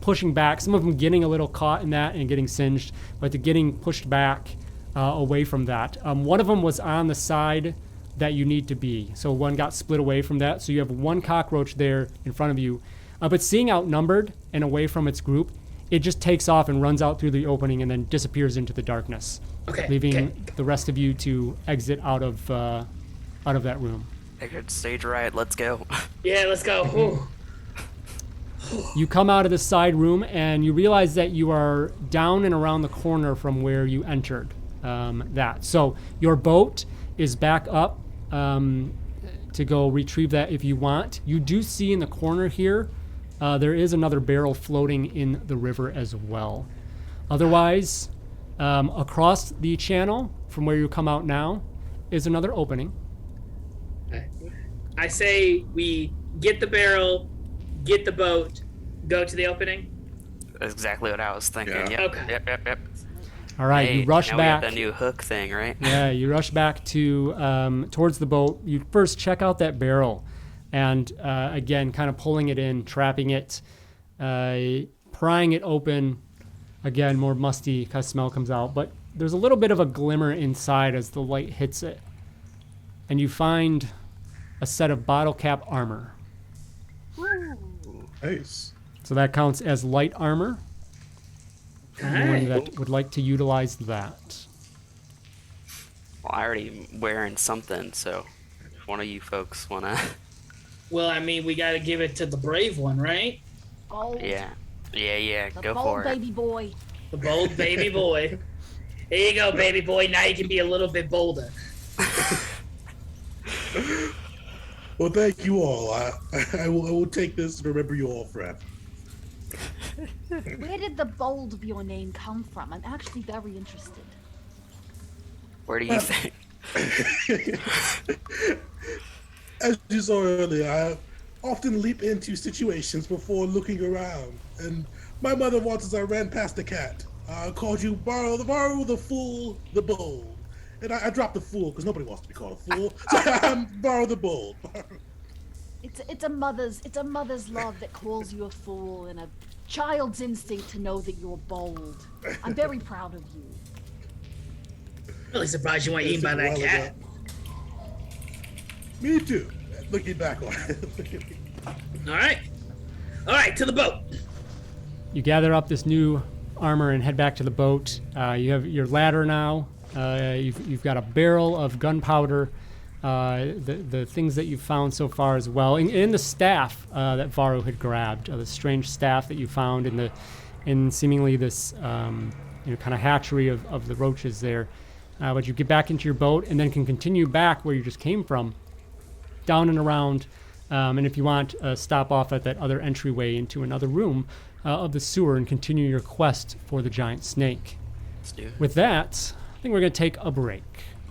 pushing back. Some of them getting a little caught in that and getting singed, but they're getting pushed back away from that. One of them was on the side that you need to be. So one got split away from that. So you have one cockroach there in front of you. But seeing outnumbered and away from its group, it just takes off and runs out through the opening and then disappears into the darkness, leaving the rest of you to exit out of that room. Figured stage right, let's go. Yeah, let's go. Ooh. You come out of the side room and you realize that you are down and around the corner from where you entered that. So your boat is back up to go retrieve that if you want. You do see in the corner here, there is another barrel floating in the river as well. Otherwise, across the channel from where you come out now is another opening. Okay. I say we get the barrel, get the boat, go to the opening. That's exactly what I was thinking. Yeah. Yep. Okay. Yep. All right, Hey, you rush now back. We got the new hook thing, right? Yeah, you rush back to towards the boat. You first check out that barrel, and again, kind of pulling it in, trapping it, prying it open. Again, more musty kind of smell comes out, but there's a little bit of a glimmer inside as the light hits it, and you find a set of bottle cap armor. Nice. So that counts as light armor. Anyone Okay. that would like to utilize that. Well, I already wearing something, so if one of you folks wanna, Well, I mean, we got to give it to the brave one, right? Bold. yeah, The go bold for it. baby boy. The bold baby boy. Here you go, baby boy. Now you can be a little bit bolder. Well, thank you all. I will take this and remember you all forever. Where did the bold of your name come from? I'm actually very interested. Where do you think? As you saw earlier, I often leap into situations before looking around. And my mother, once as I ran past the cat, called you Borrow the fool, the bold. And I dropped the fool because nobody wants to be called a fool. So I'm Borrow the bold. It's a mother's love that calls you a fool and a child's instinct to know that you're bold. I'm very proud of you. Really surprised you weren't eaten by that cat. Me too. Looking back on it. All right, to the boat. You gather up this new armor and head back to the boat. You have your ladder now. You've got a barrel of gunpowder. The things that you've found so far as well, and the staff that Varu had grabbed, the strange staff that you found in seemingly this kind of hatchery of the roaches there. but you get back into your boat and then can continue back where you just came from, down and around. And if you want, stop off at that other entryway into another room of the sewer and continue your quest for the giant snake. Let's do it. With that, I think we're going to take a break.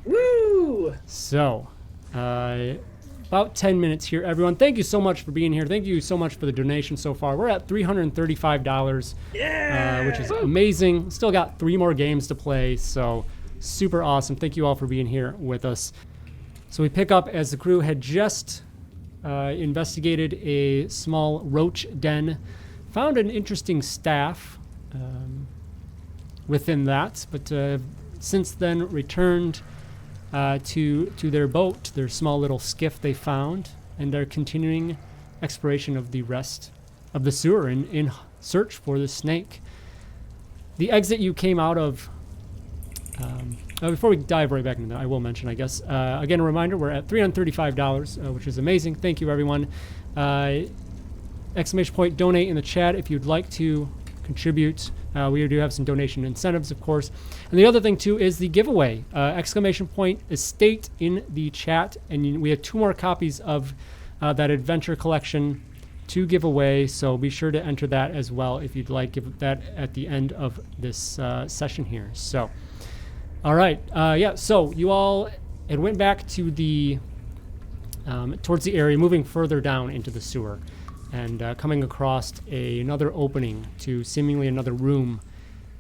Woo! So, about 10 minutes here, everyone. Thank you so much for being here. Thank you so much for the donation so far. We're at $335, which is amazing. Still got 3 more games to play, so super awesome. Thank you all for being here with us. So we pick up as the crew had just investigated a small roach den, found an interesting staff within that, but since then returned to their boat, their small little skiff they found, and they're continuing exploration of the rest of the sewer in search for the snake. The exit you came out of, before we dive right back into that, I will mention, I guess, again, a reminder, we're at $335, which is amazing. Thank you, everyone. Exclamation point donate in the chat if you'd like to contribute. We do have some donation incentives, of course. And the other thing, too, is the giveaway. Exclamation point estate in the chat. And we have 2 more copies of that adventure collection to give away. So be sure to enter that as well if you'd like. Give that at the end of this session here. So, all right. So you all had went back to the towards the area, moving further down into the sewer. And coming across another opening to seemingly another room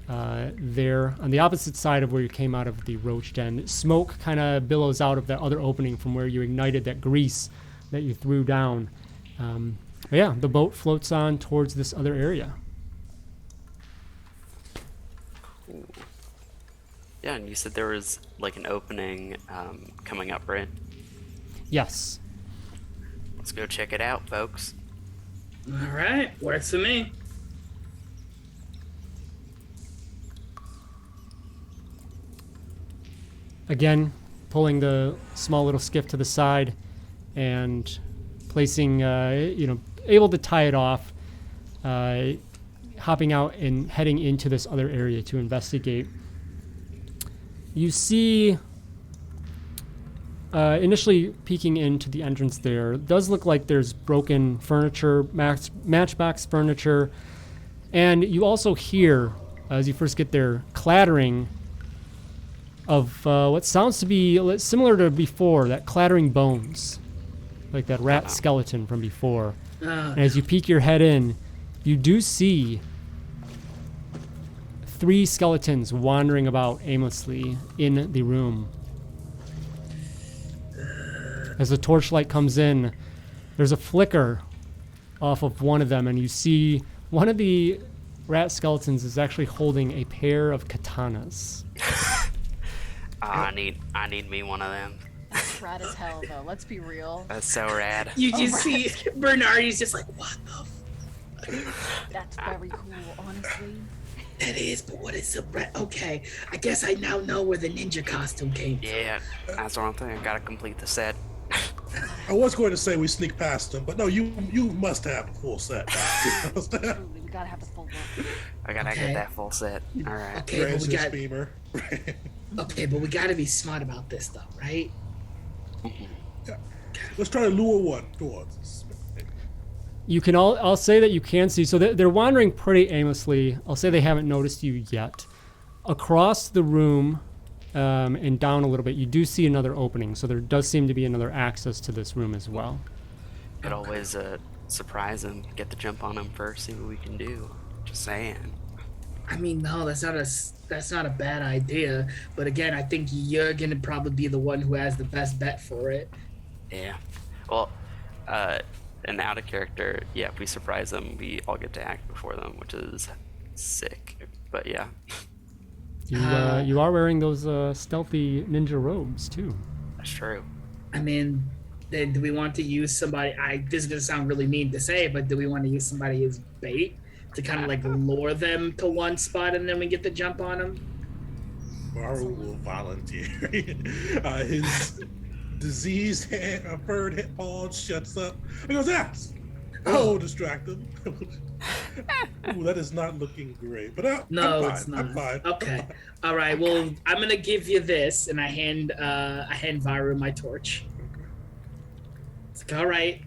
there on the opposite side of where you came out of the roach den. Smoke kind of billows out of that other opening from where you ignited that grease that you threw down. The boat floats on towards this other area. Cool. Yeah, and you said there was like an opening coming up, right? Yes. Let's go check it out, folks. All right, works for me. Again, pulling the small little skiff to the side and placing, able to tie it off, hopping out and heading into this other area to investigate. You see, initially peeking into the entrance there, it does look like there's broken furniture, matchbox furniture, and you also hear, as you first get there, clattering of what sounds to be similar to before, that clattering bones, like that rat skeleton from before. And as you peek your head in, you do see 3 skeletons wandering about aimlessly in the room. As the torchlight comes in, there's a flicker off of one of them, and you see one of the rat skeletons is actually holding a pair of katanas. I need me one of them. That's rad as hell, though. Let's be real. That's so rad. You just see Bernardi's just like, what the That's very cool, honestly. That is, but what is the okay, I guess I now know where the ninja costume came from. Yeah, that's what I'm thinking. Gotta complete the set. I was going to say we sneak past them, but no, you must have a full set. Absolutely, we gotta have the full look. I gotta get that full set. All right. Okay, but we got beamer. okay, but we gotta be smart about this though, right? Yeah. Let's try to lure one towards us. You can I'll say that you can see, so they're wandering pretty aimlessly. I'll say they haven't noticed you yet. Across the room and down a little bit, you do see another opening, so there does seem to be another access to this room as well. Could always surprise them, get the jump on them first, see what we can do. Just saying. I mean, no, that's not a bad idea. But again, I think you're gonna probably be the one who has the best bet for it. Yeah. Well, and out of character, yeah, if we surprise them, we all get to act before them, which is sick. But yeah. You are wearing those stealthy ninja robes too. That's true. I mean, then do we want to use somebody? This is gonna sound really mean to say, but do we want to use somebody as bait to kind of like lure them to one spot and then we get the jump on them? Maru will volunteer. His diseased furred paw shuts up. He goes, "Yes, I will distract them." Ooh, that is not looking great. But No, I'm fine. it's not. I'm fine. Okay. All right. Well, I'm gonna give you this, and I hand Varu my torch. It's like, all right.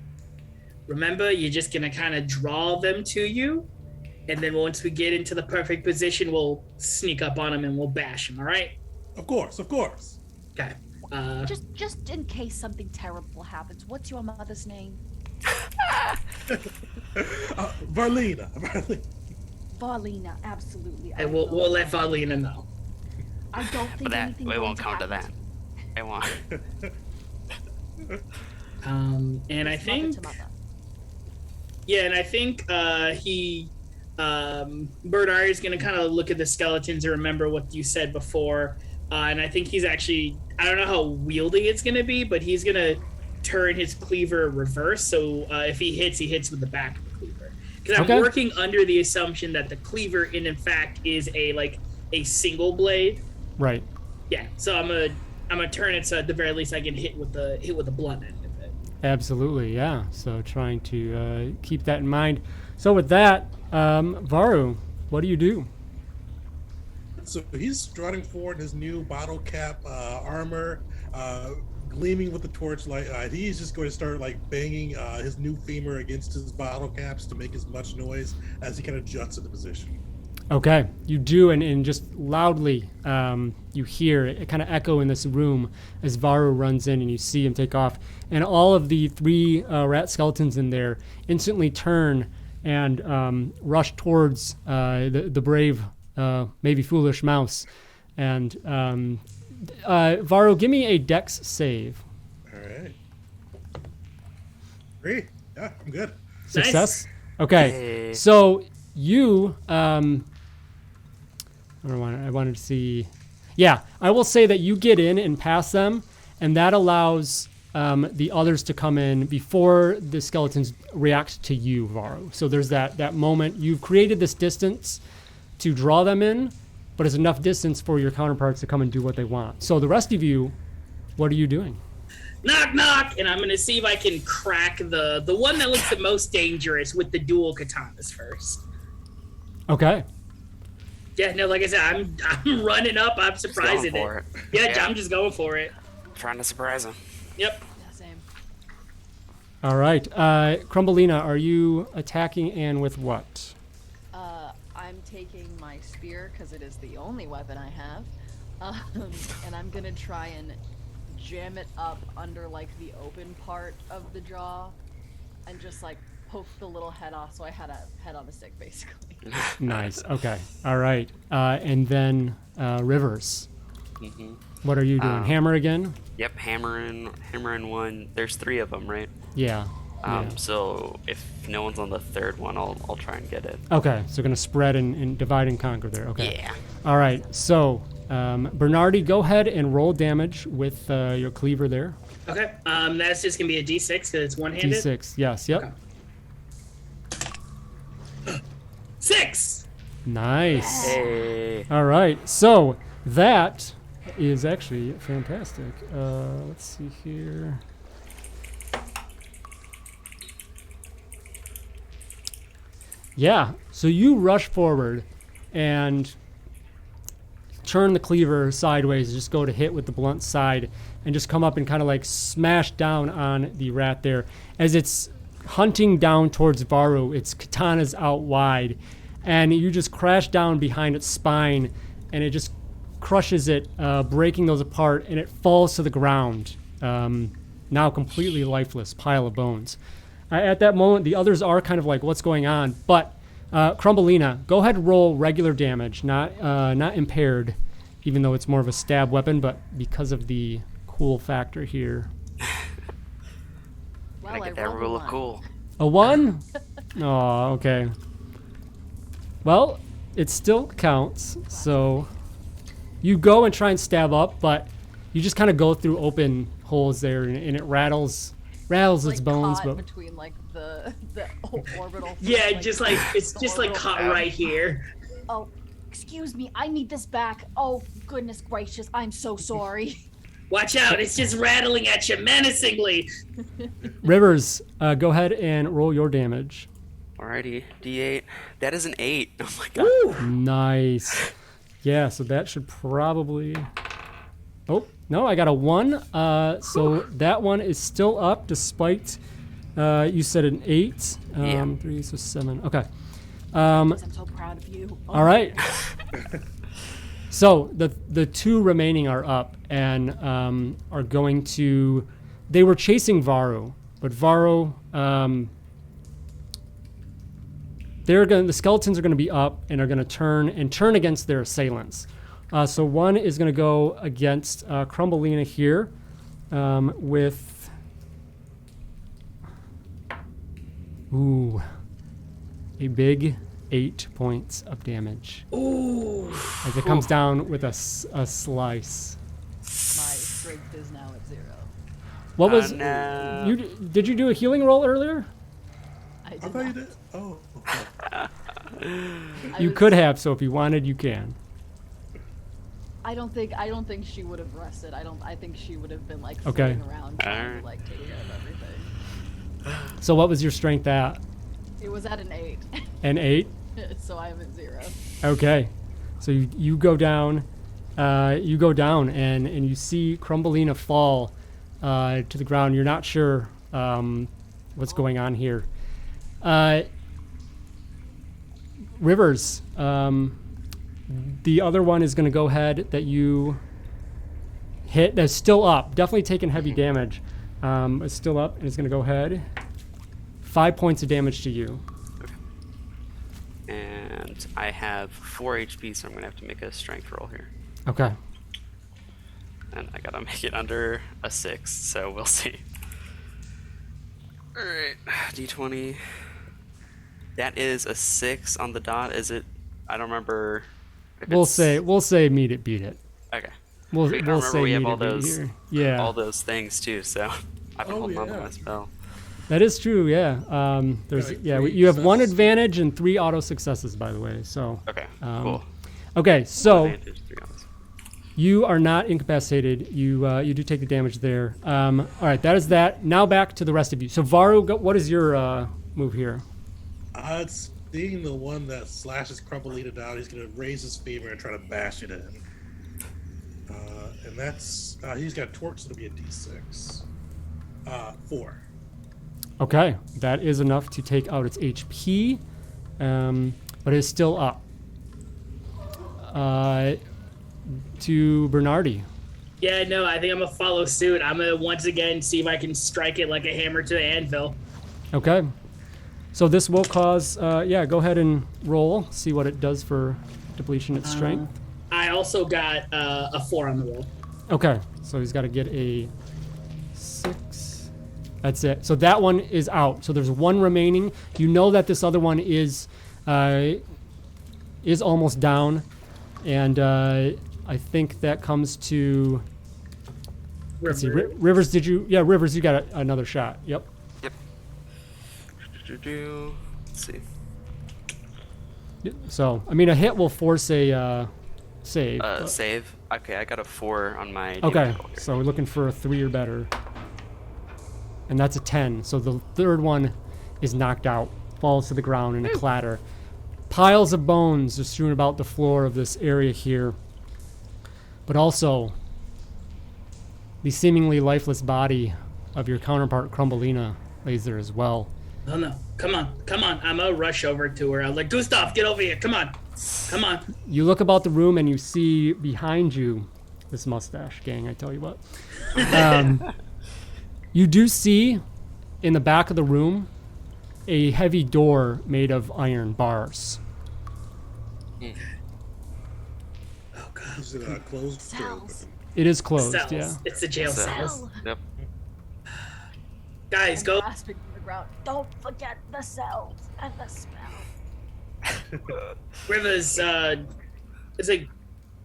Remember, you're just gonna kind of draw them to you, and then once we get into the perfect position, we'll sneak up on them and we'll bash them. All right? Of course, of course. Okay. Just in case something terrible happens, what's your mother's name? Varlina. Varlina, absolutely. And we'll let Valina know. I don't think But that anything it won't come to happen. that. It won't. And I Just mother think, to mother. yeah, and I think Bernard is gonna kind of look at the skeletons and remember what you said before. And I think he's actually, I don't know how wieldy it's gonna be, but he's gonna turn his cleaver reverse. So if he hits with the back of the cleaver. Because I'm working under the assumption that the cleaver, in fact, is a single blade. Right. Yeah. So I'm gonna turn it so at the very least I can hit with the blunt end of it. Absolutely, yeah. So trying to keep that in mind. So with that, Varu, what do you do? So he's strutting forward in his new bottle cap armor, gleaming with the torchlight. He's just going to start banging his new femur against his bottle caps to make as much noise as he kind of juts into position. Okay, you do, and just loudly you hear it kind of echo in this room as Varu runs in, and you see him take off. And all of the 3 rat skeletons in there instantly turn and rush towards the brave, maybe foolish mouse. And Varu, give me a dex save. All right. Great. Yeah, I'm good. Success? Nice. Okay, Hey. so you... I wanted to see. Yeah, I will say that you get in and pass them, and that allows the others to come in before the skeletons react to you, Varu. So there's that moment. You've created this distance to draw them in, but it's enough distance for your counterparts to come and do what they want. So the rest of you, what are you doing? Knock, knock, and I'm gonna see if I can crack the one that looks the most dangerous with the dual katanas first. Okay. Yeah, no, like I said, I'm running up. I'm surprising Going for it. it. Yeah, I'm just going for it. Trying to surprise him. Yep. Yeah, same. All right. Crumbleina, are you attacking and with what? I'm taking my spear because it is the only weapon I have, and I'm gonna try and jam it up under the open part of the jaw, and just poke the little head off. So I had a head on a stick, basically. Nice. Okay. All right. And then Rivers. Mm-hmm. What are you doing? Hammer again? Yep, hammering one. There's 3 of them, right? Yeah. Yeah. So if no one's on the 3rd one, I'll try and get it. Okay. So gonna spread and divide and conquer there. Okay. Yeah. All right. So Bernardi, go ahead and roll damage with your cleaver there. Okay. That's just gonna be a D6 because it's one-handed. D6. Yes. Yep. Okay. 6. Nice. Hey. All right. So that is actually fantastic. Let's see here. Yeah. So you rush forward and turn the cleaver sideways, just go to hit with the blunt side, and just come up and kind of smash down on the rat there. As it's hunting down towards Varu, its katana's out wide, and you just crash down behind its spine, and it just crushes it, breaking those apart, and it falls to the ground, now completely lifeless, pile of bones. At that moment, the others are kind of what's going on, but Crumbleina, go ahead and roll regular damage, not impaired, even though it's more of a stab weapon, but because of the cool factor here. Well, I I get that rolled a rule of 1. cool. A 1? Oh, okay. Well, it still counts, so you go and try and stab up, but you just kind of go through open holes there, and it rattles its bones. Caught But between the orbital. Yeah, like, just it's just orbital caught tab. right here. Oh, excuse me, I need this back. Oh, goodness gracious, I'm so sorry. Watch out! It's just rattling at you menacingly. Rivers, go ahead and roll your damage. Alrighty, D8. That is an 8. Oh my god. Nice. Yeah, so that should probably... Oh, no, I got a 1. So that one is still up despite, you said an 8. Yeah. 3, so 7. Okay. I'm so proud of you. All right. So the 2 remaining are up and are going to... They were chasing Varu, but Varu... the skeletons are going to be up and are going to turn against their assailants. So one is going to go against Crumbleina here with a big 8 points of damage. Ooh. As it comes down with a slice. My strength is now at 0. What was no. did you do a healing roll earlier? I I did thought not. you did. Oh. You could have, so if you wanted, you can. I don't think she would have rested. I think she would have been like Okay. floating around trying Alright. to like take care of everything. So what was your strength at? It was at an 8. An 8? So I'm at 0. Okay. So you go down, and you see Crumbleina fall to the ground. You're not sure what's going on here. Rivers, the other one is going to go ahead that you hit. That's still up. Definitely taking heavy damage. It's still up, and it's going to go ahead. 5 points of damage to you. And I have 4 HP, so I'm going to have to make a strength roll here. Okay. And I gotta make it under a 6, so we'll see. Alright, D20. That is a 6 on the dot. Is it? I don't remember. If We'll it's- say meet it, beat it. Okay. We'll I say remember we have meet all it, beat it those, here. Yeah. all those things too. So I've been Oh, holding on to yeah. my spell. That is true, yeah. There's like yeah, 3 you have 1 successes. advantage and 3 auto successes, by the way. So Okay, Um, cool. okay, so Advantage, 3 on this. you are not incapacitated. You do take the damage there. All right, that is that. Now back to the rest of you. So Varu, what is your move here? It's being the one that slashes Crumbleina down. He's going to raise his femur and try to bash it in. And that's... he's got torch, so it'll be a D6. 4. Okay, that is enough to take out its HP, but it's still up. To Bernardi. Yeah, no, I think I'm gonna follow suit. I'm gonna once again see if I can strike it like a hammer to the anvil. Okay. So this will cause, go ahead and roll. See what it does for depletion its strength. I also got a 4 on the roll. Okay, so he's got to get a 6. That's it. So that one is out. So there's 1 remaining. You know that this other one is almost down, and I think that comes to. Let's see, Rivers. Did you? Yeah, Rivers. You got another shot. Yep. Yep. Let's see. So I mean, a hit will force a save. Save. Okay, I got a 4 on my. Okay, damage roll here. so we're looking for a 3 or better. And that's a 10. So the third one is knocked out, falls to the ground in a clatter. Piles of bones are strewn about the floor of this area here. But also, the seemingly lifeless body of your counterpart, Crumbleina, lays there as well. Oh no! Come on! I'm gonna rush over to her. I'm like, Gustav, get over here! Come on! You look about the room and you see behind you, this mustache gang, I tell you what. You do see in the back of the room a heavy door made of iron bars. Oh god! Is it closed or open? Cells. It is closed, Cells. yeah. It's the jail cells. Cell. Yep. Guys, go! Grasping for the ground. Don't forget the cells and the spell. Rivers, it's like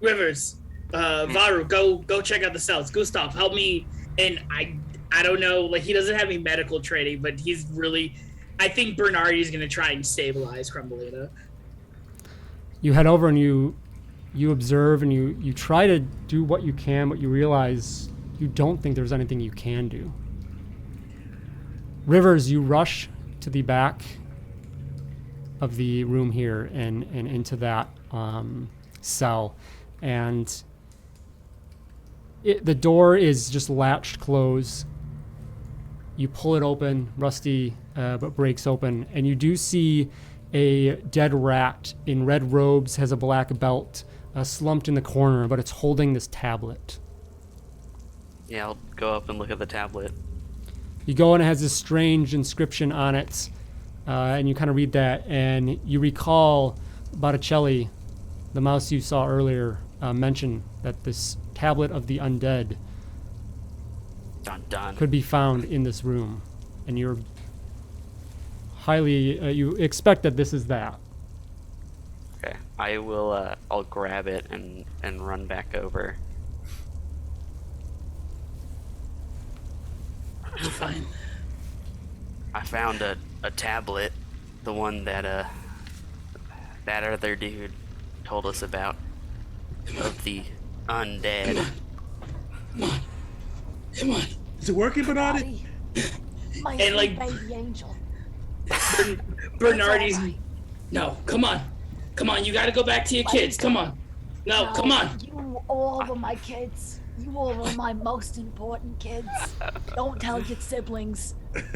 Rivers, Varu, go check out the cells. Gustav, help me. And I don't know, like he doesn't have any medical training, but he's really. I think Bernardi's gonna try and stabilize Crumbleina. You head over and you observe and you try to do what you can, but you realize you don't think there's anything you can do. Rivers, you rush to the back of the room here and into that cell. And the door is just latched closed. You pull it open, rusty, but breaks open, and you do see a dead rat in red robes, has a black belt, slumped in the corner, but it's holding this tablet. Yeah, I'll go up and look at the tablet. You go and it has this strange inscription on it, and you kind of read that, and you recall Botticelli, the mouse you saw earlier, mention that this tablet of the undead Dun dun. could be found in this room, and you're highly you expect that this is that. Okay, I will. I'll grab it and run back over. Fine. I found a tablet, the one that that other dude told us about, of the undead. Come on. Is it working, Bernardi? Daddy, my And, like- sweet baby angel. Bernardi's. It's all right. No, come on. Come on, you gotta go back to your kids. Come on. No, come on. You all were my kids. You all were my most important kids. Don't tell your siblings.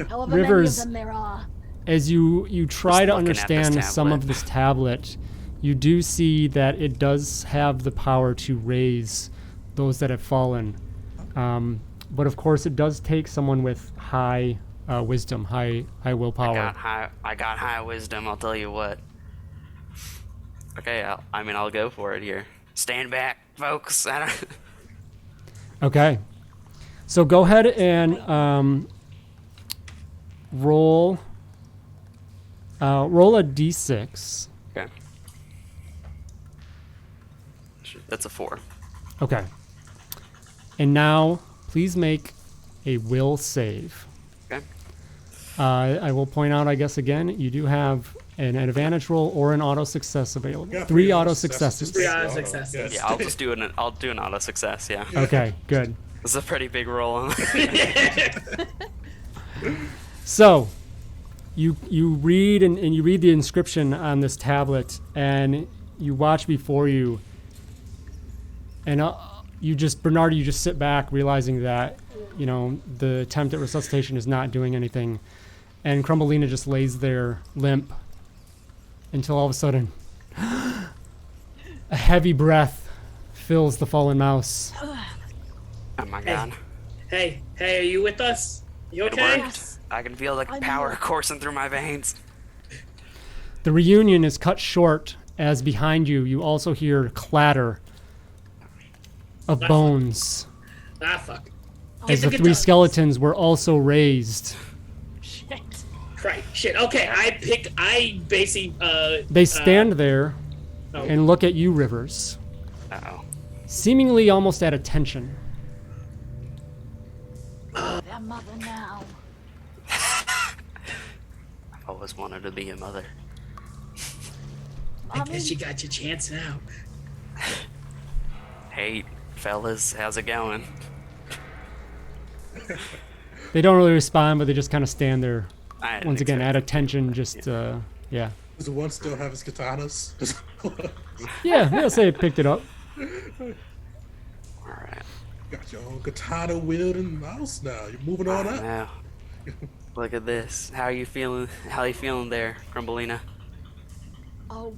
However Rivers- many of them there are. As you try Just to looking at this understand some tablet. of this tablet, you do see that it does have the power to raise those that have fallen. But of course, it does take someone with high wisdom, high willpower. I got high wisdom. I'll tell you what. Okay, I'll go for it here. Stand back, folks. I don't. Okay. So go ahead and roll a d6. Okay. That's a 4. Okay. And now, please make a will save. Okay. I will point out, I guess, again, you do have an advantage roll or an auto success available. Yeah, 3 auto successes. Three auto successes. Yes. Yeah, I'll just do an auto success. Yeah. Okay, good. This is a pretty big roll. So, you read and you read the inscription on this tablet, and you watch before you, and you just sit back, realizing that the attempt at resuscitation is not doing anything, and Crumbleina just lays there limp until all of a sudden, a heavy breath fills the fallen mouse. Oh my god. Hey, are you with us? You It okay? worked. I can feel the I'm power here. coursing through my veins. The reunion is cut short as behind you also hear clatter of bones Ah, fuck. as the Get 3 the- skeletons were also raised. Shit. Right, shit. Okay, I basically, They stand there oh. and look at you, Rivers, Uh-oh. seemingly almost at attention. Their mother now. I've always wanted to be a mother. I Mommy, guess you got your chance now. Hey, fellas, how's it going? They don't really respond, but they just kind of stand there, I didn't once again, expect at attention, just, yeah. Does the one still have his katanas? Yeah, say it picked it up. Alright. Got your own katana wielding mouse now. You're moving on up. Now, look at this. How are you feeling? How are you feeling there, Crumbleina? oh,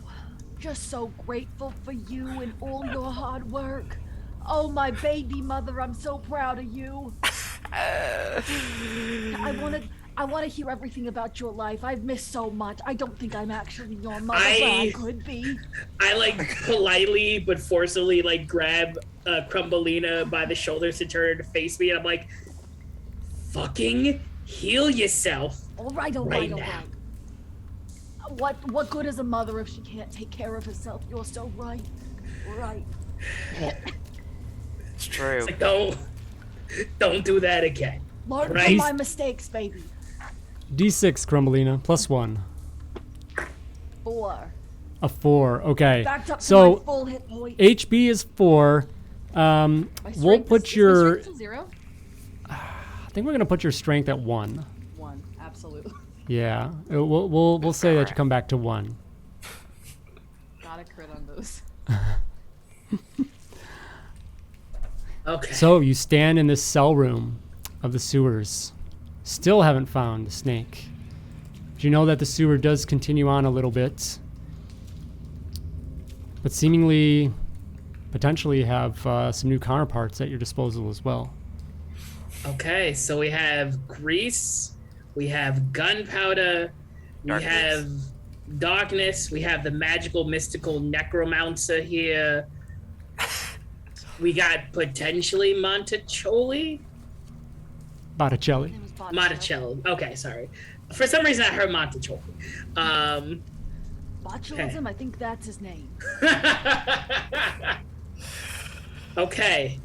just so grateful for you and all your hard work. Oh, my baby mother, I'm so proud of you. I want to hear everything about your life. I've missed so much. I don't think I'm actually your mother, but I could be. I politely but forcibly grab Crumbleina by the shoulders to turn her to face me, and I'm like, fucking heal yourself. All right, all Right right, all now. right. What good is a mother if she can't take care of herself? You're so right. Right. It's true. It's like, don't do that again. Learn Right. from my mistakes, baby. D6, Crumbleina, +1. 4. A 4, okay. Backed up to So, my full hit point. HB is 4. My We'll strength put is your... my strength 0? I think we're going to put your strength at 1. 1, absolutely. Yeah, we'll say that you come back to 1. Got a crit on those. Okay. So you stand in this cell room of the sewers. Still haven't found the snake. But you know that the sewer does continue on a little bit. But seemingly, potentially have some new counterparts at your disposal as well. Okay, so we have grease, we have gunpowder, we Darkness. have darkness, we have the magical, mystical necromancer here. We got potentially Monticelli. Botticelli. Name was Botticelli. Monticelli. Okay, sorry. For some reason, I heard Monticelli. Botulism, I think that's his name. Okay.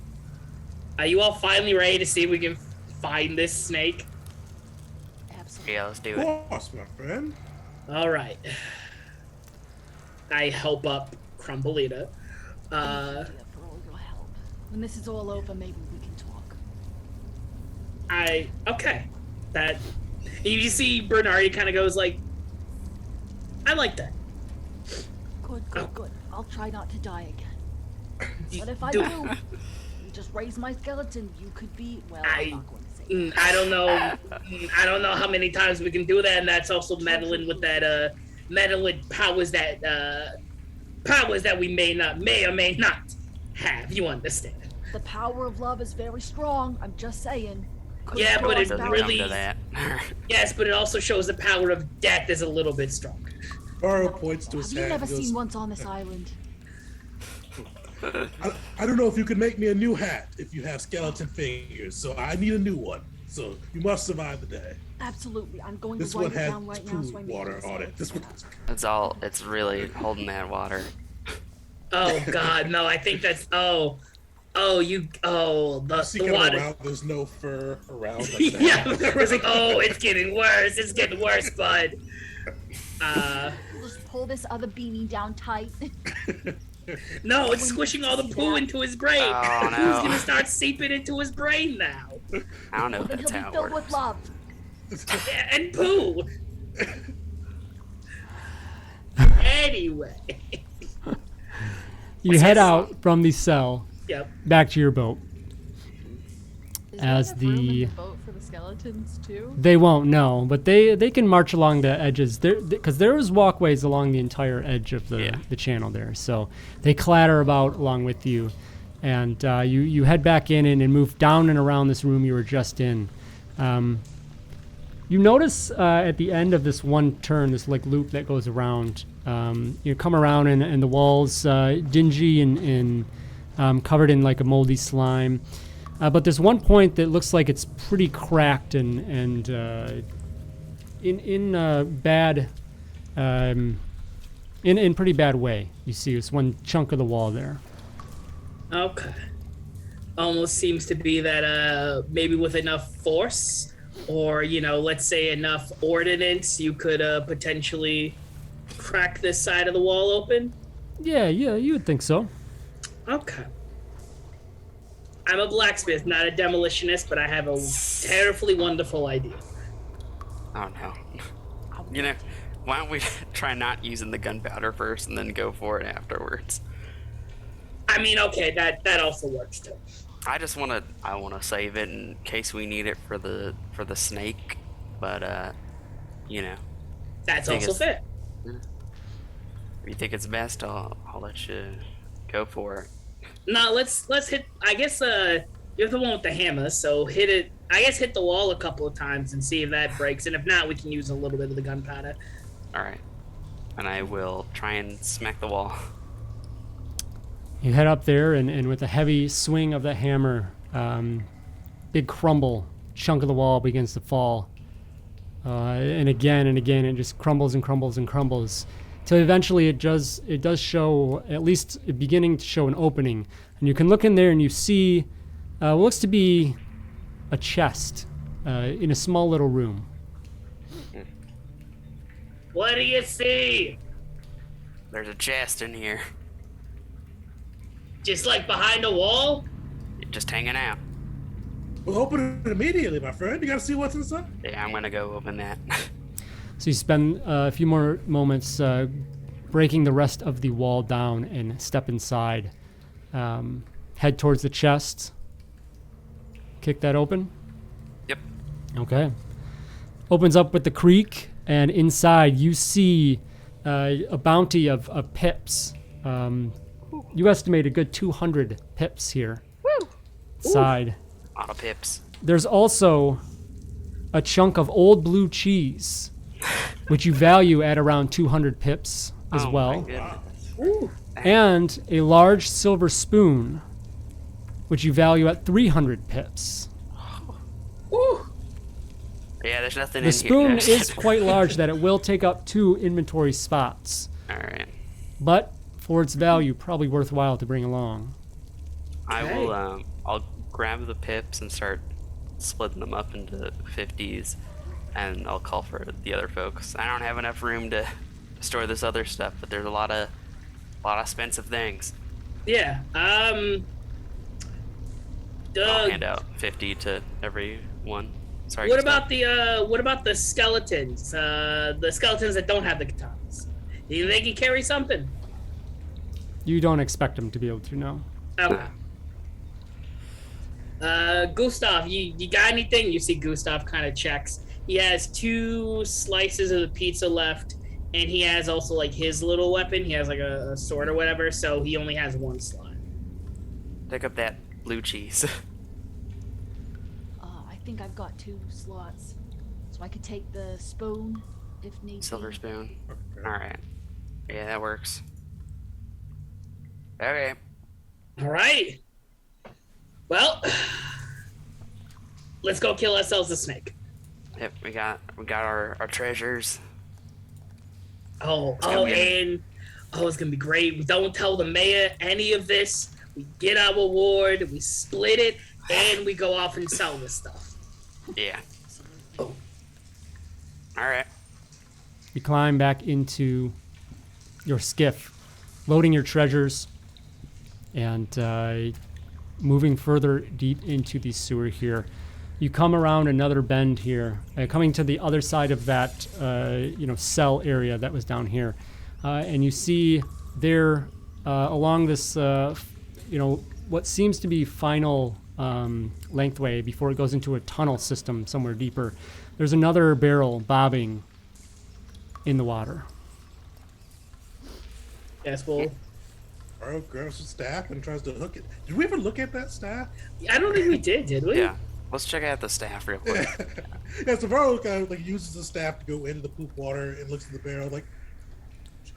Are you all finally ready to see if we can find this snake? Absolutely. Yeah, let's do Of it. course, my friend. All right. I help up Crumbleita. Thank you for all your help. When this is all over, maybe we can talk. Okay. That you see Bernardi kind of goes like, I like that. Good. I'll try not to die again. But if I Do- do, you just raise my skeleton. You could be. Well, I'm not going to say. That. I don't know. I don't know how many times we can do that, and that's also meddling with that meddling powers that we may or may not have. You understand? The power of love is very strong. I'm just saying. Could Yeah, but it cross Doesn't really- come to that. Yes, but it also shows the power of death is a little bit stronger. Varro points to Have his you hat. never and goes, seen once on this island? I don't know if you can make me a new hat if you have skeleton fingers, so I need a new one. So you must survive the day. Absolutely. I'm going This to one write it has down right now so I poo make water it on it. This one. It's really holding that water. Oh God, no! I think that's the See the kind of water. around, there's no fur around. Like that. Yeah, it's like, oh, it's getting worse. It's getting worse, bud. Just pull this other beanie down tight. No, it's squishing all the poo into his brain. Oh, no. Who's gonna start seeping into his brain now? I don't know if Then that's he'll be how it filled works. with love. And poo. Anyway. You head out from the cell Yep. back to your boat. Is As there enough room in the- the boat for the skeletons too? They won't know, but they can march along the edges there because there is walkways along the entire edge of the channel there. So they clatter about along with you, and you head back in and move down and around this room you were just in. You notice at the end of this one turn, this like loop that goes around. You come around and the walls dingy and covered in like a moldy slime. But there's one point that looks like it's pretty cracked and in bad in pretty bad way. You see this one chunk of the wall there. Okay. Almost seems to be that maybe with enough force, or let's say enough ordnance, you could potentially crack this side of the wall open. Yeah, you would think so. Okay. I'm a blacksmith, not a demolitionist, but I have a terribly wonderful idea. Oh no. You know, why don't we try not using the gunpowder first and then go for it afterwards? I mean, okay, that also works too. I wanna save it in case we need it for the snake, but That's Think also it's- fair. if you think it's best, I'll let you go for it. No, let's hit. I guess you're the one with the hammer, so hit it. I guess hit the wall a couple of times and see if that breaks, and if not, we can use a little bit of the gunpowder. All right, and I will try and smack the wall. You head up there and with a heavy swing of the hammer, big crumble, chunk of the wall begins to fall. And again it just crumbles and crumbles and crumbles. Till eventually it does show, at least beginning to show an opening. And you can look in there and you see what looks to be a chest in a small little room. What do you see? There's a chest in here, Just like behind a wall? just hanging out. Well, open it immediately, my friend. You gotta see what's inside. Yeah, I'm gonna go open that. So you spend a few more moments breaking the rest of the wall down and step inside. Head towards the chest. Kick that open. Yep. Okay. Opens up with the creak, and inside you see a bounty of pips. You estimate a good 200 pips here. Woo! Side. A lot of pips. There's also a chunk of old blue cheese, which you value at around 200 pips as Oh, my well. goodness. Ooh. And a large silver spoon, which you value at 300 pips. Ooh. Yeah, there's nothing The in spoon here. is quite large that it will take up 2 inventory spots, All right. but for its value, probably worthwhile to bring along. I Okay. will. I'll grab the pips and start splitting them up into 50s, and I'll call for the other folks. I don't have enough room to store this other stuff, but there's a lot of expensive things. Yeah. I'll Doug, hand out 50 to every one. Sorry. what Gustav. about the skeletons? The skeletons that don't have the katanas. Do you think they can carry something? You don't expect them to be able to, no. Okay. Gustav, you got anything? You see Gustav kind of checks. He has 2 slices of the pizza left, and he has also like his little weapon. He has like a sword or whatever, so he only has 1 slot. Pick up that blue cheese. I think I've got 2 slots, so I could take the spoon if need Silver be. spoon. Okay. All right. Yeah, that works. Okay. All right. Well, let's go kill ourselves a snake. Yep, we got our treasures. Oh, gonna be- it's gonna be great. We don't tell the mayor any of this. We get our reward, we split it, and we go off and sell this stuff. Yeah. Oh. All right. You climb back into your skiff, loading your treasures, and moving further deep into the sewer here. You come around another bend here, coming to the other side of that cell area that was down here, and you see there along this what seems to be final lengthway before it goes into a tunnel system somewhere deeper. There's another barrel bobbing in the water. Yes, well, Burrow grabs the staff and tries to hook it. Did we ever look at that staff? I don't think we did we? Yeah. Let's check out the staff real quick. Yeah, so Burrow kind of like uses the staff to go into the poop water and looks at the barrel like,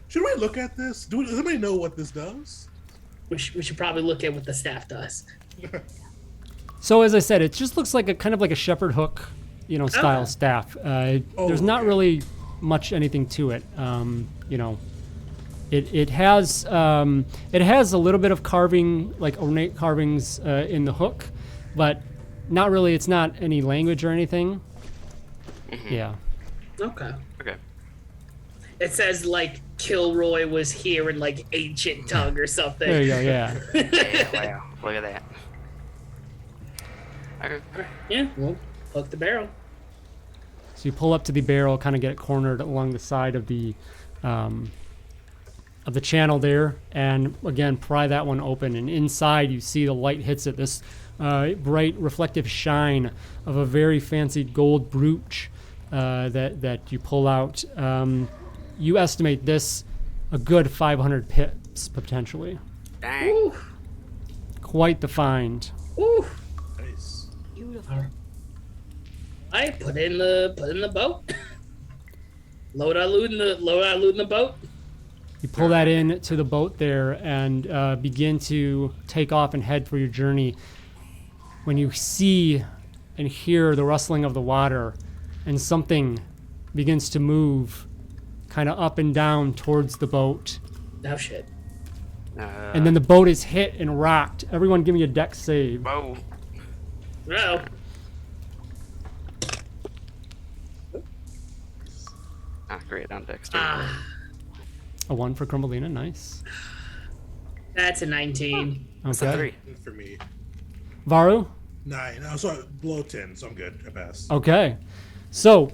should we look at this? Does anybody know what this does? We should probably look at what the staff does. So as I said, it just looks like a kind of like a shepherd hook, style Okay. staff. There's not okay. really much anything to it. It has a little bit of carving, like ornate carvings in the hook, but not really. It's not any language or anything. Yeah. Okay. Okay. It says like Kilroy was here in like ancient tongue or something. There you go. Yeah. Yeah, wow. Look at that. Okay. Yeah, well, hook the barrel. So you pull up to the barrel, kind of get it cornered along the side of the channel there, and again pry that one open. And inside, you see the light hits it. This bright, reflective shine of a very fancy gold brooch that you pull out. You estimate this a good 500 pips potentially. Dang. Ooh, Quite the find. ooh. Nice. Beautiful. I put it in the boat. Load our loot in the boat. You pull that in to the boat there and begin to take off and head for your journey. When you see and hear the rustling of the water and something begins to move kind of up and down towards the boat. Oh shit. And then the boat is hit and rocked. Everyone give me a dex save. Whoa. No. Not great on Dexter. A 1 for Crumbelina, nice. That's a 19. That's a 3. Good for me. Varu? 9. Oh, sorry, below 10, so I'm good. I pass. Okay. So,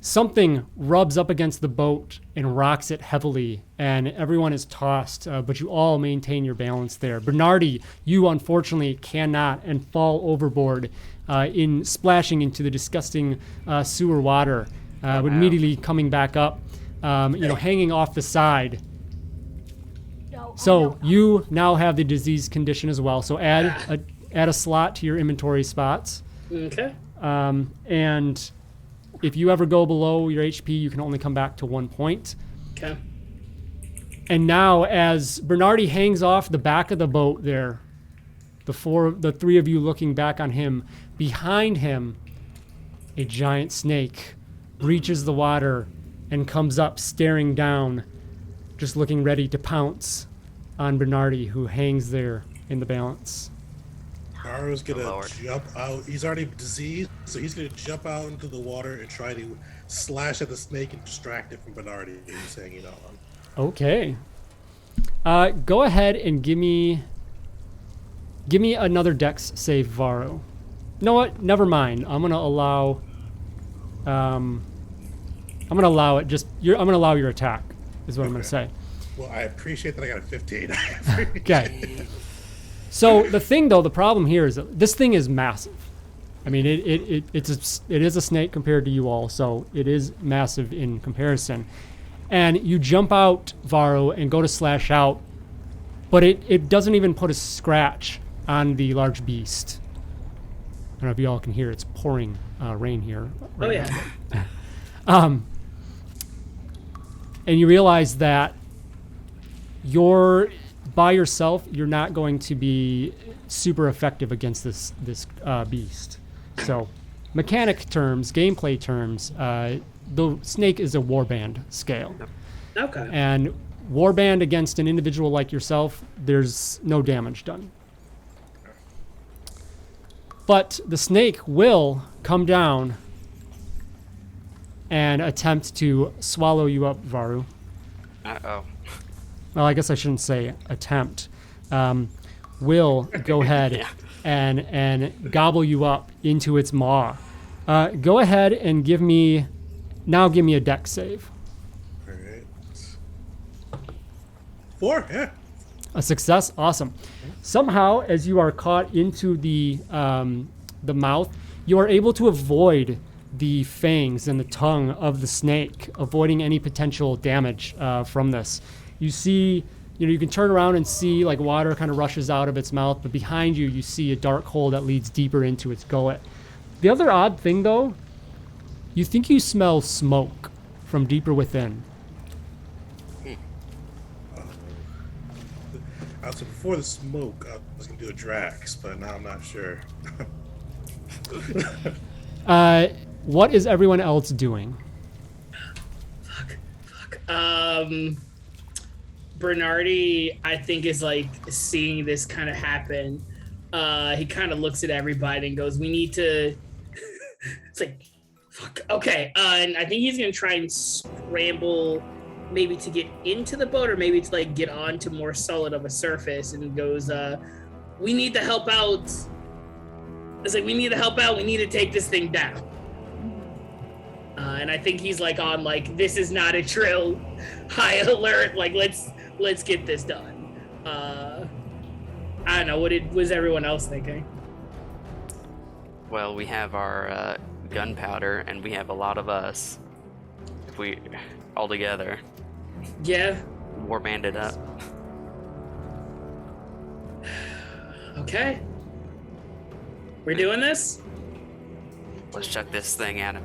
something rubs up against the boat and rocks it heavily, and everyone is tossed, but you all maintain your balance there. Bernardi, you unfortunately cannot and fall overboard in splashing into the disgusting sewer water, but immediately coming back up, hanging off the side. So you now have the disease condition as well. So add a slot to your inventory spots. Okay. And if you ever go below your HP, you can only come back to 1 point. Okay. And now, as Bernardi hangs off the back of the boat there, the three of you looking back on him, behind him, a giant snake breaches the water and comes up, staring down, just looking ready to pounce on Bernardi, who hangs there in the balance. Garo's gonna jump out. He's already diseased, so he's gonna jump out into the water and try to slash at the snake and distract it from Bernardi, who's hanging on. Okay. Go ahead and give me another Dex save, Varro. You know what? Never mind. I'm gonna allow it. I'm gonna allow your attack. Is what I'm gonna say. Well, I appreciate that I got a 15. Okay. So the problem here is that this thing is massive. I mean, it is a snake compared to you all, so it is massive in comparison. And you jump out, Varro, and go to slash out, but it doesn't even put a scratch on the large beast. I don't know if you all can hear, it's pouring rain here. Right now. And you realize that by yourself, you're not going to be super effective against this beast. So, mechanic terms, gameplay terms, the snake is a warband scale. Okay. And warband against an individual like yourself, there's no damage done. But the snake will come down and attempt to swallow you up, Varro. Uh-oh. Well, I guess I shouldn't say attempt. Will go ahead and gobble you up into its maw. Go ahead and give me a Dex save. All right. 4, yeah. A success, awesome. Somehow, as you are caught into the mouth, you are able to avoid the fangs and the tongue of the snake, avoiding any potential damage from this. You see, you can turn around and see like water kind of rushes out of its mouth, but behind you, you see a dark hole that leads deeper into its gullet. The other odd thing, though, you think you smell smoke from deeper within. So before the smoke, I was going to do a Drax, but now I'm not sure. What is everyone else doing? Fuck. Bernardi, I think, is like seeing this kind of happen. He kind of looks at everybody and goes, "We need to." It's like, fuck. Okay. And I think he's gonna try and scramble, maybe to get into the boat, or maybe to like get onto more solid of a surface. And goes, "We need to help out." It's like, "We need to help out. We need to take this thing down." And I think he's like on like, this is not a drill, high alert. Like, let's get this done. I don't know. What was everyone else thinking? Well, we have our gunpowder, and we have a lot of us. If we all together. Yeah. Warband it up. Okay. We're doing this? Let's chuck this thing at him.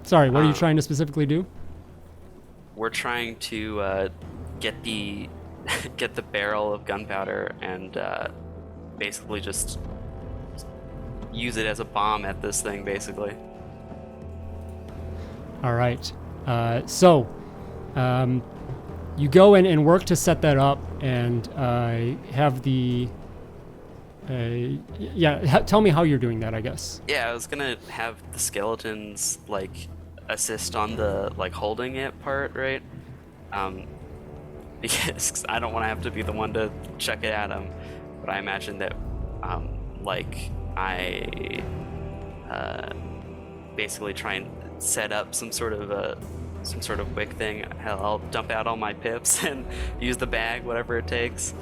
Sorry, what are you trying to specifically do? We're trying to get the barrel of gunpowder and basically just use it as a bomb at this thing, basically. All right. So you go in and work to set that up and have the... tell me how you're doing that, I guess. Yeah, I was gonna have the skeletons, like, assist on the, like, holding it part, right? Because I don't want to have to be the one to chuck it at them. But I imagine that like I basically try and set up some sort of wick thing. Hell, I'll dump out all my pips and use the bag, whatever it takes,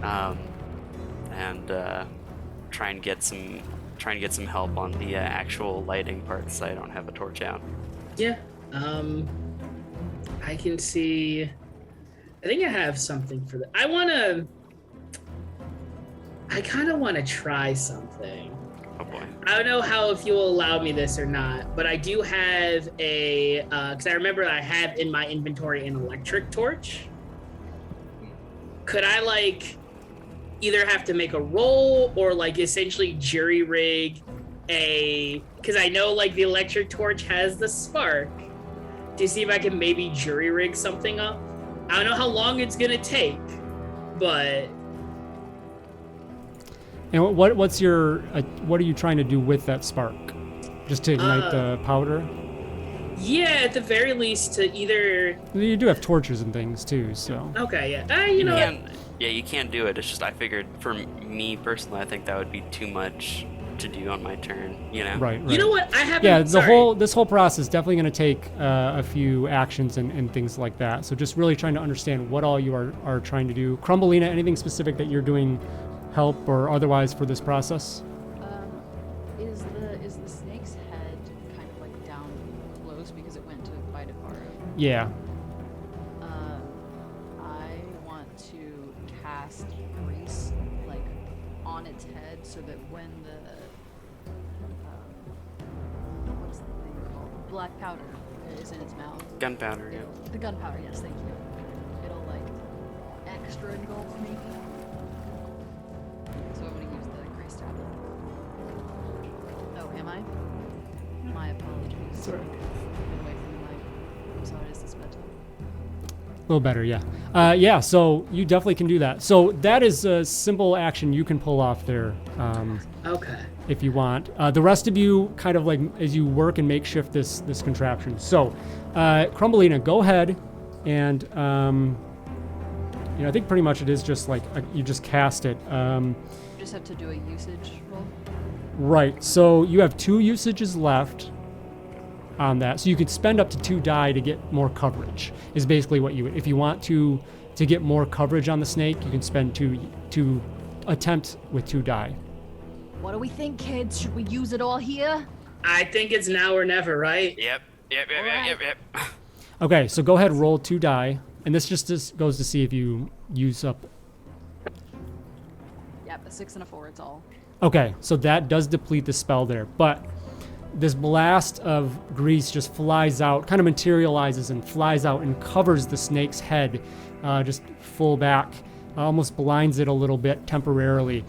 and try and get some help on the actual lighting parts. So I don't have a torch out. Yeah. I can see. I think I have something for that. I kind of want to try something. Oh boy. I don't know if you'll allow me this or not, but I do have a, because I remember I have in my inventory an electric torch. Could I like either have to make a roll or like essentially jury rig because I know like the electric torch has the spark, to see if I can maybe jury rig something up. I don't know how long it's gonna take, but. And what are you trying to do with that spark? Just to ignite the powder? Yeah, at the very least to either. You do have torches and things too, so. Okay, yeah. You know what? Yeah, you can't do it. It's just I figured for me personally, I think that would be too much to do on my turn. You know. Right. You know what? I haven't. Yeah, this whole process is definitely going to take a few actions and things like that. So just really trying to understand what all you are trying to do. Crumbleina, anything specific that you're doing, help or otherwise for this process? Is the snake's head kind of like down close because it went to bite a bar? Yeah. I want to cast grease like on its head so that when the what's the thing called? Black powder is in its mouth. Gunpowder. Yeah. The gunpowder, yes, thank you. It'll like extra engulf me. So I'm gonna use the grease tablet. Oh, am I? My apologies. Sorry. Get away from the mic. So it is this bedtime. A little better, yeah. Yeah, so you definitely can do that. So that is a simple action you can pull off there. Okay. If you want. The rest of you kind of like as you work and makeshift this contraption. So, Crumbleina, go ahead and I think pretty much it is just like you just cast it. You just have to do a usage roll. Right. So you have 2 usages left on that. So you could spend up to 2 die to get more coverage. Is basically what you would. If you want to get more coverage on the snake, you can spend 2 attempt with 2 die. What do we think, kids? Should we use it all here? I think it's now or never, right? Yep. Okay, so go ahead, roll 2 die, and this just goes to see if you use up. Yep, a 6 and a 4. It's all. Okay, so that does deplete the spell there, but this blast of grease just flies out, kind of materializes and flies out and covers the snake's head, just full back, almost blinds it a little bit temporarily.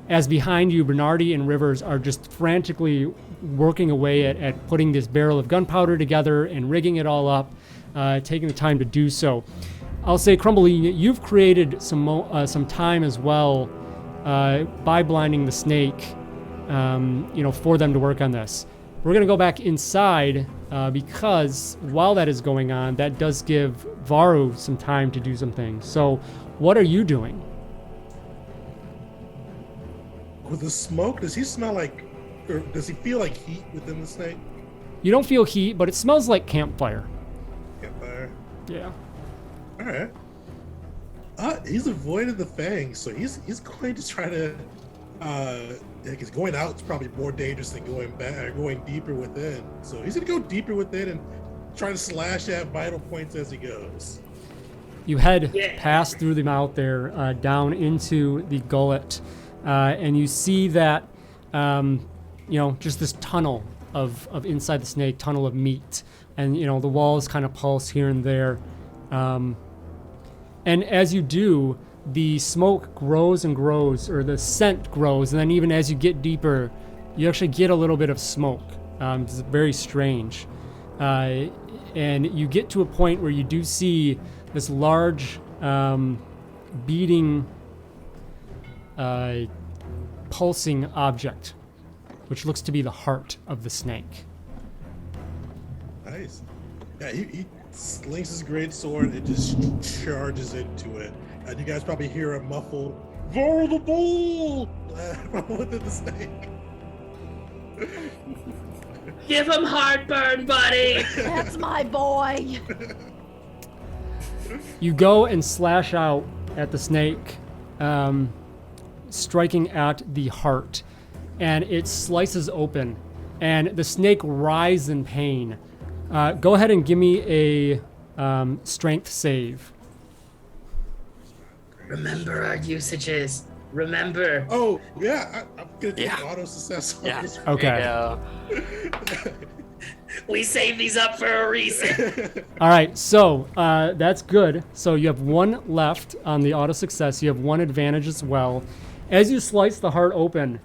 As behind you, Bernardi and Rivers are just frantically working away at putting this barrel of gunpowder together and rigging it all up, taking the time to do so. I'll say, Crumbleina, you've created some time as well by blinding the snake, for them to work on this. We're going to go back inside because while that is going on, that does give Varu some time to do some things. So what are you doing? With the smoke, does he smell like, or does he feel like heat within the snake? You don't feel heat, but it smells like campfire. Campfire. Yeah. All right. He's avoided the fangs, so he's going to try to. Because going out is probably more dangerous than going back or going deeper within. So he's gonna go deeper within and try to slash at vital points as he goes. You head past through the mouth there, down into the gullet, and you see that, just this tunnel of inside the snake, tunnel of meat, and the walls kind of pulse here and there, and as you do, the smoke grows and grows, or the scent grows, and then even as you get deeper, you actually get a little bit of smoke. It's very strange, and you get to a point where you do see this large, beating, pulsing object, which looks to be the heart of the snake. Nice. Yeah, he slings his great sword and just charges into it. And you guys probably hear a muffled Varu the bull! From within the snake. Give him heartburn, buddy. That's my boy. You go and slash out at the snake, striking at the heart, and it slices open, and the snake writhes in pain. Go ahead and give me a strength save. Remember our usages. Remember. Oh, yeah, I'm gonna take Yeah. auto success. On Yeah. this. Okay. There you go. We saved these up for a reason. All right, so that's good. So you have one left on the auto success. You have one advantage as well. As you slice the heart open,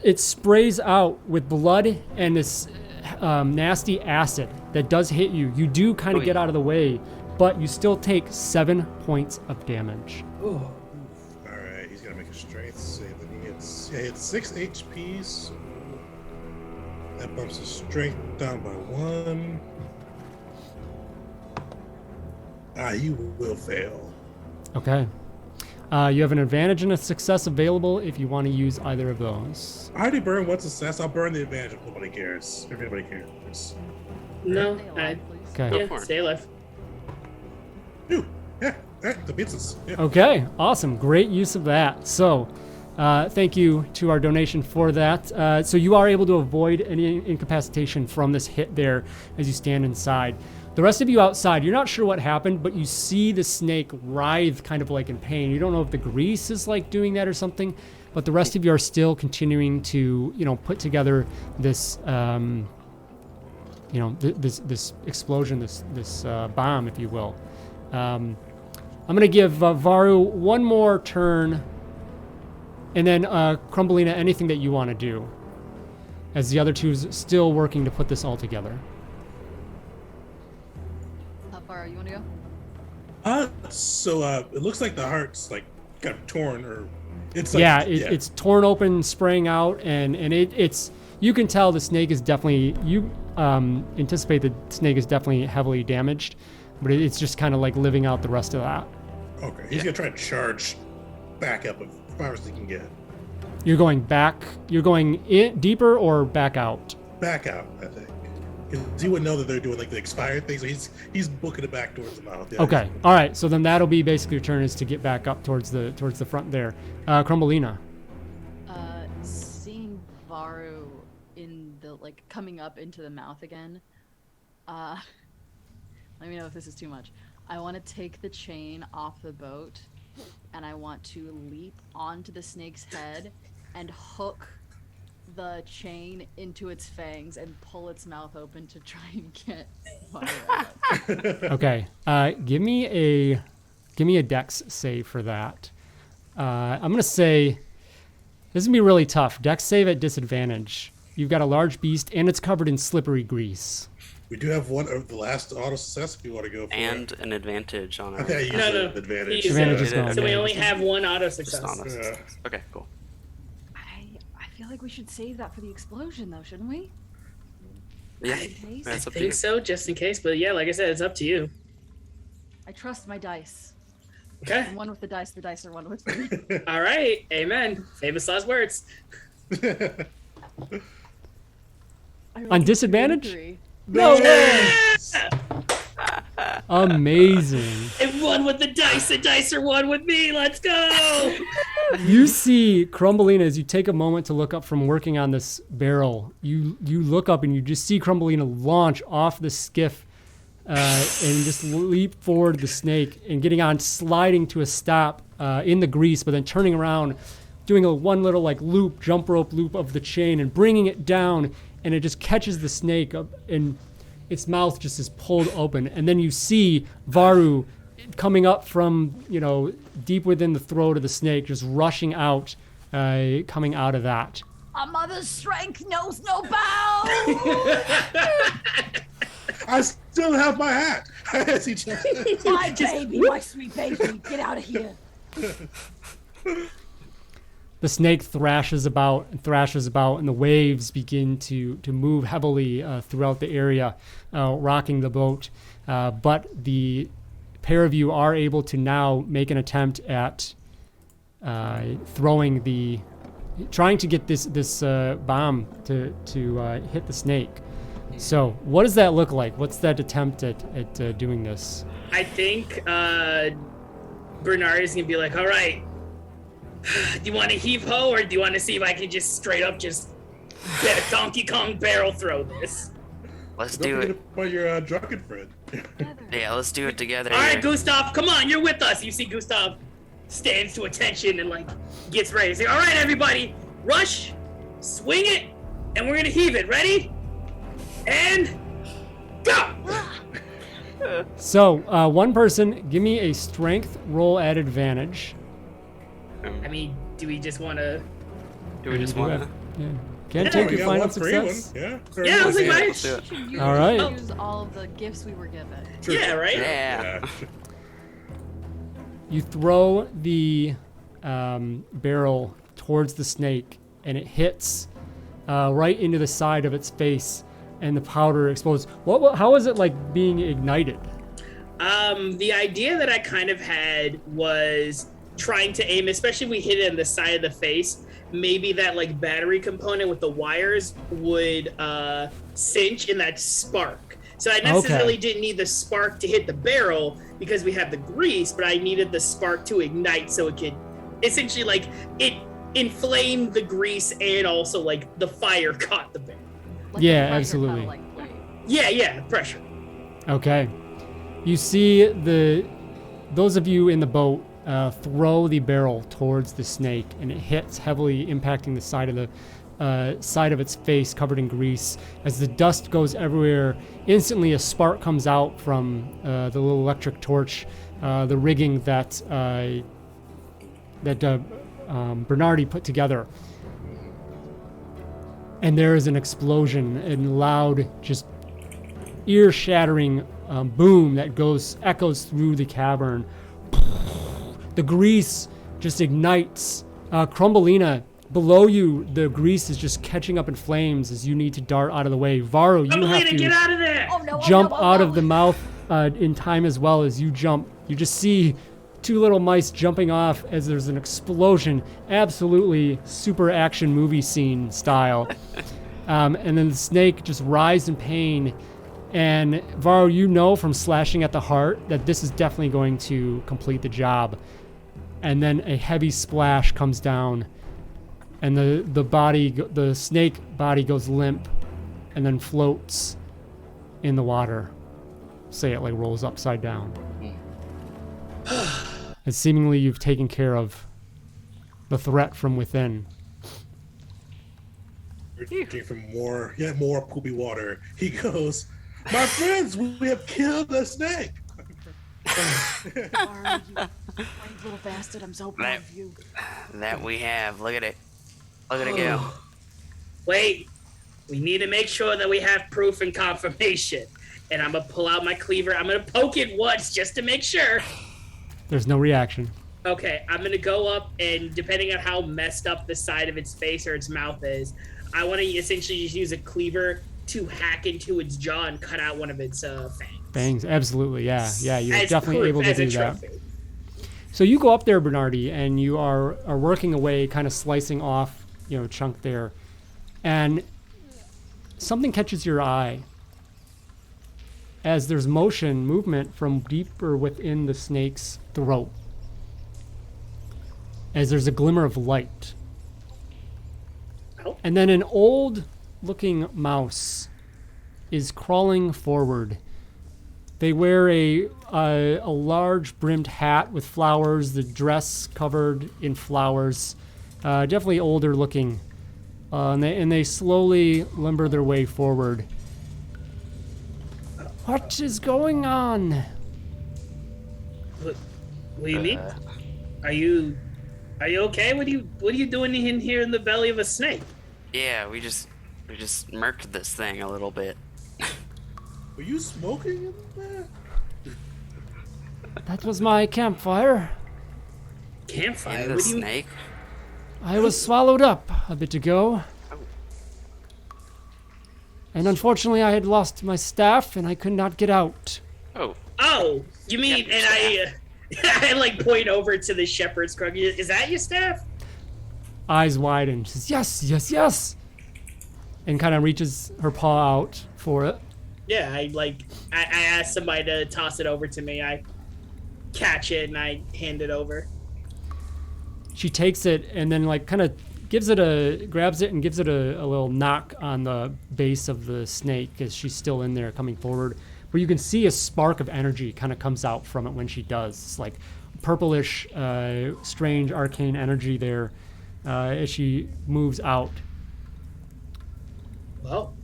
it sprays out with blood and this nasty acid that does hit you. You do kind of Oy. get out of the way, but you still take 7 points of damage. Ooh. All right, he's gonna make a strength save. Then he hits 6 HP. So that bumps his strength down by 1. You will fail. Okay. You have an advantage and a success available if you want to use either of those. I already burned one success. I'll burn the advantage if nobody cares. If anybody cares. No. Stay alive, please. Okay. Yeah, for it. stay alive. Ooh, yeah, the pizzas. Yeah. Okay, awesome. Great use of that. So, thank you to our donation for that. So you are able to avoid any incapacitation from this hit there as you stand inside. The rest of you outside, you're not sure what happened, but you see the snake writhe kind of like in pain. You don't know if the grease is like doing that or something, but the rest of you are still continuing to, put together this, this explosion, this bomb, if you will. I'm going to give Varu one more turn, and then Crumbleina, anything that you want to do, as the other two's still working to put this all together. How far you want to go? So it looks like the heart's like got torn, or it's like, Yeah, it's torn open, spraying out, and it's you can tell the snake is definitely, you anticipate the snake is definitely heavily damaged, but it's just kind of like living out the rest of that. Okay, he's gonna try to charge back up as far as he can get. You're going in deeper or back out? Back out, I think. 'Cause he wouldn't know that they're doing like the expired thing, so he's booking it back towards the mouth. Yeah, Okay, all right. So then that'll be basically your turn is to get back up towards the front there. Crumbleina. Seeing Varu in the coming up into the mouth again. Let me know if this is too much. I want to take the chain off the boat, and I want to leap onto the snake's head and hook the chain into its fangs and pull its mouth open to try and get Varu out. Okay. Give me a dex save for that. I'm gonna say this is gonna be really tough. Dex save at disadvantage. You've got a large beast and it's covered in slippery grease. We do have one of the last auto success if you want to go for And it. an advantage on our. I think I used No, no. the advantage. Use Advantage it. is gone. So we only Yeah. have one auto Just success. on us. Yeah. Okay, cool. I feel like we should save that for the explosion, though, shouldn't we? Yeah, In case? that's I up to you. think so, just in case. But yeah, like I said, it's up to you. I trust my dice. Okay. I'm one with the dice are one with me. All right. Amen. Famous last words. I On rolled a disadvantage? 3. No way! Yes! Amazing. And one with the dice. The dice are one with me. Let's go. You see Crumbleina as you take a moment to look up from working on this barrel. You look up and you just see Crumbleina launch off the skiff and just leap forward the snake and getting on, sliding to a stop in the grease, but then turning around, doing one little loop, jump rope loop of the chain and bringing it down, and it just catches the snake up and its mouth just is pulled open. And then you see Varu coming up from, deep within the throat of the snake, just rushing out, coming out of that. A mother's strength knows no bounds. I still have my hat. As he just- My baby, my sweet baby, get out of here. The snake thrashes about, and the waves begin to move heavily throughout the area, rocking the boat. But the pair of you are able to now make an attempt at trying to get this bomb to hit the snake. So what does that look like? What's that attempt at doing this? I think Bernard is gonna be like, all right, do you want to heave ho, or do you want to see if I can just straight up just Donkey Kong barrel throw this? Let's Don't do forget it. about your drunken friend. Yeah, let's do it together. All right, here. Gustav, come on, you're with us. You see Gustav stands to attention and like gets ready. Say, all right, everybody, rush, swing it, and we're gonna heave it. Ready? And go! So one person, give me a strength roll at advantage. I mean, do we just want to? Do we just want to? Yeah. Can't Yeah, take We your got final one for anyone. success. Yeah. Yeah, I was like, Yeah, why- let's do it. Should use, All right. use all of the gifts we were given. True. Yeah, right. Yeah. You throw the barrel towards the snake, and it hits right into the side of its face, and the powder explodes. How is it like being ignited? The idea that I kind of had was trying to aim, especially if we hit it in the side of the face, maybe that like battery component with the wires would cinch in that spark. So I necessarily didn't need the spark to hit the barrel because we have the grease, but I needed the spark to ignite so it could essentially like it inflamed the grease and also like the fire caught the barrel. Like Yeah, a pressure absolutely. Like plate. Yeah, pressure. Okay. You see those of you in the boat throw the barrel towards the snake, and it hits heavily, impacting the side of its face, covered in grease. As the dust goes everywhere, instantly a spark comes out from the little electric torch, the rigging that Bernardi put together. And there is an explosion and loud, just ear-shattering boom that echoes through the cavern. The grease just ignites. Crumbelina, below you, the grease is just catching up in flames as you need to dart out of the way. Varro, you have Amelina, get to out of there! Oh no! jump oh, no, oh, out no. of the mouth in time as well as you jump. You just see two little mice jumping off as there's an explosion, absolutely super action movie scene style. And then the snake just writhes in pain. And Varro, you know from slashing at the heart that this is definitely going to complete the job. And then a heavy splash comes down, and the snake body goes limp, and then floats in the water. Say it like rolls upside down. And seemingly you've taken care of the threat from within. We're drinking from more poopy water. He goes, my friends, we have killed the snake. Are you brave little bastard? I'm so proud of you. That we have. Look at it. Look at it go. Wait, we need to make sure that we have proof and confirmation. And I'm gonna pull out my cleaver. I'm gonna poke it once just to make sure. There's no reaction. Okay, I'm gonna go up and depending on how messed up the side of its face or its mouth is, I want to essentially just use a cleaver to hack into its jaw and cut out one of its fangs. Fangs, absolutely, yeah, you're As definitely proof, able to as a do that. trophy. So you go up there, Bernardi, and you are working away, kind of slicing off, a chunk there, and something catches your eye as there's movement from deeper within the snake's throat, as there's a glimmer of light. Oh. And then an old-looking mouse is crawling forward. They wear a large brimmed hat with flowers, the dress covered in flowers, definitely older looking. And they slowly limber their way forward. What is going on? What do you mean? Are you okay? What are you doing in here in the belly of a snake? Yeah, we just murked this thing a little bit. Were you smoking in there? That was my campfire. Campfire? In the What do you snake? I was swallowed up a bit ago. And unfortunately, I had lost my staff and I could not get out. Oh, Oh, you mean? Yeah, And I like point over to the shepherd's crook. Is that your staff? Eyes widen. She says, yes, yes, yes. And kind of reaches her paw out for it. Yeah, I asked somebody to toss it over to me. I catch it and I hand it over. She takes it and then like kind of grabs it and gives it a little knock on the base of the snake as she's still in there coming forward. Where you can see a spark of energy kind of comes out from it when she does. It's like purplish, strange, arcane energy there as she moves out. Well,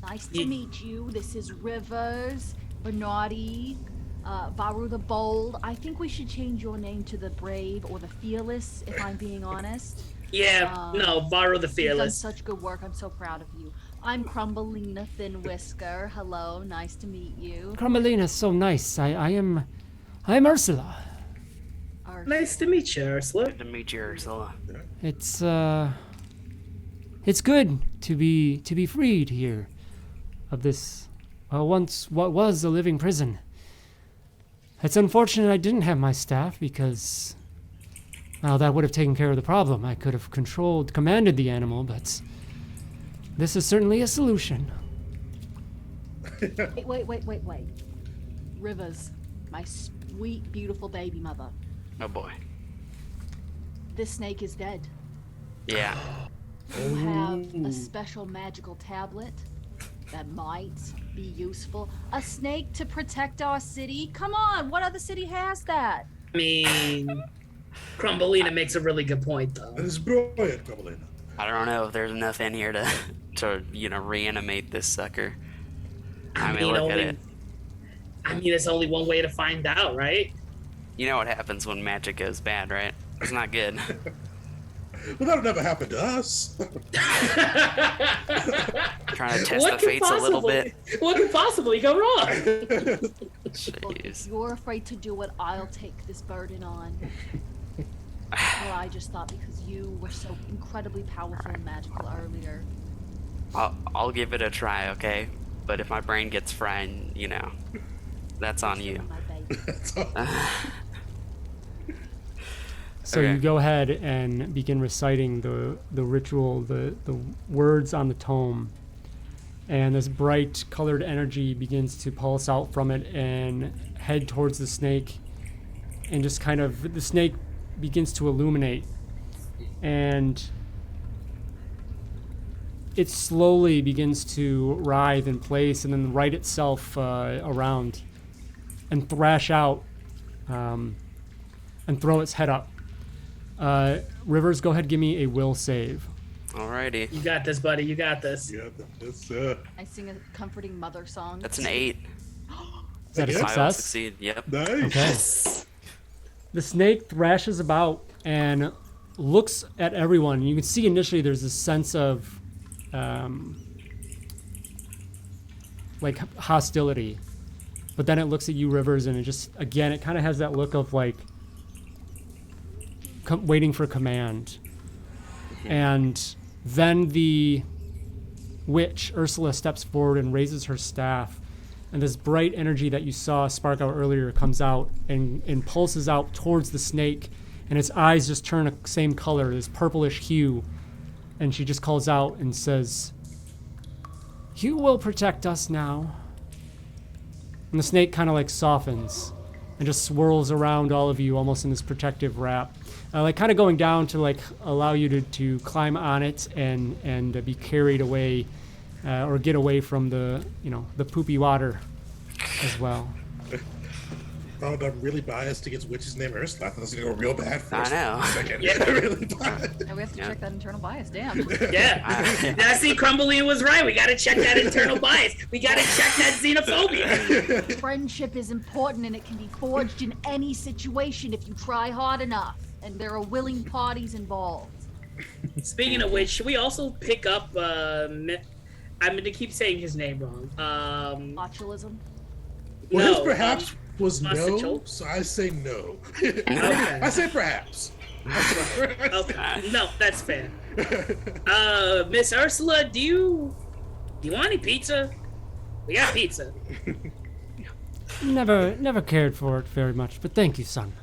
Nice to meet you. This is Rivers, Bernardi, Varu the Bold. I think we should change your name to the Brave or the Fearless, if I'm being honest. yeah, no, Varu the You've done Fearless. such good work. I'm so proud of you. I'm Crumbelina Thin Whisker. Hello, nice to meet you. Carmelina's so nice. I am Ursula. Nice to meet you, Ursula. Good to meet you, Ursula. It's good to be freed here of this what was a living prison. It's unfortunate I didn't have my staff because, well, that would have taken care of the problem. I could have commanded the animal, but this is certainly a solution. Wait. Rivers, my sweet, beautiful baby mother. Oh boy. This snake is dead. Yeah. You have a special magical tablet that might be useful. A snake to protect our city? Come on, what other city has that? I mean, Crumbelina makes a really good point, though. That is brilliant, Crumbelina. I don't know if there's enough in here to reanimate this sucker. I mean, look at it. I mean, there's only one way to find out, right? You know what happens when magic goes bad, right? It's not good. Well, that'll never happen to us. Trying to test the fates a little bit. What could possibly go wrong? Look, if Jeez. you're afraid to do it, I'll take this burden on. Well, I just thought because you were so incredibly powerful and magical earlier. I'll give it a try, okay? But if my brain gets fried, that's on you. My baby. That's all. So Okay. you go ahead and begin reciting the ritual, the words on the tome. And this bright colored energy begins to pulse out from it and head towards the snake. And just kind of, the snake begins to illuminate. And it slowly begins to writhe in place and then right itself around and thrash out and throw its head up. Rivers, go ahead, give me a will save. Alrighty. You got this, buddy. You got this. Yeah, that's I sing a comforting mother song. That's an 8. Is that a Yeah. I will success? succeed. Yep. nice. Okay. The snake thrashes about and looks at everyone. You can see initially there's this sense of like hostility, but then it looks at you, Rivers, and it just, again, it kind of has that look of like waiting for command. And then the witch, Ursula, steps forward and raises her staff, and this bright energy that you saw spark out earlier comes out and pulses out towards the snake, and its eyes just turn a same color, this purplish hue, and she just calls out and says, "You will protect us now." And the snake kind of like softens and just swirls around all of you almost in this protective wrap, like kind of going down to like allow you to climb on it and be carried away or get away from the poopy water as well. Oh, I'm really biased against witches named Ursula. I thought it was gonna go real bad for I us know. for a second. Yeah. Really biased. Now we have to Yeah. check that internal bias. Damn. Yeah. Now, see, Crumbelina was right. We got to check that internal bias. We got to check that xenophobia. Friendship is important and it can be forged in any situation if you try hard enough. And there are willing parties involved. Speaking of which, should we also pick up? I'm going to keep saying his name wrong. Botulism. Well, his no, perhaps was no, Mausritter. so I say no. Okay. I say perhaps. Okay. No, that's fair. Miss Ursula, do you want any pizza? We got pizza. Never cared for it very much, but thank you, son.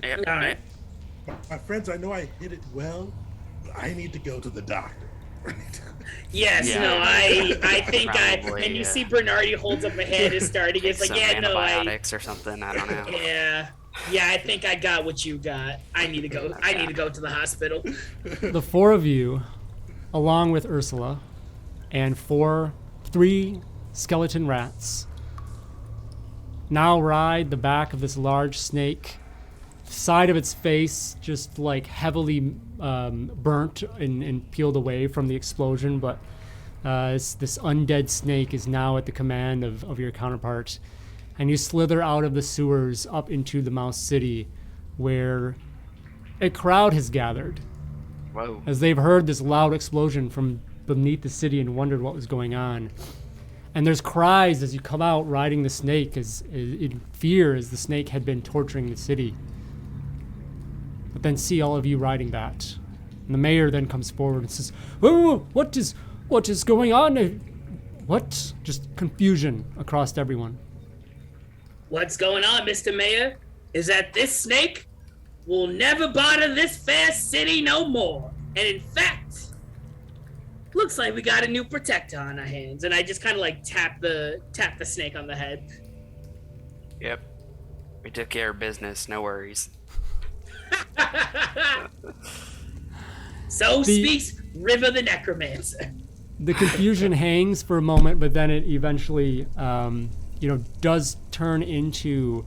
Yeah. All right. My friends, I know I hit it well, but I need to go to the doctor. Yes, Yeah. no, I think Probably, and you yeah. see Bernardi holds up a hand and starting. It's like, Some yeah, no, antibiotics or something. I don't know. yeah, I think I got what you got. I need to go. I need to go to the hospital. The four of you, along with Ursula, and three skeleton rats, now ride the back of this large snake. Side of its face just like heavily burnt and peeled away from the explosion, but this undead snake is now at the command of your counterpart, and you slither out of the sewers up into the Mouse City, where a crowd has gathered Whoa. as they've heard this loud explosion from beneath the city and wondered what was going on. And there's cries as you come out riding the snake as in fear as the snake had been torturing the city. But then see all of you riding that. And the mayor then comes forward and says, "Oh, what is going on? What?" Just confusion across everyone. What's going on, Mr. Mayor? Is that this snake will never bother this fair city no more. And in fact, looks like we got a new protector on our hands. And I just kind of like tap the snake on the head. Yep. We took care of business. No worries. So speaks River the Necromancer. The confusion hangs for a moment, but then it eventually, does turn into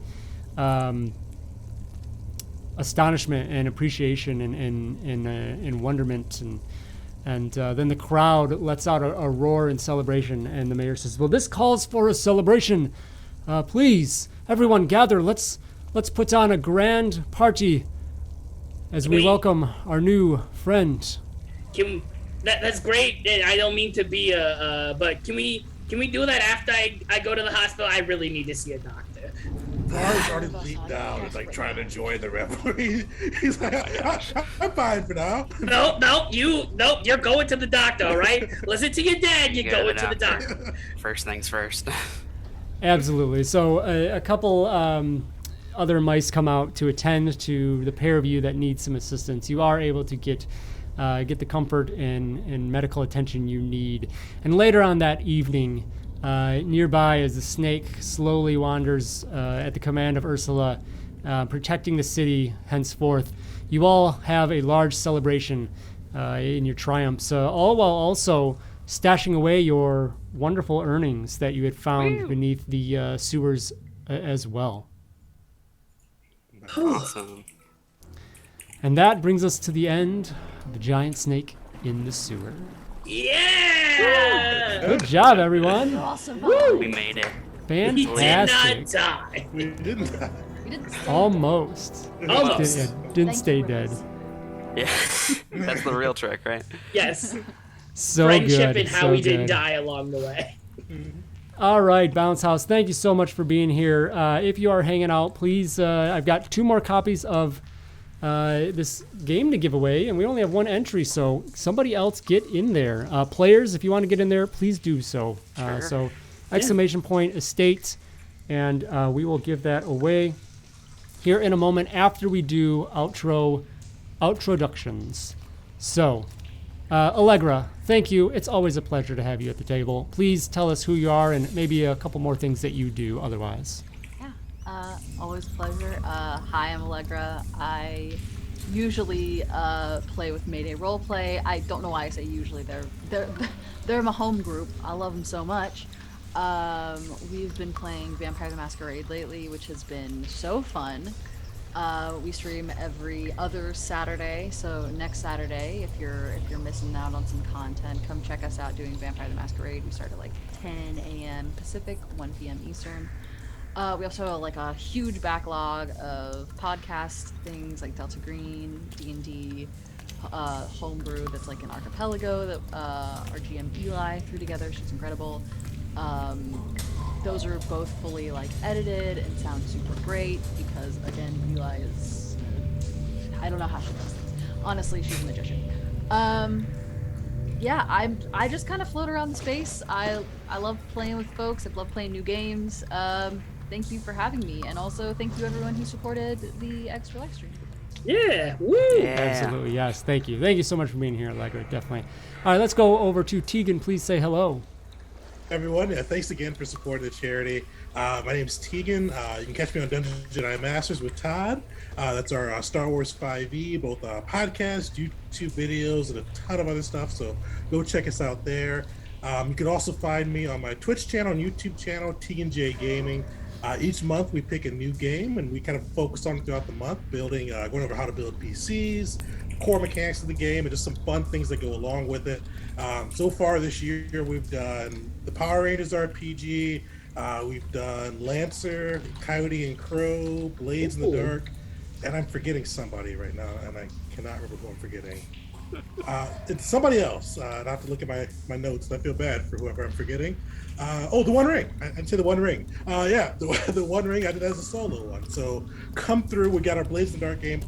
astonishment and appreciation and wonderment, and then the crowd lets out a roar in celebration, and the mayor says, "Well, this calls for a celebration. Please, everyone, gather. Let's put on a grand party as we welcome our new friend." That's great. I don't mean to be but can we do that after I go to the hospital? I really need to see a doctor. Var's already deep down. It's like trying to join the revelry. He's like, I'm fine for now. Nope, you're going to the doctor, all right? Listen to your dad, you're going to the doctor. First things first. Absolutely. So a couple other mice come out to attend to the pair of you that need some assistance. You are able to get the comfort and medical attention you need. And later on that evening, nearby as the snake slowly wanders at the command of Ursula, protecting the city henceforth, you all have a large celebration in your triumphs, all while also stashing away your wonderful earnings that you had found beneath the sewers as well. Awesome. And that brings us to the end of the giant snake in the sewer. Yeah! Good job, everyone. Awesome. We made it. He did not Fantastic. die. We didn't. You didn't stay Almost. Almost. Didn't Thank stay you, dead. Rivers. Yeah. That's the real trick, right? Yes. So Friendship good. and how so we didn't good. die along the way. All right, Bounce House, thank you so much for being here. If you are hanging out, please, I've got 2 more copies of this game to give away, and we only have 1 entry, so somebody else get in there. Players, if you want to get in there, please do so. Sure. So, exclamation point estate, and we will give that away here in a moment after we do outroductions. So, Allegra, thank you. It's always a pleasure to have you at the table. Please tell us who you are and maybe a couple more things that you do otherwise. Yeah, always a pleasure. Hi, I'm Allegra. I usually play with Mayday Roleplay. I don't know why I say usually. They're my home group. I love them so much. We've been playing Vampire the Masquerade lately, which has been so fun. We stream every other Saturday, so next Saturday, if you're missing out on some content, come check us out doing Vampire the Masquerade. We start at like 10 a.m. Pacific, 1 p.m. Eastern. We also have like a huge backlog of podcast things like Delta Green, D&D, Homebrew, that's like an archipelago that our GM Eli threw together. She's incredible. Those are both fully like edited and sound super great because again Eli is I don't know how she does this. Honestly, she's a magician. Yeah, I just kind of float around the space. I love playing with folks. I love playing new games. thank you for having me, and also thank you everyone who supported the extra live stream. Yeah, woo! Yeah. Absolutely, yes. Thank you. Thank you so much for being here, Allegra, definitely. All right, let's go over to Tegan. Please say hello. Everyone, thanks again for supporting the charity. My name is Tegan. You can catch me on Dungeons & Jedi Masters with Todd. That's our Star Wars 5e, both podcasts, YouTube videos, and a ton of other stuff. So go check us out there. You can also find me on my Twitch channel and YouTube channel, Tegan J Gaming. Each month we pick a new game and we kind of focus on it throughout the month, going over how to build PCs, core mechanics of the game, and just some fun things that go along with it. So far this year, we've done the Power Rangers RPG, we've done Lancer, Coyote and Crow, Blades in the Dark, and I'm forgetting somebody right now, and I cannot remember who I'm forgetting. It's somebody else. I have to look at my notes, and I feel bad for whoever I'm forgetting. The One Ring. I'd say the One Ring. The One Ring I did as a solo one. So come through. We got our Blades in the Dark game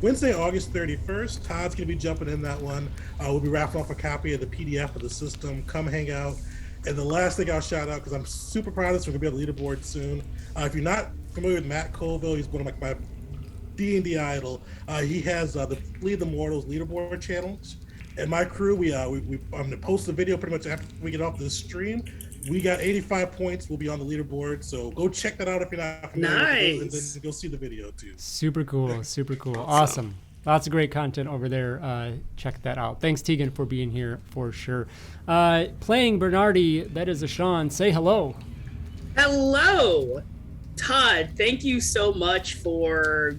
Wednesday, August 31st. Todd's going to be jumping in that one. We'll be wrapping off a copy of the PDF of the system. Come hang out. And the last thing I'll shout out, because I'm super proud of this, we're going to be on the leaderboard soon. If you're not familiar with Matt Colville, he's one of my D&D idol. He has the Flee the Mortals leaderboard challenge. And my crew, I'm going to post the video pretty much after we get off this stream. We got 85 points. We'll be on the leaderboard. So go check that out if you're not familiar. Nice. And then go see the video too. Super cool. Super cool. Awesome. Lots of great content over there. Check that out. Thanks, Tegan, for being here for sure. Playing Bernardi, that is Ashawn. Say hello. Hello, Todd. Thank you so much for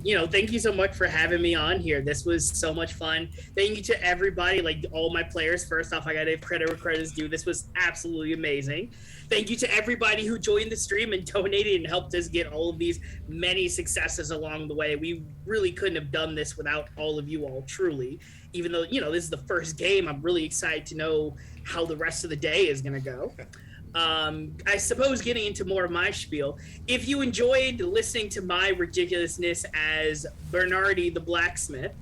having me on here. This was so much fun. Thank you to everybody, like all my players. First off, I got to give credit where credit is due. This was absolutely amazing. Thank you to everybody who joined the stream and donated and helped us get all of these many successes along the way. We really couldn't have done this without all of you all, truly. Even though, this is the first game, I'm really excited to know how the rest of the day is going to go. I suppose getting into more of my spiel, if you enjoyed listening to my ridiculousness as Bernardi the Blacksmith,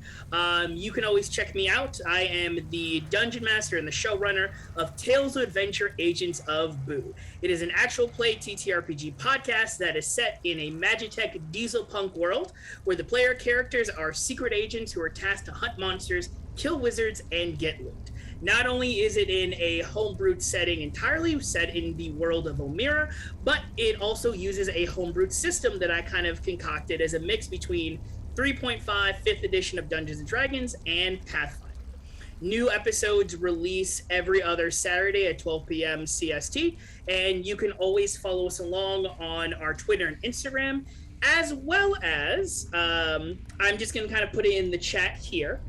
you can always check me out. I am the Dungeon Master and the showrunner of Tales of Adventure Agents of Boo. It is an actual play TTRPG podcast that is set in a Magitech diesel punk world where the player characters are secret agents who are tasked to hunt monsters, kill wizards, and get loot. Not only is it in a homebrewed setting entirely set in the world of Omira, but it also uses a homebrewed system that I kind of concocted as a mix between 3.5 5th edition of Dungeons & Dragons and Pathfinder. New episodes release every other Saturday at 12 p.m. CST, and you can always follow us along on our Twitter and Instagram, as well as, I'm just going to kind of put it in the chat here.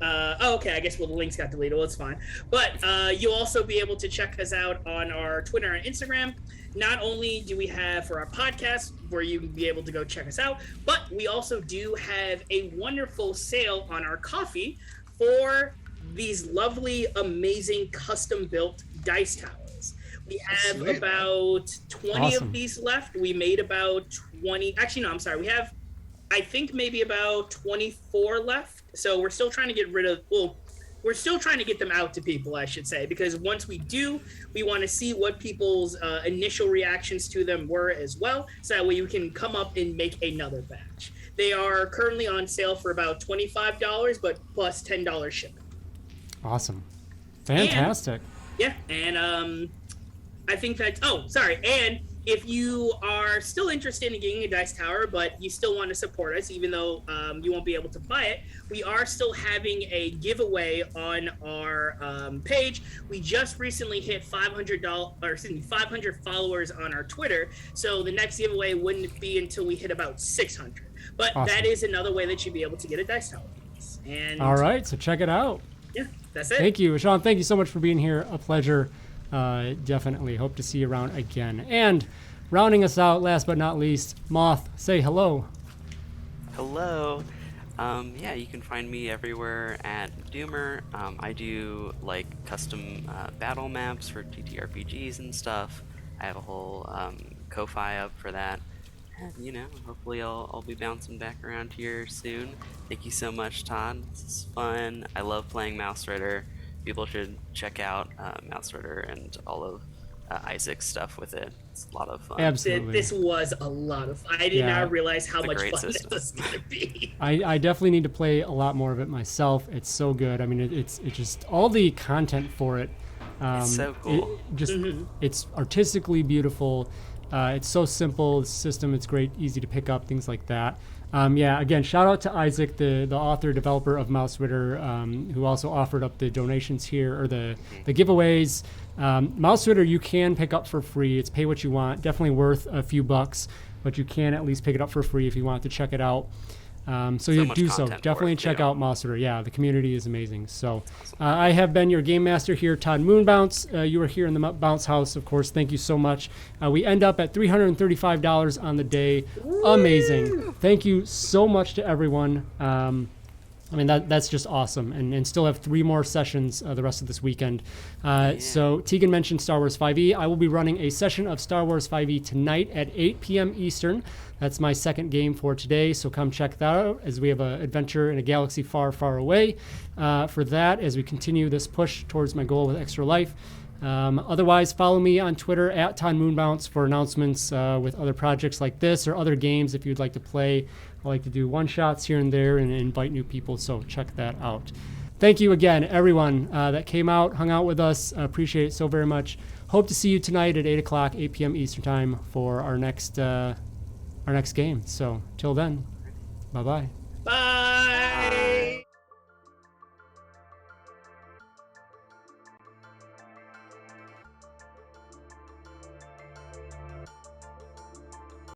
Okay, I guess the links got deleted. Well, it's fine. But you'll also be able to check us out on our Twitter and Instagram. Not only do we have for our podcast where you can be able to go check us out, but we also do have a wonderful sale on our coffee for these lovely, amazing custom-built dice towers. We have about 20 of these left. We made about 20. Actually, no, I'm sorry. We have, I think, maybe about 24 left. So we're still trying to get rid of, we're still trying to get them out to people, I should say, because once we do, we want to see what people's initial reactions to them were as well. So that way you can come up and make another batch. They are currently on sale for about $25, but plus $10 shipping. Awesome. Fantastic. And I think that, and if you are still interested in getting a dice tower, but you still want to support us, even though you won't be able to buy it, we are still having a giveaway on our page. We just recently hit 500 followers on our Twitter, so the next giveaway wouldn't be until we hit about 600. But that is another way that you'd be able to get a dice tower. And all right, so check it out. Yeah, that's it. Thank you, Sean. Thank you so much for being here. A pleasure. Definitely hope to see you around again. And rounding us out, last but not least, Moth, say hello. Hello. You can find me everywhere at Doomer. I do like custom battle maps for TTRPGs and stuff. I have a whole Ko-Fi up for that. And, hopefully I'll be bouncing back around here soon. Thank you so much, Todd. This is fun. I love playing Mausritter. People should check out Mausritter and all of Isaac stuff with it. It's a lot of fun. Absolutely. This was a lot of fun. I did Yeah. not realize how It's a much great fun system. this was going to be. I definitely need to play a lot more of it myself. It's so good. I mean, it's just all the content for it. It's so cool. It's artistically beautiful. It's so simple. The system, it's great, easy to pick up, things like that. Yeah, again, shout out to Isaac, the author, developer of Mausritter, who also offered up the donations here, or the giveaways. Mausritter you can pick up for free. It's pay what you want. Definitely worth a few bucks, but you can at least pick it up for free if you want to check it out. So you much do so. content Definitely for it, check too. out Mausritter. Yeah, the community is amazing. So I have been your game master here, Todd Moonbounce. You are here in the Bounce House, of course. Thank you so much. We end up at $335 on the day. Amazing. Thank you so much to everyone. I mean, that's just awesome. And still have 3 more sessions the rest of this weekend. So Tegan mentioned Star Wars 5e. I will be running a session of Star Wars 5e tonight at 8 p.m. Eastern. That's my second game for today, so come check that out as we have an adventure in a galaxy far, far away for that as we continue this push towards my goal with Extra Life. Otherwise, follow me on Twitter at Todd Moonbounce for announcements with other projects like this or other games if you'd like to play. I like to do one-shots here and there and invite new people, so check that out. Thank you again, everyone that came out, hung out with us. I appreciate it so very much. Hope to see you tonight at 8 o'clock, 8 p.m. Eastern Time for our next game. So till then, bye-bye.